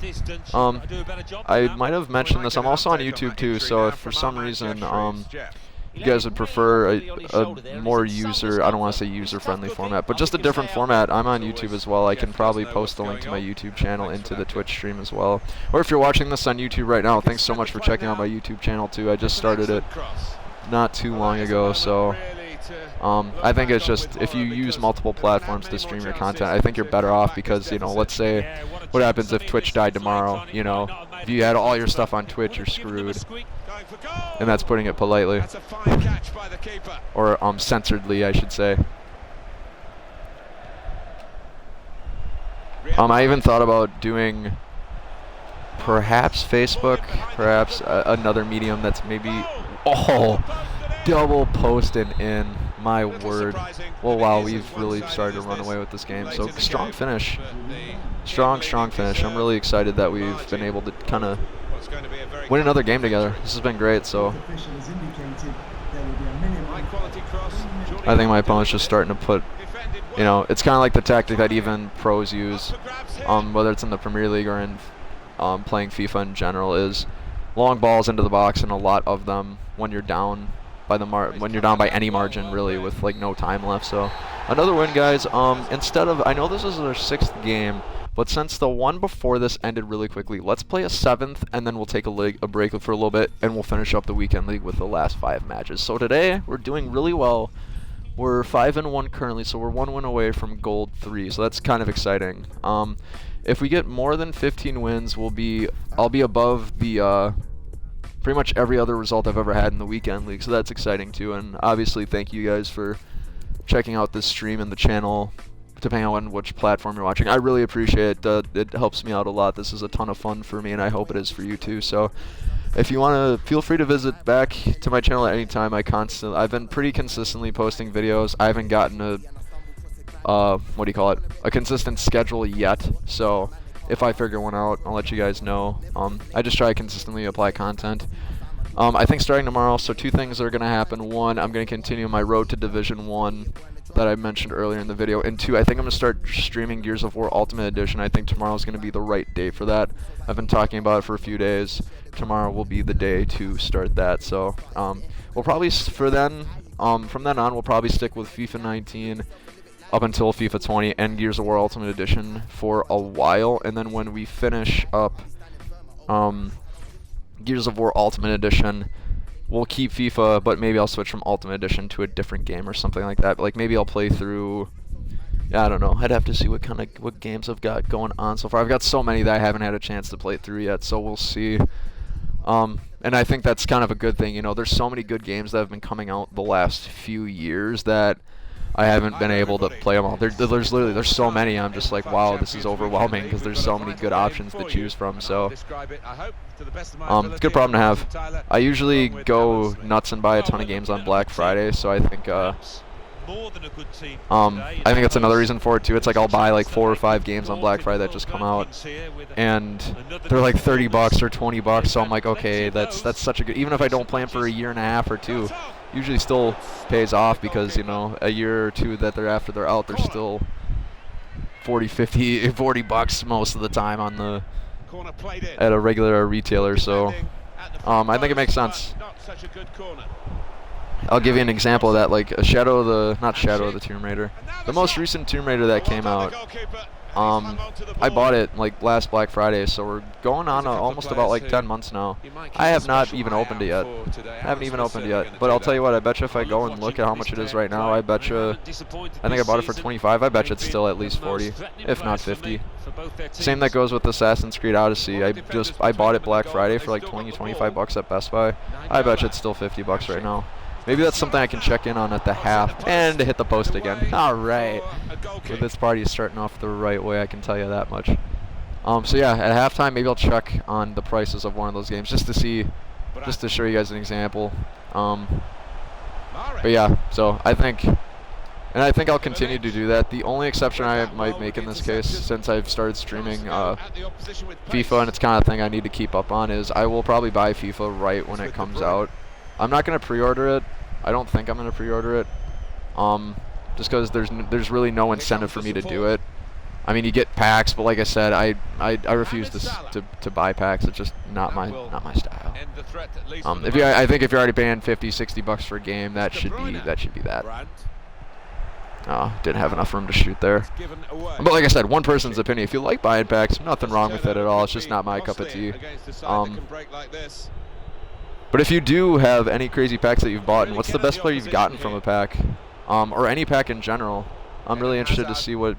I might have mentioned this. I'm also on YouTube too. So, if for some reason you guys would prefer a more I don't want to say user-friendly format, but just a different format, I'm on YouTube as well. I can probably post the link to my YouTube channel into the Twitch stream as well. Or if you're watching this on YouTube right now, thanks so much for checking out my YouTube channel too. I just started it not too long ago, so I think it's just, if you use multiple platforms to stream your content, I think you're better off because, you know, let's say, what happens if Twitch died tomorrow, you know, if you had all your stuff on Twitch, you're screwed. And that's putting it politely. Or censoredly, I should say. I even thought about doing perhaps Facebook, perhaps another medium that's maybe, double posting in, my word. Well, wow, we've really started to run away with this game. So strong finish. Strong finish. I'm really excited that we've been able to kind of win another game together. This has been great. So I think my opponent's just starting to put, you know, it's kind of like the tactic that even pros use, whether it's in the Premier League or in playing FIFA in general, is long balls into the box, and a lot of them when you're down by any margin, really, with like no time left. So another win, guys. Instead of, I know this is our 6th game, but since the one before this ended really quickly, let's play a 7th, and then we'll take a break for a little bit, and we'll finish up the weekend league with the last 5 matches. So today we're doing really well. We're 5-1 currently, so we're 1 win away from gold 3. So that's kind of exciting. If we get more than 15 wins, I'll be above the pretty much every other result I've ever had in the weekend league. So that's exciting too. And obviously, thank you guys for checking out this stream and the channel, depending on which platform you're watching. I really appreciate it. It helps me out a lot. This is a ton of fun for me, and I hope it is for you too. So if you want to, feel free to visit back to my channel at any time. I've been pretty consistently posting videos. I haven't gotten a consistent schedule yet. So if I figure one out, I'll let you guys know. I just try to consistently apply content. I think starting tomorrow, so 2 things are going to happen. 1, I'm going to continue my road to Division 1 that I mentioned earlier in the video. And 2, I think I'm going to start streaming Gears of War Ultimate Edition. I think tomorrow is going to be the right day for that. I've been talking about it for a few days. Tomorrow will be the day to start that. So we'll probably, from then on, we'll probably stick with FIFA 19 up until FIFA 20 and Gears of War Ultimate Edition for a while. And then when we finish up Gears of War Ultimate Edition. We'll keep FIFA, but maybe I'll switch from Ultimate Edition to a different game or something like that. Like maybe I'll play through. Yeah, I don't know. I'd have to see what games I've got going on so far. I've got so many that I haven't had a chance to play through yet, so we'll see. And I think that's kind of a good thing. You know, there's so many good games that have been coming out the last few years that I haven't been able to play them all. There's so many. I'm just like, wow, this is overwhelming because there's so many good options to choose from. So, it's a good problem to have. I usually go nuts and buy a ton of games on Black Friday, so I think that's another reason for it too. It's like I'll buy like 4 or 5 games on Black Friday that just come out, and they're like $30 or $20. So I'm like, okay, that's such a good. Even if I don't play them for a year and a half or 2. Usually still pays off because, you know, a year or 2 that they're out, they're still 40, 50, $40 most of the time on the at a regular retailer. So I think it makes sense. I'll give you an example of that, like not Shadow of the Tomb Raider, the most recent Tomb Raider that came out. I bought it like last Black Friday, so we're going on almost about like 10 months now. I have not even opened it yet. I haven't even opened it yet. But I'll tell you what, I bet you if I go and look at how much it is right now, I bet you, I think I bought it for 25. I bet you it's still at least 40, if not 50. Same that goes with Assassin's Creed Odyssey. I bought it Black Friday for like 20, $25 at Best Buy. I bet you it's still $50 right now. Maybe that's something I can check in on at the half and to hit the post again. All right. With this party starting off the right way, I can tell you that much. So yeah, at halftime, maybe I'll check on the prices of one of those games just to show you guys an example. But yeah, so I think I'll continue to do that. The only exception I might make in this case, since I've started streaming FIFA and it's kind of thing I need to keep up on, is I will probably buy FIFA right when it comes out. I'm not going to pre-order it. I don't think I'm going to pre-order it. Just because there's really no incentive for me to do it. I mean, you get packs, but like I said, I refuse to buy packs. It's just not my style. I think if you're already paying $50-$60 for a game, that should be that. Oh, didn't have enough room to shoot there. But like I said, one person's opinion. If you like buying packs, nothing wrong with it at all. It's just not my cup of tea. But if you do have any crazy packs that you've bought, and what's the best player you've gotten from a pack, or any pack in general? I'm really interested to see what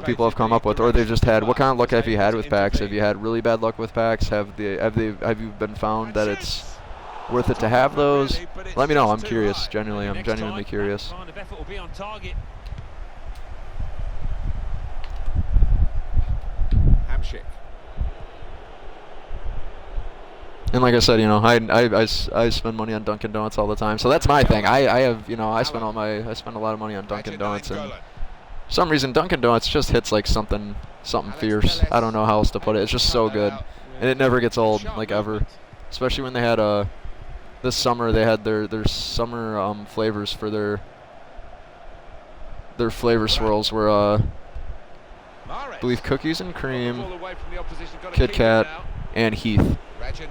people have come up with, or they've just had. What kind of luck have you had with packs? Have you had really bad luck with packs? Have you been found that it's worth it to have those? Let me know. I'm curious. I'm genuinely curious. And like I said, you know, I spend money on Dunkin' Donuts all the time, so that's my thing. I spend a lot of money on Dunkin' Donuts, and for some reason Dunkin' Donuts just hits like something fierce. I don't know how else to put it. It's just so good, and it never gets old, like ever. Especially when they had this summer they had their summer flavors for their flavor swirls were I believe cookies and cream, Kit Kat, and Heath.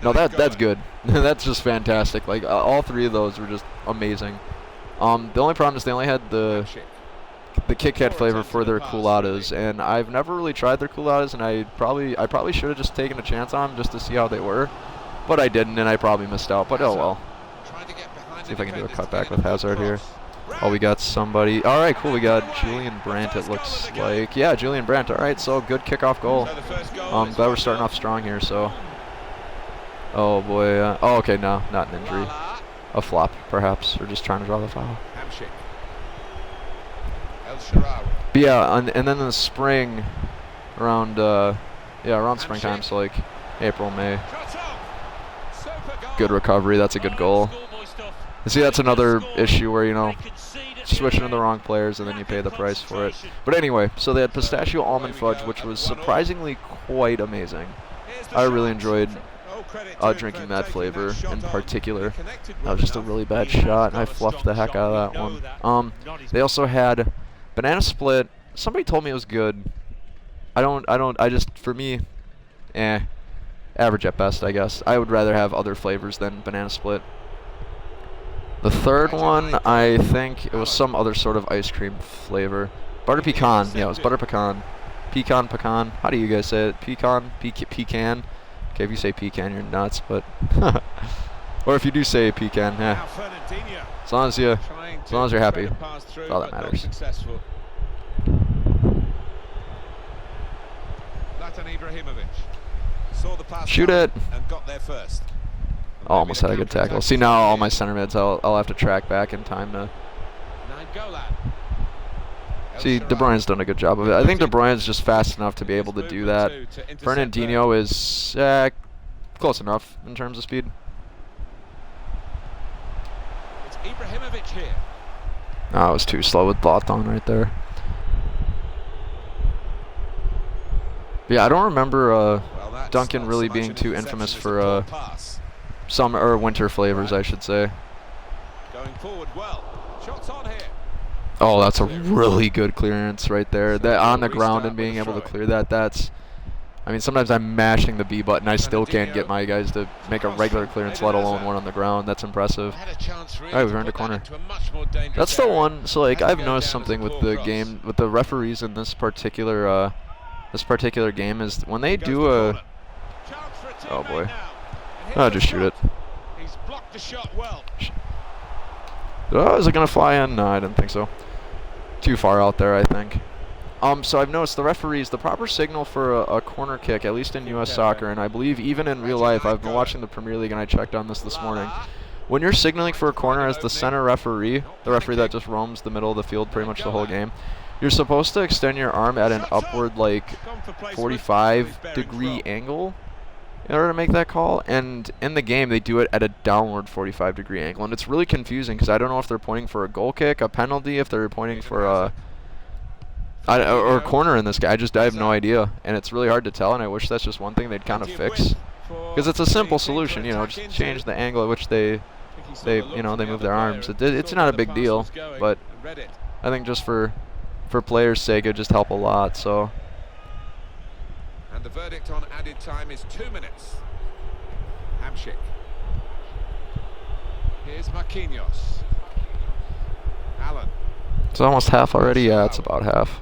No, that's good. That's just fantastic. Like all 3 of those were just amazing. The only problem is they only had the Kit Kat flavor for their culottes, and I've never really tried their culottes, and I probably should have just taken a chance on them just to see how they were, but I didn't, and I probably missed out. But oh well. See if I can do a cutback with Hazard here. Oh, we got somebody. All right, cool. We got Julian Brandt. It looks like. Yeah, Julian Brandt. All right, so good kickoff goal. Glad we're starting off strong here. So. Oh boy. Oh, okay. No, not an injury. A flop, perhaps, or just trying to draw the foul. But yeah, and then in the spring, around springtime, so like April, May. Good recovery. That's a good goal. And see, that's another issue where, you know, switching to the wrong players and then you pay the price for it. But anyway, so they had pistachio almond fudge, which was surprisingly quite amazing. I really enjoyed drinking that flavor in particular. That was just a really bad shot, and I fluffed the heck out of that one. They also had banana split. Somebody told me it was good. For me, average at best, I guess. I would rather have other flavors than banana split. The third one, I think it was some other sort of ice cream flavor. Butter pecan. Yeah, it was butter pecan. Pecan. How do you guys say it? Pecan? Pecan? Okay, if you say pecan, you're nuts, but or if you do say pecan, as long as you're happy, that's all that matters. Shoot it! And got there first. Oh, almost had a good tackle. See, now all my center mids, I'll have to track back in time to. See, De Bruyne's done a good job of it. I think De Bruyne's just fast enough to be able to do that. Fernandinho is close enough in terms of speed. It's Ibrahimovic here. Oh, I was too slow with Lothon right there. Yeah, I don't remember Duncan really being too infamous for summer or winter flavors, I should say. Going forward well. Shots on here. Oh, that's a really good clearance right there. That on the ground and being able to clear that, that's... I mean, sometimes I'm mashing the B button. I still can't get my guys to make a regular clearance, let alone one on the ground. That's impressive. All right, we've earned a corner. That's the one. So, like, I've noticed something with the game, with the referees in this particular game is when they do a... Oh, boy. Oh, just shoot it. He's blocked the shot well. Oh, is it going to fly in? No, I didn't think so. Too far out there, I think. So I've noticed the referees, the proper signal for a corner kick, at least in U.S. soccer, and I believe even in real life, I've been watching the Premier League and I checked on this morning. When you're signaling for a corner as the center referee, the referee that just roams the middle of the field pretty much the whole game, you're supposed to extend your arm at an upward, like, 45-degree angle in order to make that call, and in the game they do it at a downward 45-degree angle, and it's really confusing because I don't know if they're pointing for a goal kick, a penalty, if they're pointing for a or a corner in this guy. I have no idea, and it's really hard to tell, and I wish that's just one thing they'd kind of fix, because it's a simple solution, you know, just change the angle at which they move their arms. It's not a big deal, but I think just for players' sake, it would just help a lot. So. And the verdict on added time is 2 minutes. Hamsik. Here's Marquinhos. Allen. It's almost half already. Yeah, it's about half.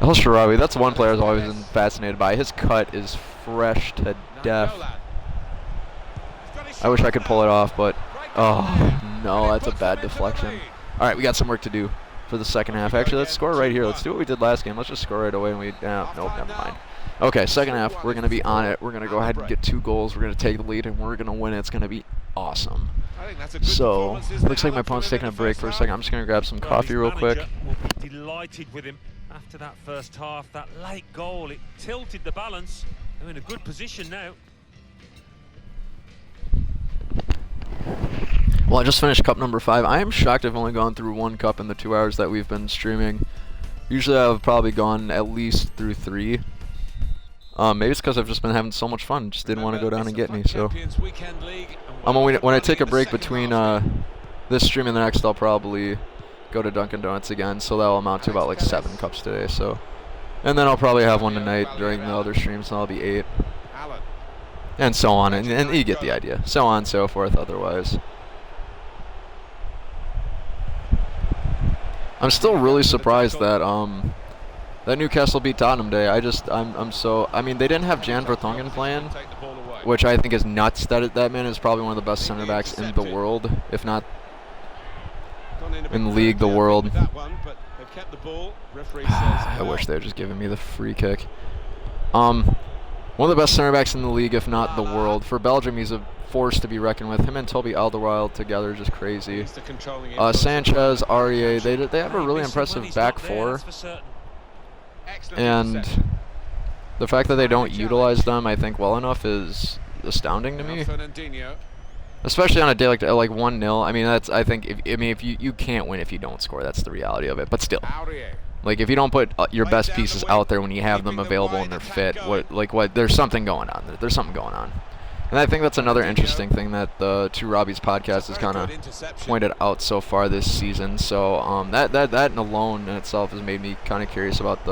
El Shaarawy, that's one player I've always been fascinated by. His cut is fresh to death. I wish I could pull it off, but oh no, that's a bad deflection. All right, we got some work to do for the second half. Actually, let's score right here. Let's do what we did last game. Let's just score right away. And nope, never mind. Okay, second half, we're going to be on it. We're going to go ahead and get 2 goals. We're going to take the lead, and we're going to win it. It's going to be awesome. So, looks like my opponent's taking a break for a second. I'm just going to grab some coffee real quick. Will be delighted with him after that first half. That late goal, it tilted the balance. They're in a good position now. Well, I just finished cup number 5. I am shocked I've only gone through 1 cup in the 2 hours that we've been streaming. Usually I've probably gone at least through 3. Maybe it's because I've just been having so much fun. Just didn't want to go down and get me. So when I take a break between this stream and the next, I'll probably go to Dunkin' Donuts again. So that will amount to about like 7 cups today. So, and then I'll probably have one tonight during the other streams, and that'll be 8. And so on, and you get the idea. So on and so forth otherwise. I'm still really surprised that that Newcastle beat Tottenham Day. I mean, they didn't have Jan Vertonghen playing, which I think is nuts. That man is probably one of the best center backs in the world, if not in the league, the world. I wish they were just giving me the free kick. One of the best center backs in the league, if not the world. For Belgium, he's a force to be reckoned with. Him and Toby Alderweireld together are just crazy. Sanchez, Aurier, they have a really impressive back 4. And the fact that they don't utilize them, I think, well enough is astounding to me. Especially on a day like 1-0. I mean, I think if you can't win if you don't score. That's the reality of it. But still, like, if you don't put your best pieces out there when you have them available and they're fit, there's something going on there. There's something going on. And I think that's another interesting thing that the Two Robbies podcast has kind of pointed out so far this season. So that alone in itself has made me kind of curious about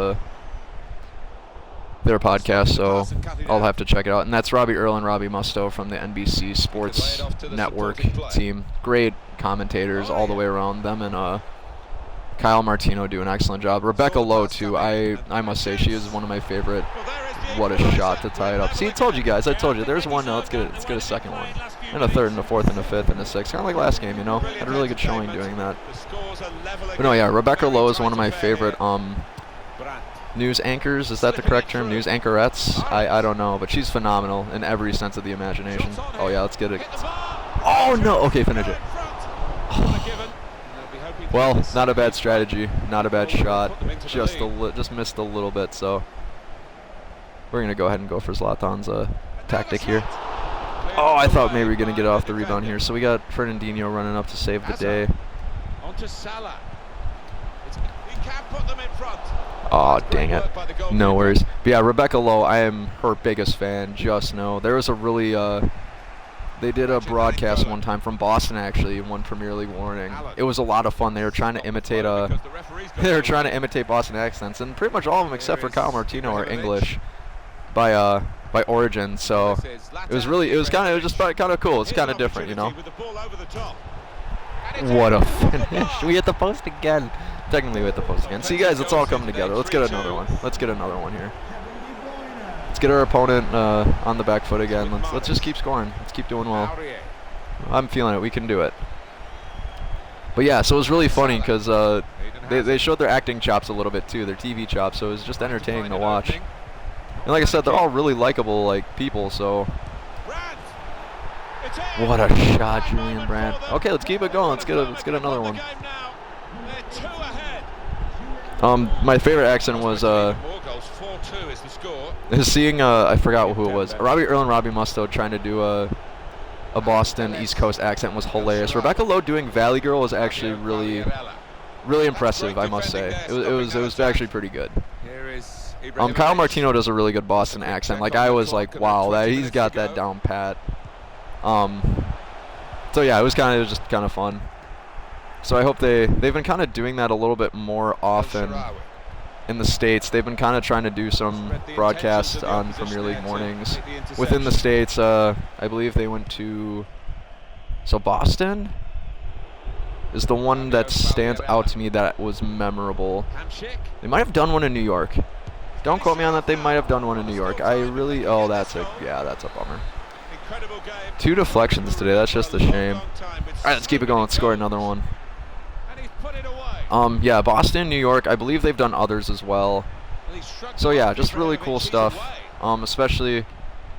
their podcast. So I'll have to check it out. And that's Robbie Earl and Robbie Musto from the NBC Sports Network team. Great commentators all the way around. Them and Kyle Martino do an excellent job. Rebecca Lowe too. I must say she is one of my favorite what a shot to tie it up. See, I told you guys. I told you. There's one now. Let's get a second one. And a third and a fourth and a fifth and a sixth. Kind of like last game, you know. Had a really good showing doing that. But no, yeah, Rebecca Lowe is one of my favorite news anchors. Is that the correct term? News anchorettes? I don't know, but she's phenomenal in every sense of the imagination. Oh yeah, let's get it. Oh no! Okay, finish it. Well, not a bad strategy, not a bad shot. Just missed a little bit, so we're gonna go ahead and go for Zlatan's tactic here. Oh, I thought maybe we were gonna get off the rebound here. So we got Fernandinho running up to save the day. Oh, dang it. No worries. But yeah, Rebecca Lowe, I am her biggest fan. Just know there was a really they did a broadcast one time from Boston, actually, one Premier League morning. It was a lot of fun. They were trying to imitate Boston accents, and pretty much all of them except for Kyle Martino are English by origin. So it was just kind of cool. It's kind of different, you know. What a finish! We hit the post again. Technically, we hit the post again. See, guys, it's all coming together. Let's get another one. Let's get another one here. Let's get our opponent on the back foot again. Let's just keep scoring. Let's keep doing well. I'm feeling it. We can do it. But yeah, so it was really funny because they showed their acting chops a little bit too, their TV chops. So it was just entertaining to watch. And like I said, they're all really likable people. So what a shot, Julian Brandt. Okay, let's keep it going. Let's get another one. My favorite accent was seeing I forgot who it was. Robbie Earl and Robbie Mustoe trying to do a Boston East Coast accent was hilarious. Rebecca Lowe doing Valley Girl was actually really impressive, I must say. It was actually pretty good. Kyle Martino does a really good Boston accent. Like, I was like, wow, he's got that down pat. So yeah, it was just kind of fun. So I hope they've been kind of doing that a little bit more often in the States. They've been kind of trying to do some broadcasts on Premier League mornings within the States. I believe they went to, so Boston is the one that stands out to me that was memorable. They might have done one in New York. Don't quote me on that. They might have done one in New York. That's a bummer. 2 deflections today. That's just a shame. All right, let's keep it going. Let's score another one. Yeah, Boston, New York. I believe they've done others as well. So yeah, just really cool stuff. Especially,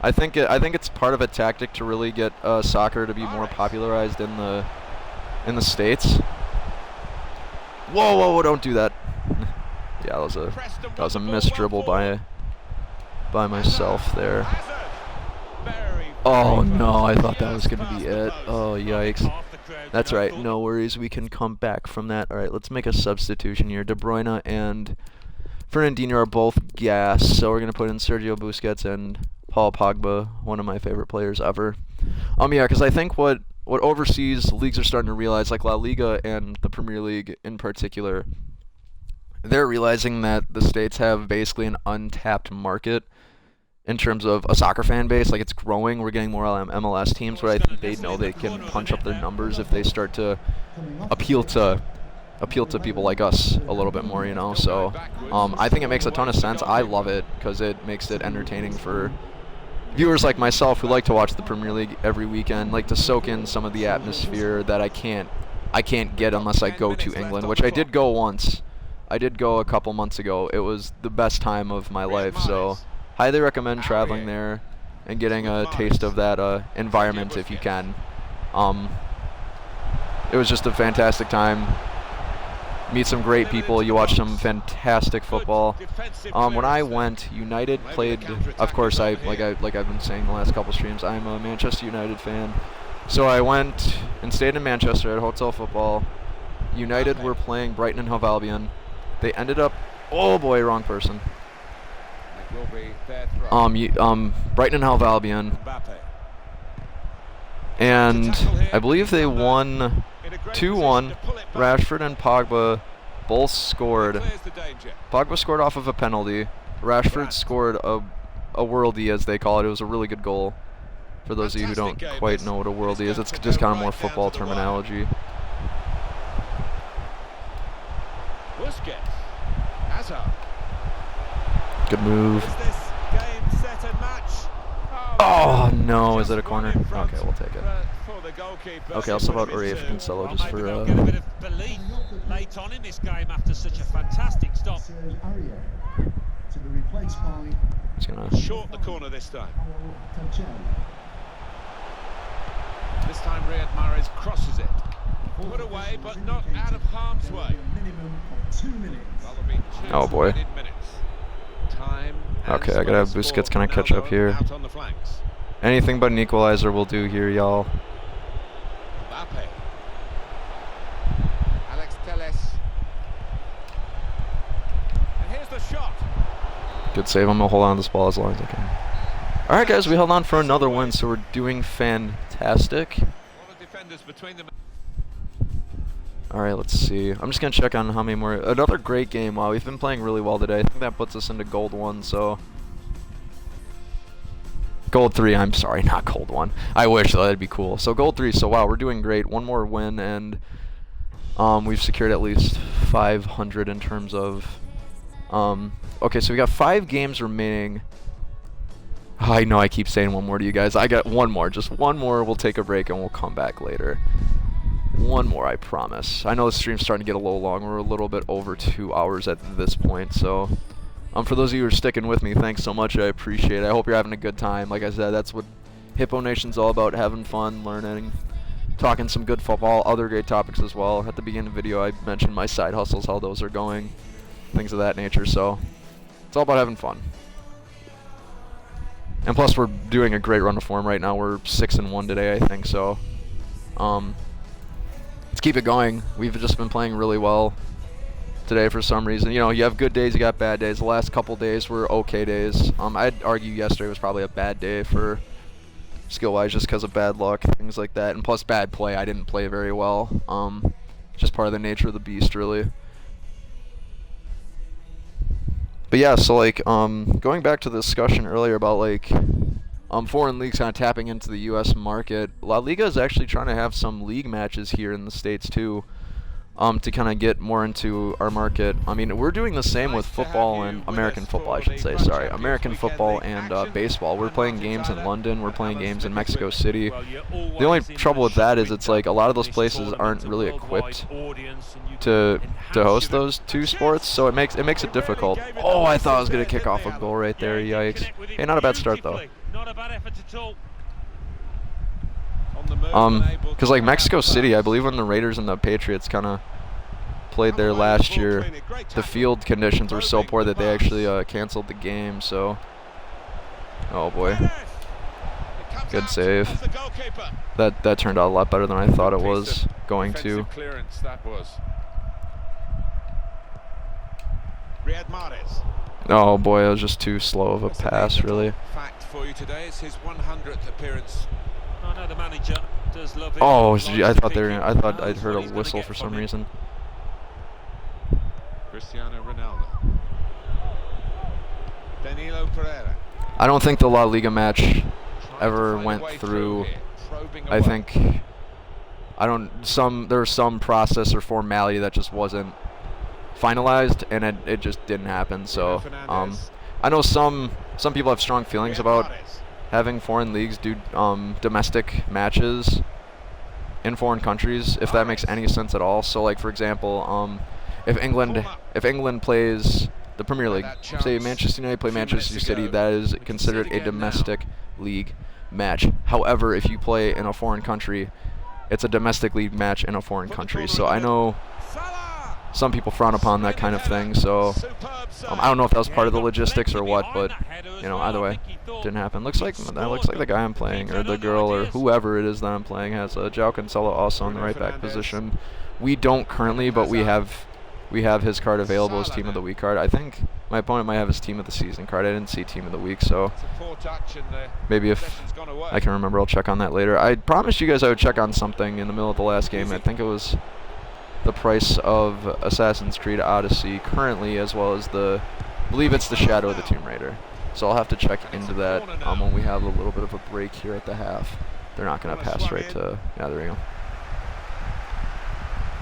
I think it's part of a tactic to really get soccer to be more popularized in the States. Whoa! Don't do that. Yeah, that was a missed dribble by myself there. Oh no, I thought that was gonna be it. Oh yikes. That's right, no worries, we can come back from that. Alright, let's make a substitution here. De Bruyne and Fernandinho are both gas, so we're gonna put in Sergio Busquets and Paul Pogba, one of my favorite players ever. Yeah, because I think what overseas leagues are starting to realize, like La Liga and the Premier League in particular, they're realizing that the States have basically an untapped market in terms of a soccer fan base. Like, it's growing. We're getting more MLS teams where I think they know they can punch up their numbers if they start to appeal to people like us a little bit more, you know. So I think it makes a ton of sense. I love it because it makes it entertaining for viewers like myself who like to watch the Premier League every weekend, like to soak in some of the atmosphere that I can't get unless I go to England, which I did go once. I did go a couple months ago. It was the best time of my life, so highly recommend traveling there and getting a taste of that environment if you can. It was just a fantastic time. Meet some great people. You watch some fantastic football. When I went, United played. Of course, I've been saying the last couple streams, I'm a Manchester United fan. So I went and stayed in Manchester at Hotel Football. United were playing Brighton and Hove Albion. They ended up. Oh boy, wrong person. Brighton and Hove Albion, and I believe they won 2-1. Rashford and Pogba both scored. Pogba scored off of a penalty. Rashford scored a worldie, as they call it. It was a really good goal. For those of you who don't quite know what a worldie is, it's just kind of more football terminology. Good move. Oh no, is it a corner? Okay, we'll take it. Okay, I'll sub out Uriah for Cancelo just for Get a bit of belief late on in this game after such a fantastic stop. Serge Aurier to be replaced by Just gonna Short the corner this time. Tachel. This time Riyad Mahrez crosses it. Put away, but not out of harm's way. A minimum of 2 minutes. That'll be 2 Oh, boy. added minutes. Time Okay, and I gotta have space Busquets for kinda catch up Ronaldo here. out on the flanks. anything but an equalizer will do here, y'all. Mbappe. Alex Telles. And here's the shot. Good save. I'm gonna hold on to this ball as long as I can. All right, guys, we held on for another one, so we're doing fantastic. A lot of defenders between them. All right, let's see. I'm just gonna check on how many more. Another great game. Wow, we've been playing really well today. I think that puts us into gold 1. So gold 3. I'm sorry, not gold 1. I wish though, that'd be cool. So gold 3. So wow, we're doing great. One more win, and we've secured at least 500 in terms of. Okay, so we got 5 games remaining. I know I keep saying one more to you guys. I got one more, just one more. We'll take a break and we'll come back later. One more, I promise. I know the stream's starting to get a little long. We're a little bit over 2 hours at this point, so for those of you who are sticking with me, thanks so much. I appreciate it. I hope you're having a good time. Like I said, that's what Hippo Nation's all about, having fun, learning, talking some good football, other great topics as well. At the beginning of the video, I mentioned my side hustles, how those are going, things of that nature, so it's all about having fun. And plus, we're doing a great run of form right now. We're 6-1 today, I think, so let's keep it going. We've just been playing really well today for some reason. You know, you have good days, you got bad days. The last couple days were okay days. I'd argue yesterday was probably a bad day for skill-wise, just because of bad luck, things like that, and plus bad play. I didn't play very well. Just part of the nature of the beast, really. But yeah, so like going back to the discussion earlier about like foreign leagues kind of tapping into the U.S. market, La Liga is actually trying to have some league matches here in the States too, to kind of get more into our market. I mean, we're doing the same with football and American football, I should say. Sorry, American football and baseball. We're playing games in London. We're playing games in Mexico City. The only trouble with that is it's like a lot of those places aren't really equipped to host those two sports, so it makes it difficult. Oh, I thought I was gonna kick off a goal right there. Yikes! Hey, not a bad start though. Not a bad effort at all. Because like Mexico City, I believe when the Raiders and the Patriots kind of played there last year, the field conditions were so poor that they actually canceled the game. So, oh boy, good save. That turned out a lot better than I thought it was going to. Oh boy, it was just too slow of a pass, really. Fact for you today is his 100th appearance. I know the manager does love it. Oh, I thought I'd heard a whistle for some reason. Cristiano Ronaldo. Danilo Pereira. I don't think the La Liga match ever went through. I think there was some process or formality that just wasn't finalized, and it just didn't happen. So I know some people have strong feelings about having foreign leagues do domestic matches in foreign countries, if that makes any sense at all. So like for example, if England plays the Premier League, say Manchester United play Manchester City, that is considered a domestic league match. However, if you play in a foreign country, it's a domestic league match in a foreign country. So I know some people frown upon that kind of thing, so I don't know if that was part of the logistics or what, but you know, either way, didn't happen. Looks like the guy I'm playing, or the girl, or whoever it is that I'm playing, has João Cancelo also in the right back position. We don't currently, but we have his card available as Team of the Week card. I think my opponent might have his Team of the Season card. I didn't see Team of the Week, so maybe if I can remember, I'll check on that later. I promised you guys I would check on something in the middle of the last game. I think it was the price of Assassin's Creed Odyssey currently, as well as I believe it's the Shadow of the Tomb Raider. So I'll have to check into that when we have a little bit of a break here at the half. They're not going to pass right to, yeah, there we go.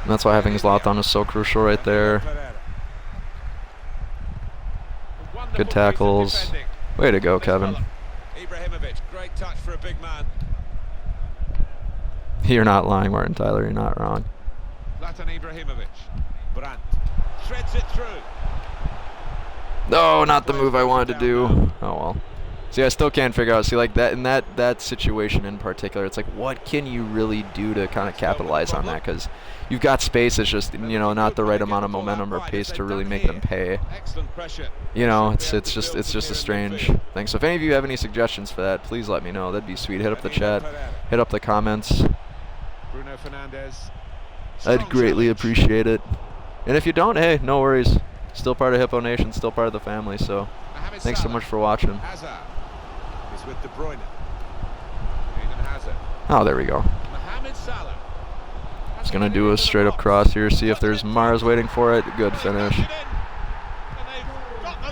And that's why having Zlatan is so crucial right there. Good tackles. Way to go, Kevin. touch for a big man. You're not lying, Martin Tyler. You're not wrong. Zlatan Ibrahimovic. Brandt threads it through. No, not the move I wanted to do. Oh well. See, I still can't figure out. See, like that in that situation in particular, it's like, what can you really do to kind of capitalize on that? Because you've got space. It's just, you know, not the right amount of momentum or pace to really make them pay. Excellent pressure. You know, it's just a strange thing. So if any of you have any suggestions for that, please let me know. That'd be sweet. Hit up the chat. Hit up the comments. Bruno Fernandes. I'd greatly appreciate it. And if you don't, hey, no worries. Still part of Hippo Nation, still part of the family. So thanks so much for watching. Hazard is with De Bruyne. Eden Hazard. Oh, there we go. Mohamed Salah. Just gonna do a straight up cross here. See if there's Mahrez waiting for it. Good finish.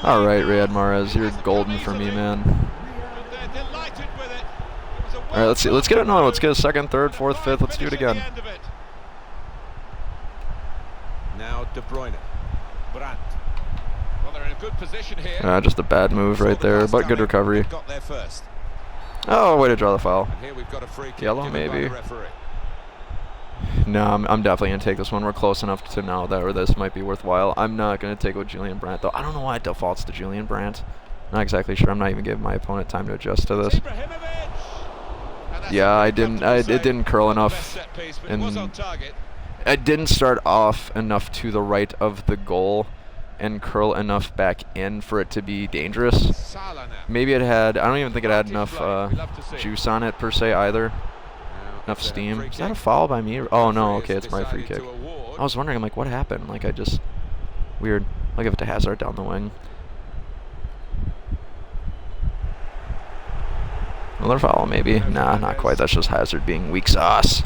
All right, Riyad Mahrez, you're golden for me, man. All right, let's see. Let's get it. No, let's get a second, third, fourth, fifth. Let's do it again. Now De Bruyne. Brandt. Well, they're in a good position here. Just a bad move right there, but good recovery. Got there first. Oh, way to draw the foul. And here we've got a free kick Yellow, given by maybe. the referee. No, I'm definitely going to take this one. We're close enough to know that this might be worthwhile. I'm not going to take it with Julian Brandt, though. I don't know why it defaults to Julian Brandt. Not exactly sure. I'm not even giving my opponent time to adjust to this. Yeah, it didn't curl enough. And it didn't start off enough to the right of the goal and curl enough back in for it to be dangerous. Maybe it had, I don't even think it had enough juice on it per se either. Enough steam. Is that a foul by me? Oh no, okay, it's my free kick. I was wondering, I'm like, what happened? Like, I just, weird. I'll give it to Hazard down the wing. Another foul, maybe. Nah, not quite. That's just Hazard being weak sauce.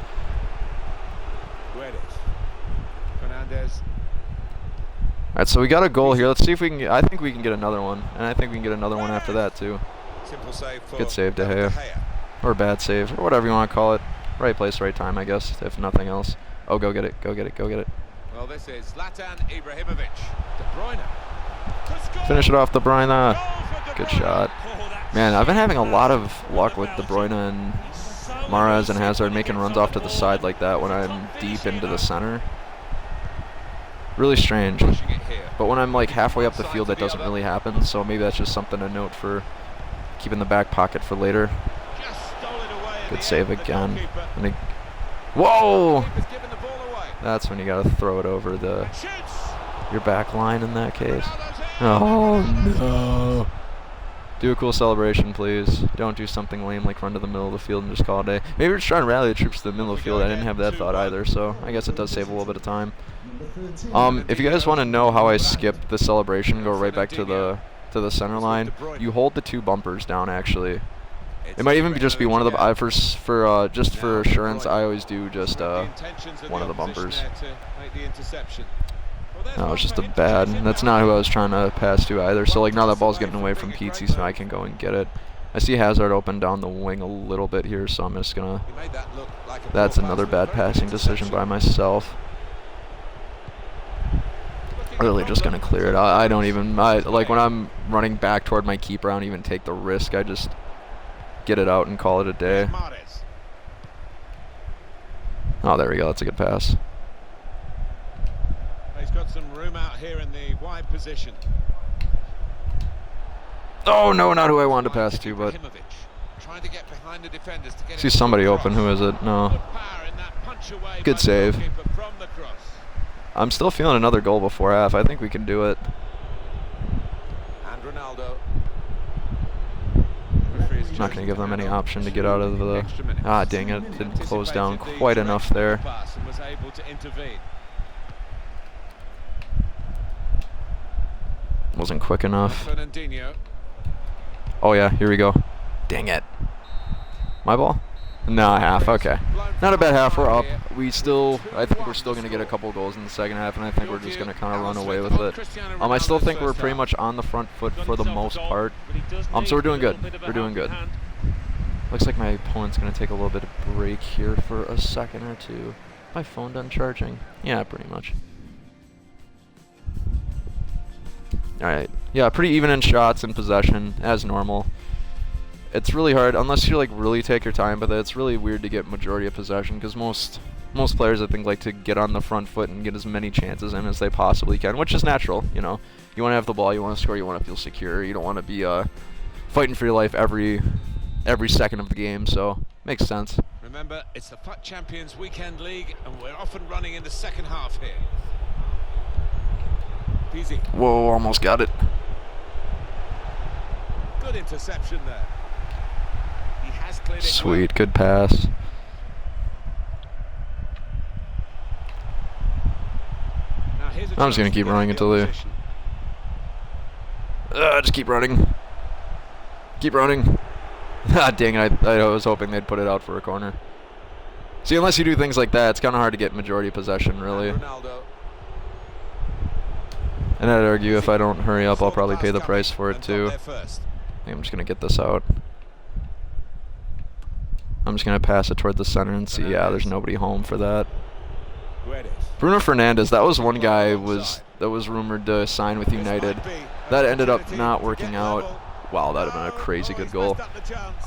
Alright, so we got a goal here. Let's see if we can get, I think we can get another one. And I think we can get another one after that, too. Good save, De Gea. Or bad save, or whatever you want to call it. Right place, right time, I guess, if nothing else. Oh, go get it, go get it, go get it. Well, this is Zlatan Ibrahimovic. De Bruyne. Finish it off, De Bruyne. Good shot. Man, I've been having a lot of luck with De Bruyne and Mahrez and Hazard making runs off to the side like that when I'm deep into the center. Really strange. But when I'm like halfway up the field, that doesn't really happen. So maybe that's just something to note for keeping the back pocket for later. Good save again. Whoa! That's when you gotta throw it over your back line in that case. Oh no! Do a cool celebration, please. Don't do something lame like run to the middle of the field and just call it a day. Maybe we're just trying to rally the troops to the middle of the field. I didn't have that thought either, so I guess it does save a little bit of time. If you guys want to know how I skipped the celebration, go right back to the center line. You hold the two bumpers down, actually. It might even just be one of the just for assurance. I always do just one of the bumpers. No, it's just a bad. That's not who I was trying to pass to either. So like now that ball's getting away from Pizzi, so I can go and get it. I see Hazard open down the wing a little bit here, so I'm just gonna. That's another bad passing decision by myself. Really just gonna clear it. I don't even. Like when I'm running back toward my keeper, I don't even take the risk. I just get it out and call it a day. Oh, there we go. That's a good pass. He's got some room out here in the wide position. Oh no, not who I wanted to pass to, but see somebody open. Who is it? No. Good save. I'm still feeling another goal before half. I think we can do it. And Ronaldo. I'm not going to give them any option to get out of the. Ah, dang it! Didn't close down quite enough there. Wasn't quick enough. Oh yeah, here we go. Dang it. My ball? Nah, half. Okay. Not a bad half. We're up. I think we're still going to get a couple goals in the second half, and I think we're just going to kind of run away with it. I still think we're pretty much on the front foot for the most part. So we're doing good. We're doing good. Looks like my opponent's going to take a little bit of break here for a second or two. My phone done charging? Yeah, pretty much. Alright. Yeah, pretty even in shots and possession, as normal. it's really hard unless you like really take your time with it. It's really weird to get majority of possession because most players I think like to get on the front foot and get as many chances in as they possibly can, which is natural. You know, you want to have the ball, you want to score, you want to feel secure. You don't want to be fighting for your life every second of the game. So makes sense. Remember, it's the FUT Champions Weekend League, and we're off and running in the second half here. Easy. Whoa, almost got it. Good interception there. He has cleared it. Sweet, good pass. Now here's a I'm just gonna keep running until they. Just keep running. Keep running. Ah, dang it! I was hoping they'd put it out for a corner. See, unless you do things like that, it's kind of hard to get majority possession, really. And I'd argue if I don't hurry up, I'll probably pay the price for it too. I think I'm just gonna get this out. I'm just gonna pass it toward the center and see. Yeah, there's nobody home for that. Bruno Fernandes, that was one guy that was rumored to sign with United. That ended up not working out. Wow, that would have been a crazy good goal.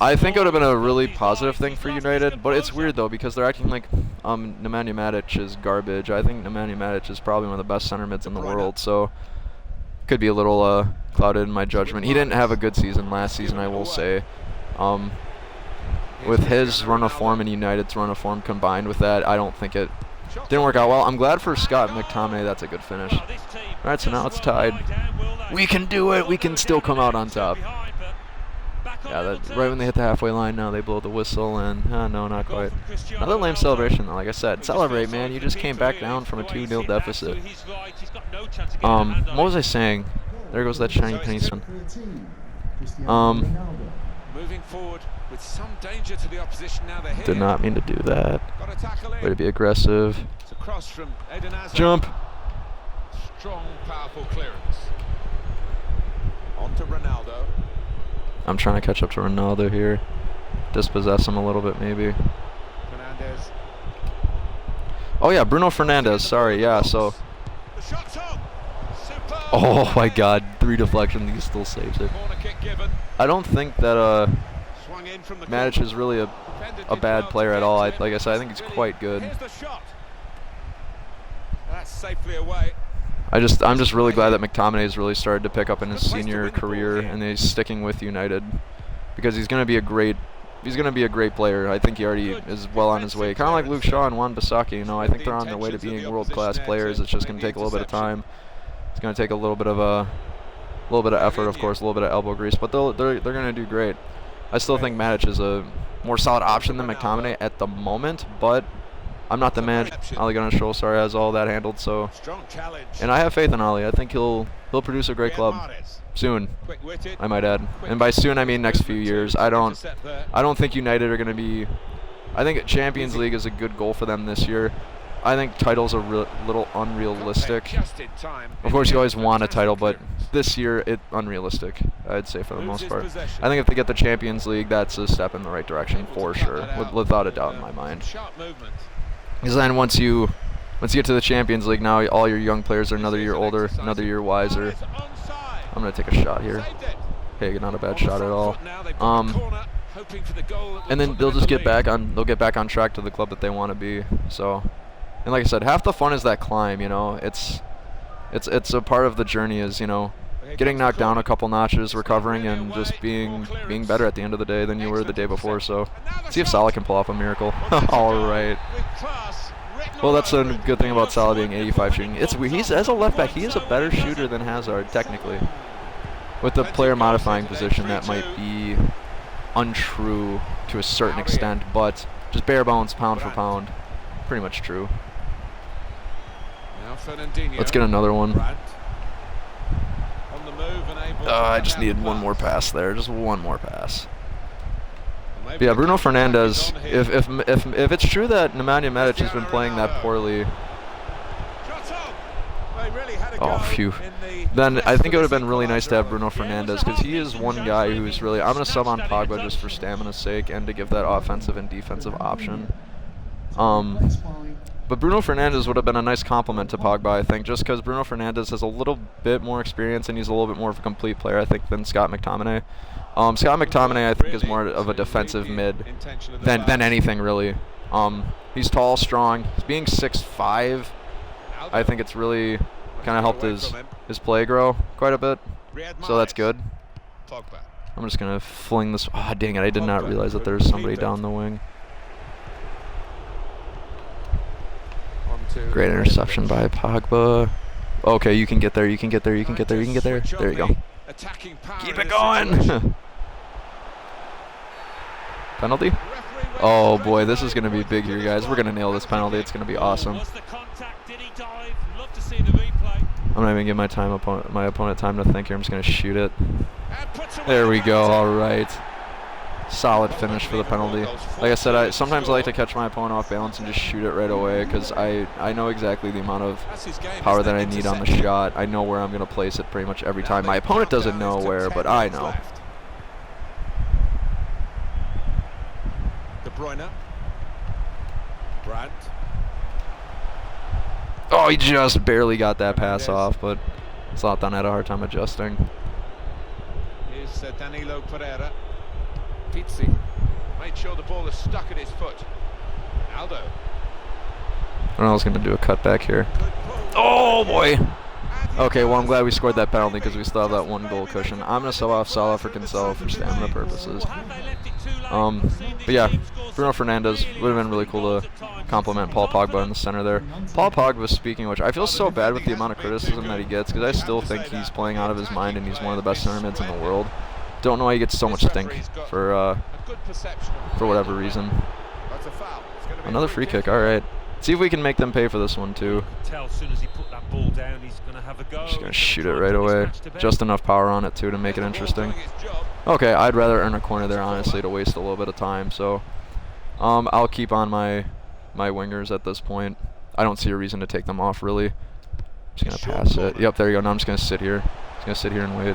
I think it would have been a really positive thing for United, but it's weird though because they're acting like Nemanja Matic is garbage. I think Nemanja Matic is probably one of the best center mids in the world, so could be a little clouded in my judgment. He didn't have a good season last season, I will say. With his run of form and United's run of form combined with that, I don't think it didn't work out well. I'm glad for Scott McTominay. That's a good finish. All right, so now it's tied. We can do it. We can still come out on top. Yeah, right when they hit the halfway line, now they blow the whistle, and no, not quite. Another lame celebration, though. Like I said, celebrate, man. You just came back down from a 2-0 deficit. What was I saying? There goes that shiny penny sun. Moving forward with some danger to the opposition now. They're here. Did not mean to do that. Way to be aggressive. It's a cross from Eden Hazard. Jump. Strong, powerful clearance. On to Ronaldo. I'm trying to catch up to Ronaldo here. Dispossess him a little bit, maybe. Fernandes. Oh yeah, Bruno Fernandes. Sorry, yeah. So. The shot's on. Superb. Oh my God, 3 deflections. He still saves it. Corner kick given. I don't think that Swung in from the Matic is really a bad player at all. Like I said, I think he's quite good. Here's the shot. That's safely away. I'm just really glad that McTominay has really started to pick up in his senior career, and he's sticking with United because he's going to be a great player. I think he already is well on his way. Kind of like Luke Shaw and Wan-Bissaka. You know, I think they're on their way to being world-class players. It's just going to take a little bit of time. It's going to take a little bit of effort, of course, a little bit of elbow grease, but they're going to do great. I still think Matic is a more solid option than McTominay at the moment, but I'm not the man. Ole Gunnar Solskjaer has all that handled, so. And I have faith in Ole. I think he'll produce a great club soon. I might add, and by soon I mean next few years. I don't think United are going to be. I think Champions League is a good goal for them this year. I think titles are little unrealistic. Of course, you always want a title, but this year it's unrealistic, I'd say, for the most part. I think if they get the Champions League, that's a step in the right direction for sure, without a doubt in my mind. Because then once you get to the Champions League, now all your young players are another year older, another year wiser. I'm gonna take a shot here. Hey, not a bad shot at all. And then they'll just get back on track to the club that they want to be. So, and like I said, half the fun is that climb. You know, it's a part of the journey. Is, you know, getting knocked down a couple notches, recovering, and just being better at the end of the day than you were the day before. So, see if Salah can pull off a miracle. All right. Well, that's a good thing about Salah being 85 shooting. He's as a left back, he is a better shooter than Hazard technically. With the player modifying position, that might be untrue to a certain extent, but just bare bones, pound for pound, pretty much true. Let's get another one. I just needed one more pass there, just one more pass. But yeah, Bruno Fernandes. If it's true that Nemanja Matic has been playing that poorly, oh phew, then I think it would have been really nice to have Bruno Fernandes, because he is one guy who's really. I'm gonna sub on Pogba just for stamina's sake and to give that offensive and defensive option. Replaced by But Bruno Fernandes would have been a nice compliment to Pogba, I think, just because Bruno Fernandes has a little bit more experience and he's a little bit more of a complete player, I think, than Scott McTominay. Scott McTominay, I think, is more of a defensive mid than anything, really. He's tall, strong. He's being 6'5". I think it's really kind of helped his play grow quite a bit, so that's good. I'm just going to fling this. Oh, dang it, I did not realize that there's somebody down the wing. Great interception by Pogba. Okay, you can get there, you can get there, you can get there, you can get there. There you go. Keep it going! Penalty? Oh boy, this is going to be big here, guys. We're going to nail this penalty. It's going to be awesome. I'm not even giving my opponent time to think here. I'm just going to shoot it. There we go. All right. Solid finish for the penalty. Like I said, sometimes I like to catch my opponent off balance and just shoot it right away because I know exactly the amount of power that I need on the shot. I know where I'm going to place it pretty much every time. My opponent doesn't know where, but I know. De Bruyne. Brandt. Oh, he just barely got that pass off, but Zlatan had a hard time adjusting. Here's Danilo Pereira. Pizzi made sure the ball is stuck at his foot. Aldo. I don't know, I was going to do a cutback here. Oh, boy. Okay, well, I'm glad we scored that penalty because we still have that one goal cushion. I'm going to sell off Salah for Cancelo for stamina purposes. But yeah, Bruno Fernandes would have been really cool to compliment Paul Pogba in the center there. Paul Pogba, speaking of which, I feel so bad with the amount of criticism that he gets because I still think he's playing out of his mind and he's one of the best center mids in the world. Don't know why he gets so much stink for whatever reason. Another free kick, all right. See if we can make them pay for this one too. Just gonna shoot it right away. Just enough power on it too to make it interesting. Okay, I'd rather earn a corner there honestly to waste a little bit of time. So I'll keep on my wingers at this point. I don't see a reason to take them off really. Just gonna pass it. Yep, there you go. Now I'm just gonna sit here. Just gonna sit here and wait.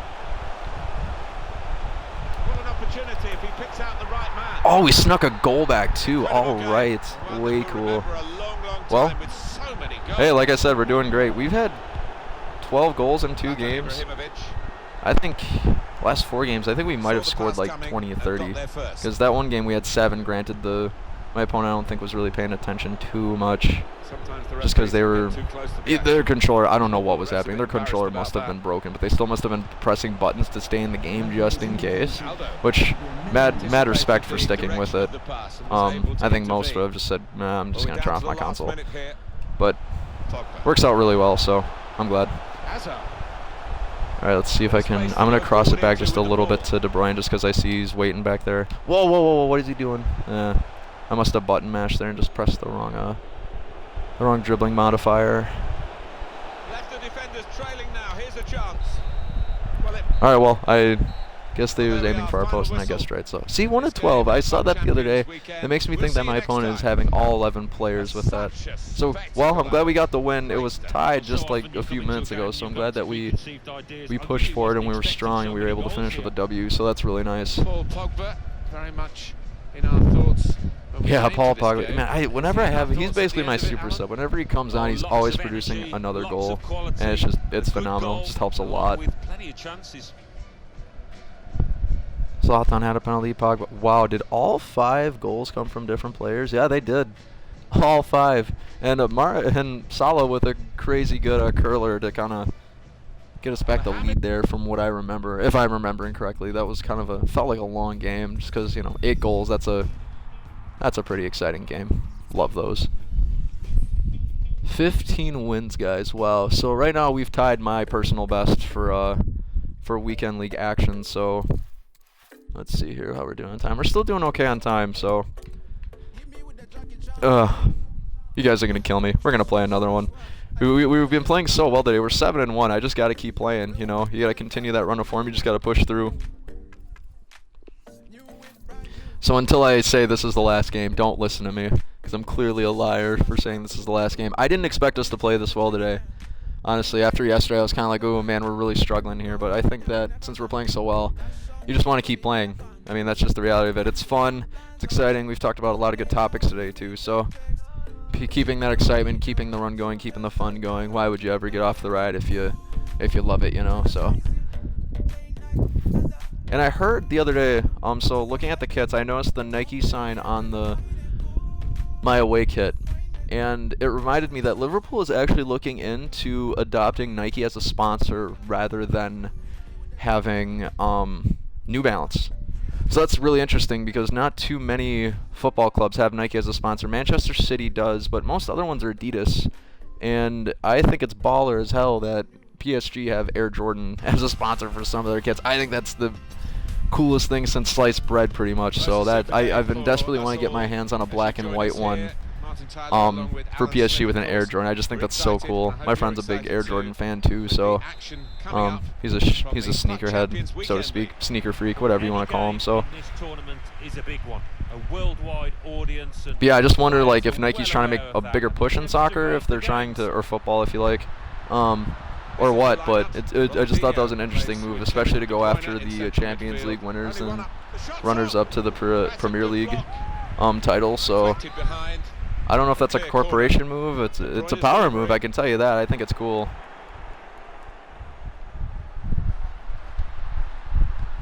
Oh, we snuck a goal back too. All right, way cool. Well, hey, like I said, we're doing great. We've had 12 goals in 2 games. I think last 4 games, I think we might have scored like 20 or 30. Because that one game we had 7. Granted, my opponent I don't think was really paying attention too much. Just because their controller, I don't know what was happening. Their controller must have been broken, but they still must have been pressing buttons to stay in the game just in case. Which, mad respect for sticking with it. I think most would have just said, nah, I'm just going to turn off my console. But works out really well, so I'm glad. Alright, let's see if I can. I'm going to cross it back just a little bit to De Bruyne just because I see he's waiting back there. Whoa, whoa, whoa, what is he doing? I must have button mashed there and just pressed the wrong dribbling modifier. Left the defenders trailing now. Here's a chance. Alright, well, I guess they was aiming for our post and I guessed right. So, see, 1 of 12. I saw that the other day. It makes me think that my opponent is having all 11 players with that. So, well, I'm glad we got the win. It was tied just like a few minutes ago, so I'm glad that we pushed forward and we were strong and we were able to finish with a W, so that's really nice. Paul Pogba, very much in our thoughts. Yeah, Paul Pogba. Man, whenever I have, he's basically my super sub. Whenever he comes on, he's always producing another goal, and it's phenomenal. It just helps a lot. Zlatan had a penalty. Pogba. Wow, did all 5 goals come from different players? Yeah, they did. All 5. And and Salah with a crazy good curler to kind of get us back the lead there from what I remember. If I'm remembering correctly, that was kind of felt like a long game just because, 8 goals, that's a pretty exciting game. Love those. 15 wins, guys. Wow. So right now we've tied my personal best for weekend league action. So let's see here how we're doing on time. We're still doing okay on time. So you guys are gonna kill me. We're gonna play another one. We've been playing so well today. We're 7-1. I just gotta keep playing. You gotta continue that run of form. You just gotta push through. So until I say this is the last game, don't listen to me, because I'm clearly a liar for saying this is the last game. I didn't expect us to play this well today. Honestly, after yesterday, I was kind of like, oh man, we're really struggling here. But I think that since we're playing so well, you just want to keep playing. I mean, that's just the reality of it. It's fun. It's exciting. We've talked about a lot of good topics today, too. So keeping that excitement, keeping the run going, keeping the fun going. Why would you ever get off the ride if you love it, you know? So. And I heard the other day, so looking at the kits, I noticed the Nike sign on my away kit, and it reminded me that Liverpool is actually looking into adopting Nike as a sponsor rather than having New Balance. So that's really interesting because not too many football clubs have Nike as a sponsor. Manchester City does, but most other ones are Adidas. And I think it's baller as hell that PSG have Air Jordan as a sponsor for some of their kits. I think that's the coolest thing since sliced bread, pretty much. So that I've been desperately want to get my hands on a black and white one for PSG with an Air Jordan. I just think that's so cool. My friend's a big Air Jordan fan too, so he's a sneakerhead, so to speak, sneaker freak, whatever you want to call him. So but yeah, I just wonder like if Nike's trying to make a bigger push in soccer, if they're trying to, or football if you like, or what, but I just thought that was an interesting move, especially to go after the Champions League winners and runners-up to the Premier League title. So I don't know if that's a corporation move. It's a power move, I can tell you that. I think it's cool.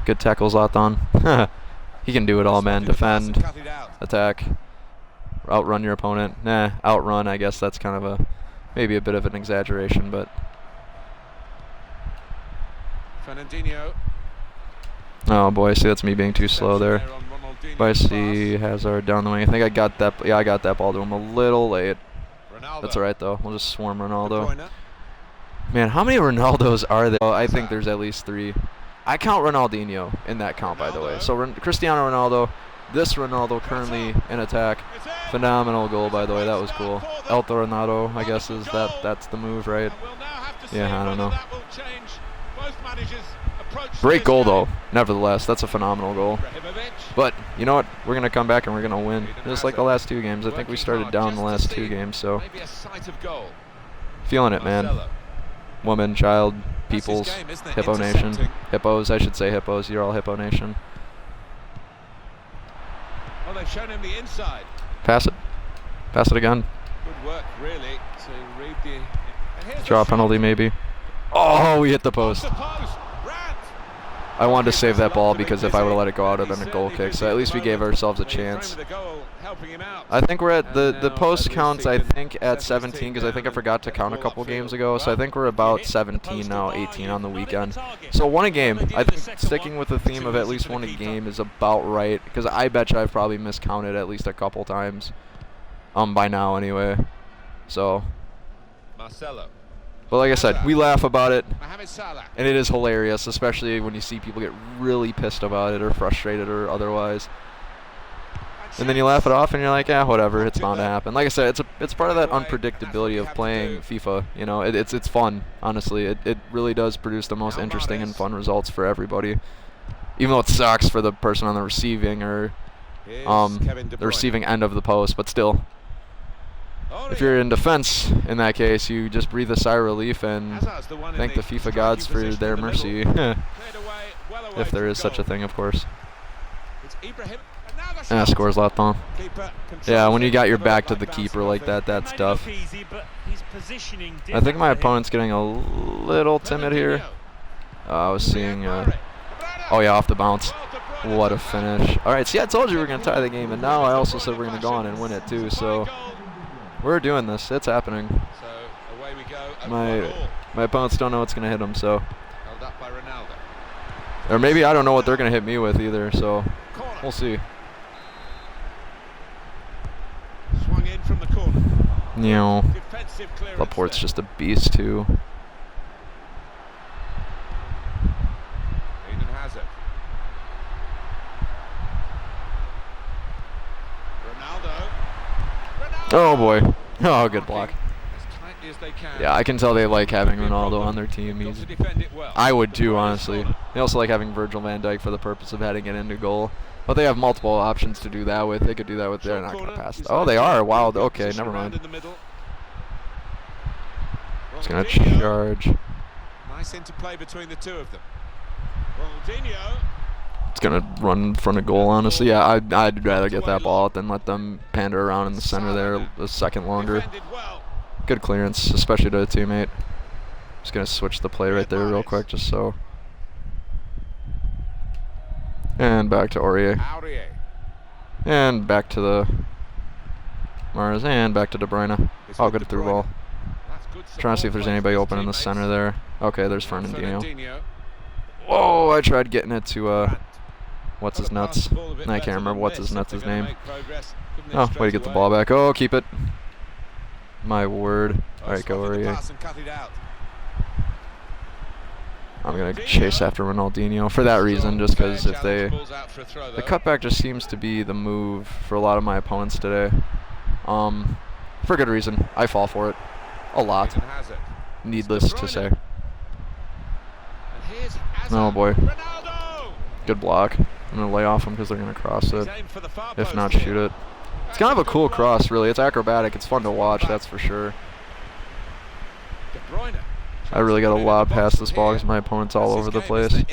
Good tackles, Zlatan. He can do it all, man. Defend, attack, outrun your opponent. Nah, outrun, I guess that's kind of maybe a bit of an exaggeration, but Fernandinho. oh boy, see, that's me being too slow there. But I see Hazard down the wing. I think I got that. Yeah, I got that ball to him a little late. That's all right though. We'll just swarm Ronaldo. Man, how many Ronaldos are there? Oh, I think there's at least 3. I count Ronaldinho in that count, by the way. So Cristiano Ronaldo, this Ronaldo currently in attack. Phenomenal goal, by the way. That was cool. El Tornado, I guess that's the move, right? Yeah, I don't know. Great goal, though. Nevertheless, that's a phenomenal goal. But you know what? We're gonna come back and we're gonna win. Just like the last 2 games. I think we started down the last 2 games, so feeling it, man. Woman, child, peoples, Hippo Nation, hippos. I should say hippos. You're all Hippo Nation. Well, they've shown him the inside. Pass it. Pass it again. Good work, really, to read the. Draw penalty, maybe. Oh, we hit the post. I wanted to save that ball because if I would have let it go out, it would have been a goal kick. So at least we gave ourselves a chance. I think we're at the post counts, I think, at 17 because I think I forgot to count a couple games ago. So I think we're about 17 now, 18 on the weekend. So 1 a game. I think sticking with the theme of at least 1 a game is about right because I bet you I've probably miscounted at least a couple times by now anyway. So. Marcelo. But like I said, we laugh about it, and it is hilarious, especially when you see people get really pissed about it or frustrated or otherwise. And then you laugh it off, and you're like, yeah, whatever, it's bound to happen. Like I said, it's part of that unpredictability of playing FIFA. You know, it's fun, honestly. It really does produce the most interesting and fun results for everybody. Even though it sucks for the person on the receiving or the receiving end of the post, but still. If you're in defense, in that case, you just breathe a sigh of relief and thank the FIFA gods for their mercy. If there is such a thing, of course. Scores Zlatan. Yeah, when you got your back to the keeper like that, that's tough. I think my opponent's getting a little timid here. I was seeing... oh, yeah, off the bounce. What a finish. All right, see, I told you we were going to tie the game, and now I also said we're going to go on and win it, too, so... We're doing this. It's happening. So away we go. My opponents don't know what's going to hit them, so. Held up by Ronaldo. Or maybe I don't know what they're going to hit me with either, so we'll see. Swung in from the corner. You know, Laporte's just a beast too. Eden Hazard. Ronaldo. Oh boy. Oh, good block. Yeah, I can tell they like having Ronaldo on their team. I would too, honestly. They also like having Virgil van Dijk for the purpose of heading it into goal. But they have multiple options to do that with. They could do that with. They're not going to pass it. Oh, they are. Wow. Okay, never mind. It's going to charge. Nice interplay between the two of them. Ronaldinho. It's gonna run in front of goal, honestly. Yeah, I'd rather get that ball out than let them pander around in the center there a second longer. Good clearance, especially to a teammate. Just gonna switch the play right there real quick, just so. And back to Aurier. And back to the Mars, and back to De Bruyne. Oh, good through ball. Trying to see if there's anybody open in the center there. Okay, there's Fernandinho. Whoa, I tried getting it to, what's his nuts? I can't remember what's his nuts' name. Oh, way to get the ball back. Oh, keep it. My word. Alright, go Aurier. I'm going to chase after Ronaldinho for that reason, just because if they... The cutback just seems to be the move for a lot of my opponents today. For good reason. I fall for it. A lot. Needless to say. Oh boy. Good block. I'm going to lay off them because they're going to cross it. If not, shoot it. It's kind of a cool cross, really. It's acrobatic. It's fun to watch, that's for sure. I really got to lob past this ball because my opponent's all over the place. I'm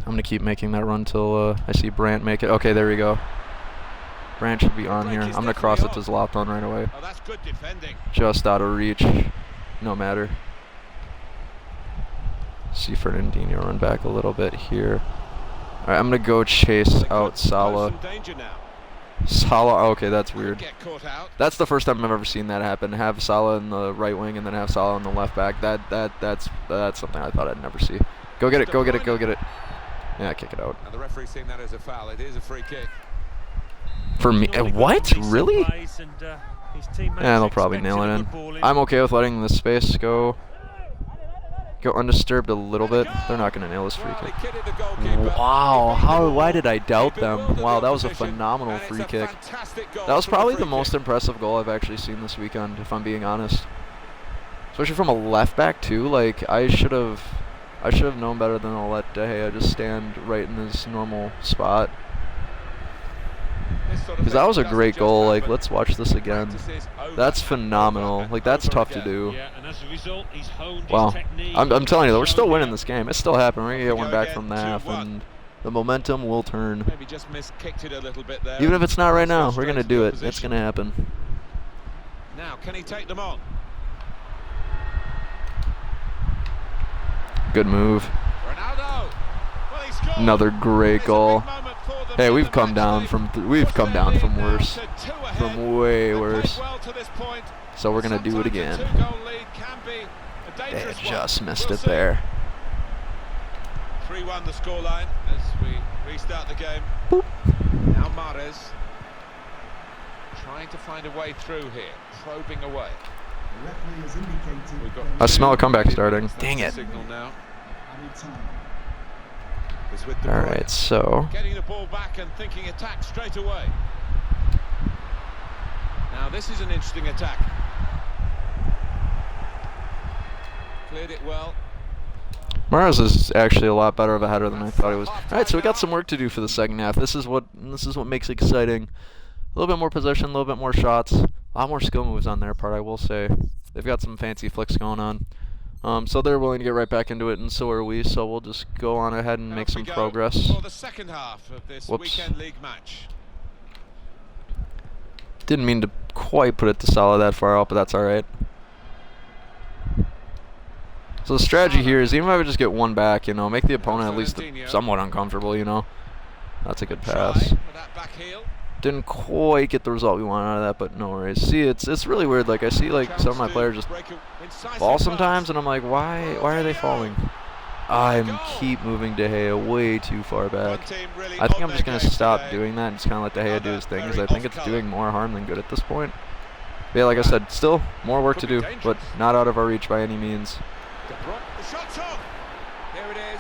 going to keep making that run till I see Brandt make it. Okay, there we go. Brandt should be on here. I'm going to cross it to Zlatan right away. Just out of reach. No matter. See Fernandinho run back a little bit here. Alright, I'm going to go chase out Salah. Salah, okay, that's weird. That's the first time I've ever seen that happen. Have Salah in the right wing and then have Salah in the left back. That's something I thought I'd never see. Go get it, go get it, go get it. Yeah, kick it out. And the referee's saying that is a foul. It is a free kick. For me, what? Really? Yeah, they'll probably nail it in. I'm okay with letting this space go undisturbed a little bit. They're not going to nail this free kick. Wow, why did I doubt them? Wow, that was a phenomenal free kick. That was probably the most impressive goal I've actually seen this weekend, if I'm being honest. Especially from a left back too. Like, I should have known better than to let De Gea just stand right in his normal spot. Because that was a great goal. Like, let's watch this again. That's phenomenal. Like, that's tough to do. Wow. I'm telling you, we're still winning this game. It's still happening. We're going to get one back from the half, and the momentum will turn. Even if it's not right now, we're going to do it. It's going to happen. Now, can he take them on? Good move. Another great goal. Hey, we've come down from worse, from way worse. So we're gonna do it again. They just missed it there. 3-1 the scoreline as we restart the game. Boop. Now Mahrez trying to find a way through here, probing away. I smell a comeback starting. Dang it. All right, so getting the ball back and thinking attack straight away. Now this is an interesting attack. Cleared it well. Mahrez is actually a lot better of a header than I thought he was. All right, so we got some work to do for the second half. This is what makes it exciting. A little bit more possession, a little bit more shots, a lot more skill moves on their part, I will say. They've got some fancy flicks going on. So they're willing to get right back into it, and so are we. So we'll just go on ahead and make some progress. For the second half of this weekend league match. Didn't mean to quite put it to Salah that far out, but that's all right. So the strategy here is, even if I would just get one back, you know, make the opponent at least somewhat uncomfortable, you know. That's a good pass. Didn't quite get the result we wanted out of that, but no worries. See, it's really weird. Like, I see like some of my players just fall sometimes, and I'm like, why are they falling? I keep moving De Gea way too far back. I think I'm just gonna stop doing that and just kind of let De Gea do his thing, because I think it's doing more harm than good at this point. But yeah, like I said, still more work to do, but not out of our reach by any means.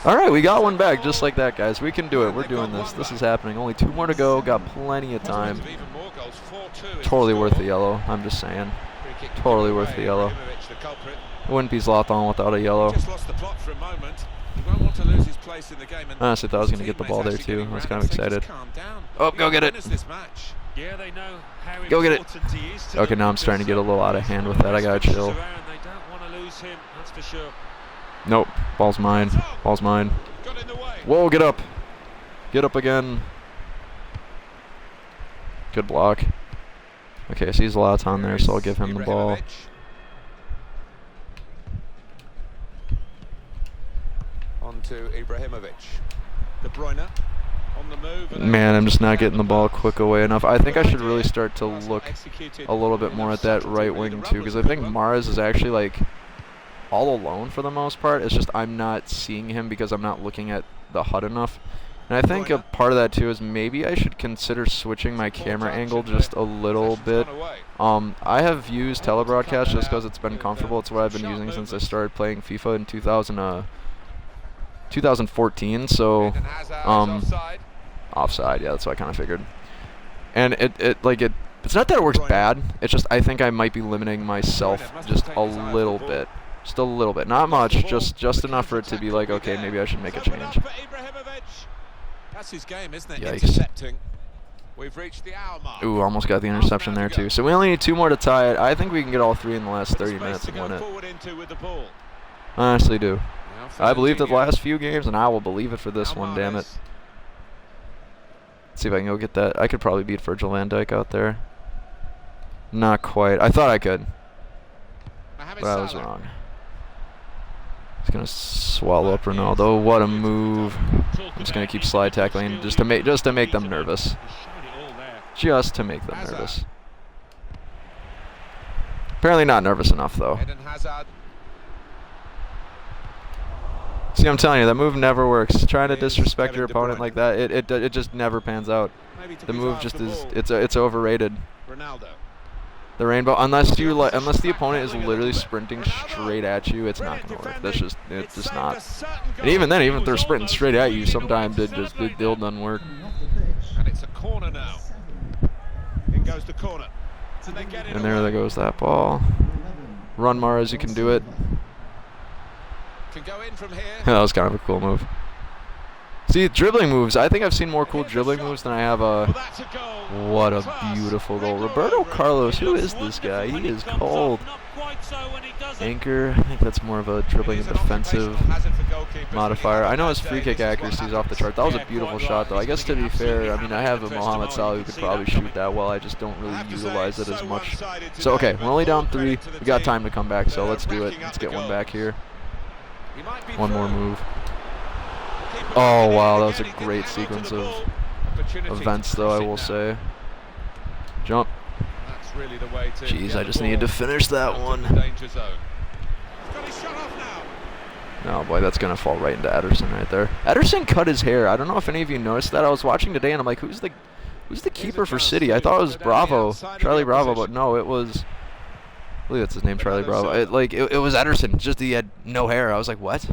Alright, we got one back just like that, guys. We can do it. We're doing this. This is happening. Only 2 more to go. Got plenty of time. Totally worth the yellow. I'm just saying. Totally worth the yellow. It wouldn't be Zlatan without a yellow. I honestly thought I was going to get the ball there too. I was kind of excited. Oh, go get it. Go get it. Okay, now I'm starting to get a little out of hand with that. I got to chill. Nope. Ball's mine. Ball's mine. Whoa, get up. Get up again. Good block. Okay, so he's a lot on there, so I'll give him the ball. On to Ibrahimovic. De Bruyne on the move. Man, I'm just not getting the ball quick away enough. I think I should really start to look a little bit more at that right wing too, because I think Mahrez is actually like all alone for the most part. It's just I'm not seeing him because I'm not looking at the HUD enough. And I think a part of that too is maybe I should consider switching my camera angle just a little bit. I have used telebroadcast just because it's been comfortable. It's what I've been using since I started playing FIFA in 2014. So offside, yeah, that's what I kind of figured. And it's not that it works bad. It's just I think I might be limiting myself just a little bit. Just a little bit, not much, just enough for it to be like, okay, maybe I should make a change. That's his game, isn't it? Yikes. Intercepting. We've reached the hour mark. Ooh, almost got the interception there too. So we only need 2 more to tie it. I think we can get all 3 in the last 30 minutes and win it. I honestly do. I believed it the last few games, and I will believe it for this one, damn it. Let's see if I can go get that. I could probably beat Virgil van Dijk out there. Not quite. I thought I could, but I was wrong. He's gonna swallow up Ronaldo. What a move! I'm just gonna keep slide tackling just to make them nervous. Just to make them nervous. Apparently not nervous enough though. See, I'm telling you, that move never works. Trying to disrespect your opponent like that, it just never pans out. The move just is it's overrated. The rainbow, unless the opponent is literally sprinting straight at you, it's not gonna work. It's just not. And even then, even if they're sprinting straight at you, sometimes it still doesn't work. And it's a corner now. In goes the corner. And there goes that ball. Run, Mahrez, you can do it. Can go in from here. That was kind of a cool move. See, dribbling moves. I think I've seen more cool dribbling moves than I have what a beautiful goal. Roberto Carlos, who is this guy? He is cold. Anchor, I think that's more of a dribbling and defensive modifier. I know his free kick accuracy is off the chart. That was a beautiful shot, though. I guess to be fair, I mean, I have a Mohamed Salah who could probably shoot that well. I just don't really utilize it as much. So, okay, we're only down 3. We got time to come back, so let's do it. Let's get one back here. One more move. Oh, wow, that was a great sequence of events, though, I will say. Jump. Jeez, I just needed to finish that one. Oh, boy, that's going to fall right into Ederson right there. Ederson cut his hair. I don't know if any of you noticed that. I was watching today, and I'm like, who's the keeper for City? I thought it was Bravo, Charlie Bravo, but no, it was... I believe that's his name, Charlie Bravo. It was Ederson, just he had no hair. I was like, what?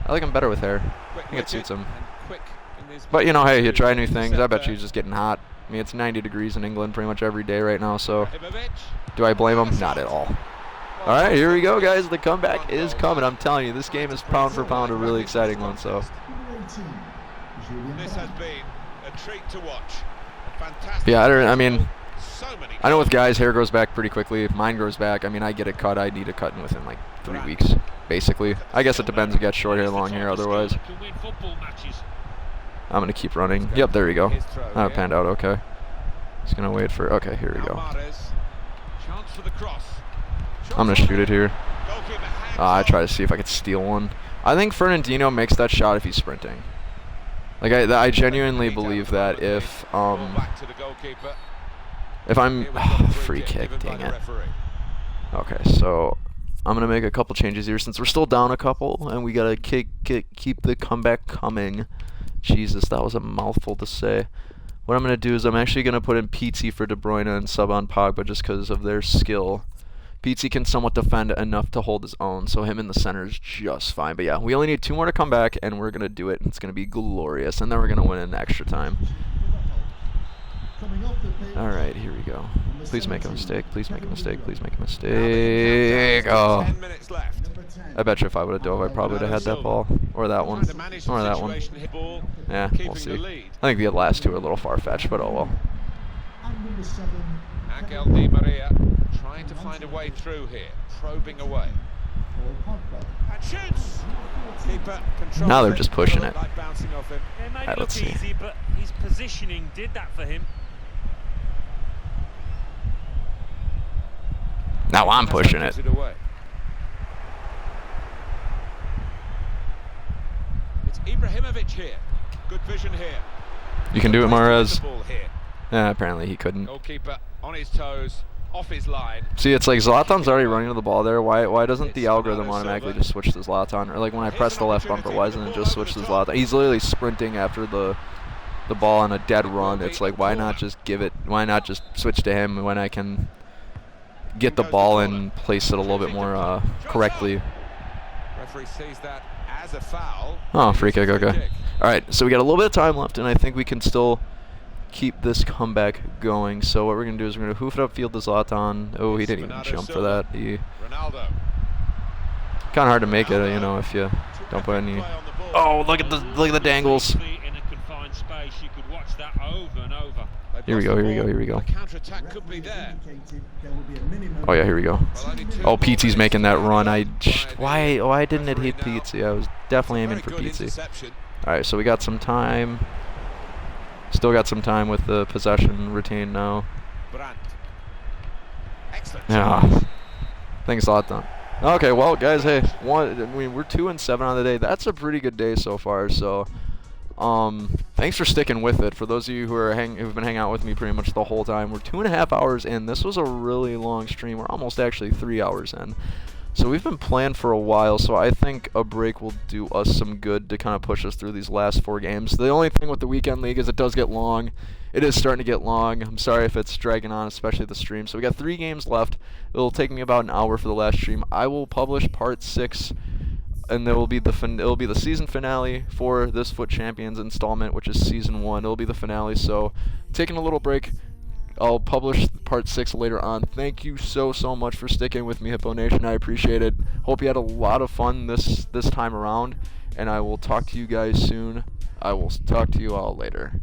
I like him better with hair. I think it suits him. But, you know, hey, you try new things. I bet you he's just getting hot. I mean, it's 90 degrees in England pretty much every day right now, so do I blame him? Not at all. All right, here we go, guys. The comeback is coming. I'm telling you, this game is pound for pound a really exciting one. So this has been a treat to watch. Fantastic. Yeah, I mean, I know with guys, hair grows back pretty quickly. Mine grows back. I mean, I get it cut. I need it cut within like 3 weeks, basically. I guess it depends if you got short hair, long hair. Otherwise, I'm gonna keep running. Yep, there you go. That panned out okay. Just gonna wait for. Okay, here we go. I'm gonna shoot it here. I try to see if I could steal one. I think Fernandinho makes that shot if he's sprinting. Like I genuinely believe that if I'm free kick, dang it. Okay, so I'm gonna make a couple changes here since we're still down a couple, and we gotta keep the comeback coming. Jesus, that was a mouthful to say. What I'm gonna do is I'm actually gonna put in Pizzi for De Bruyne and sub on Pogba just because of their skill. Pizzi can somewhat defend enough to hold his own, so him in the center is just fine. But yeah, we only need 2 more to come back, and we're gonna do it. It's gonna be glorious, and then we're gonna win in extra time. All right, here we go. Please make a mistake. Please make a mistake. Please make a mistake. Oh. I bet you if I would have dove, I probably would have had that ball. Or that one. Or that one. Yeah, we'll see. I think the last 2 are a little far-fetched, but oh well. Angel Di Maria trying to find a way through here, probing away. for Pogba. And shoots. Keeper controls Now they're it. just pushing Doesn't it. like bouncing off him. It made Alright, it look let's see. easy, but his positioning did that for him. Now I'm pushing it. Puts away. It's Ibrahimovic here. Good vision here. You can do it, Mahrez. The ball here. Apparently he couldn't. Goalkeeper on his toes, off his line. See, it's like Zlatan's already running to the ball there. Why doesn't the algorithm automatically just switch to Zlatan? Or like when I press the left bumper, why doesn't it just switch to Zlatan? He's literally sprinting after the ball on a dead run. It's like, why not just give it? Why not just switch to him when I can get the ball and place it a little bit more correctly? Referee sees that as a foul. Oh, free kick, okay. Alright, so we got a little bit of time left, and I think we can still keep this comeback going. So what we're going to do is we're going to hoof it upfield to Zlatan. Oh, he didn't even jump for that. He Ronaldo. kind of hard to make it, you know, if you don't put any... Oh, look at the dangles. In a confined space, you could watch that over and over. Here we go, here we go, here we go. The counter-attack could be there. Indicated there will be a minimum. Oh yeah, here we go. Well, only two Oh, balls Pizzi's making that run. wide. Why didn't it hit Referee now. Pizzi? I was definitely aiming for Very good Pizzi. interception. Alright, so we got some time. Still got some time with the possession retained now. Brandt. Excellent. Yeah. Thanks a lot, Don. Okay, well, guys, hey, we're 2-7 on the day. That's a pretty good day so far. So, thanks for sticking with it. For those of you who've been hanging out with me pretty much the whole time, we're 2.5 hours in. This was a really long stream. We're almost actually 3 hours in. So we've been playing for a while, so I think a break will do us some good to kind of push us through these last 4 games. The only thing with the weekend league is it does get long. It is starting to get long. I'm sorry if it's dragging on, especially the stream. So we got 3 games left. It'll take me about an hour for the last stream. I will publish part 6, and there will be it'll be the season finale for this FUT Champions installment, which is season 1. It'll be the finale. So taking a little break. I'll publish part 6 later on. Thank you so much for sticking with me, Hippo Nation. I appreciate it. Hope you had a lot of fun this time around, and I will talk to you guys soon. I will talk to you all later.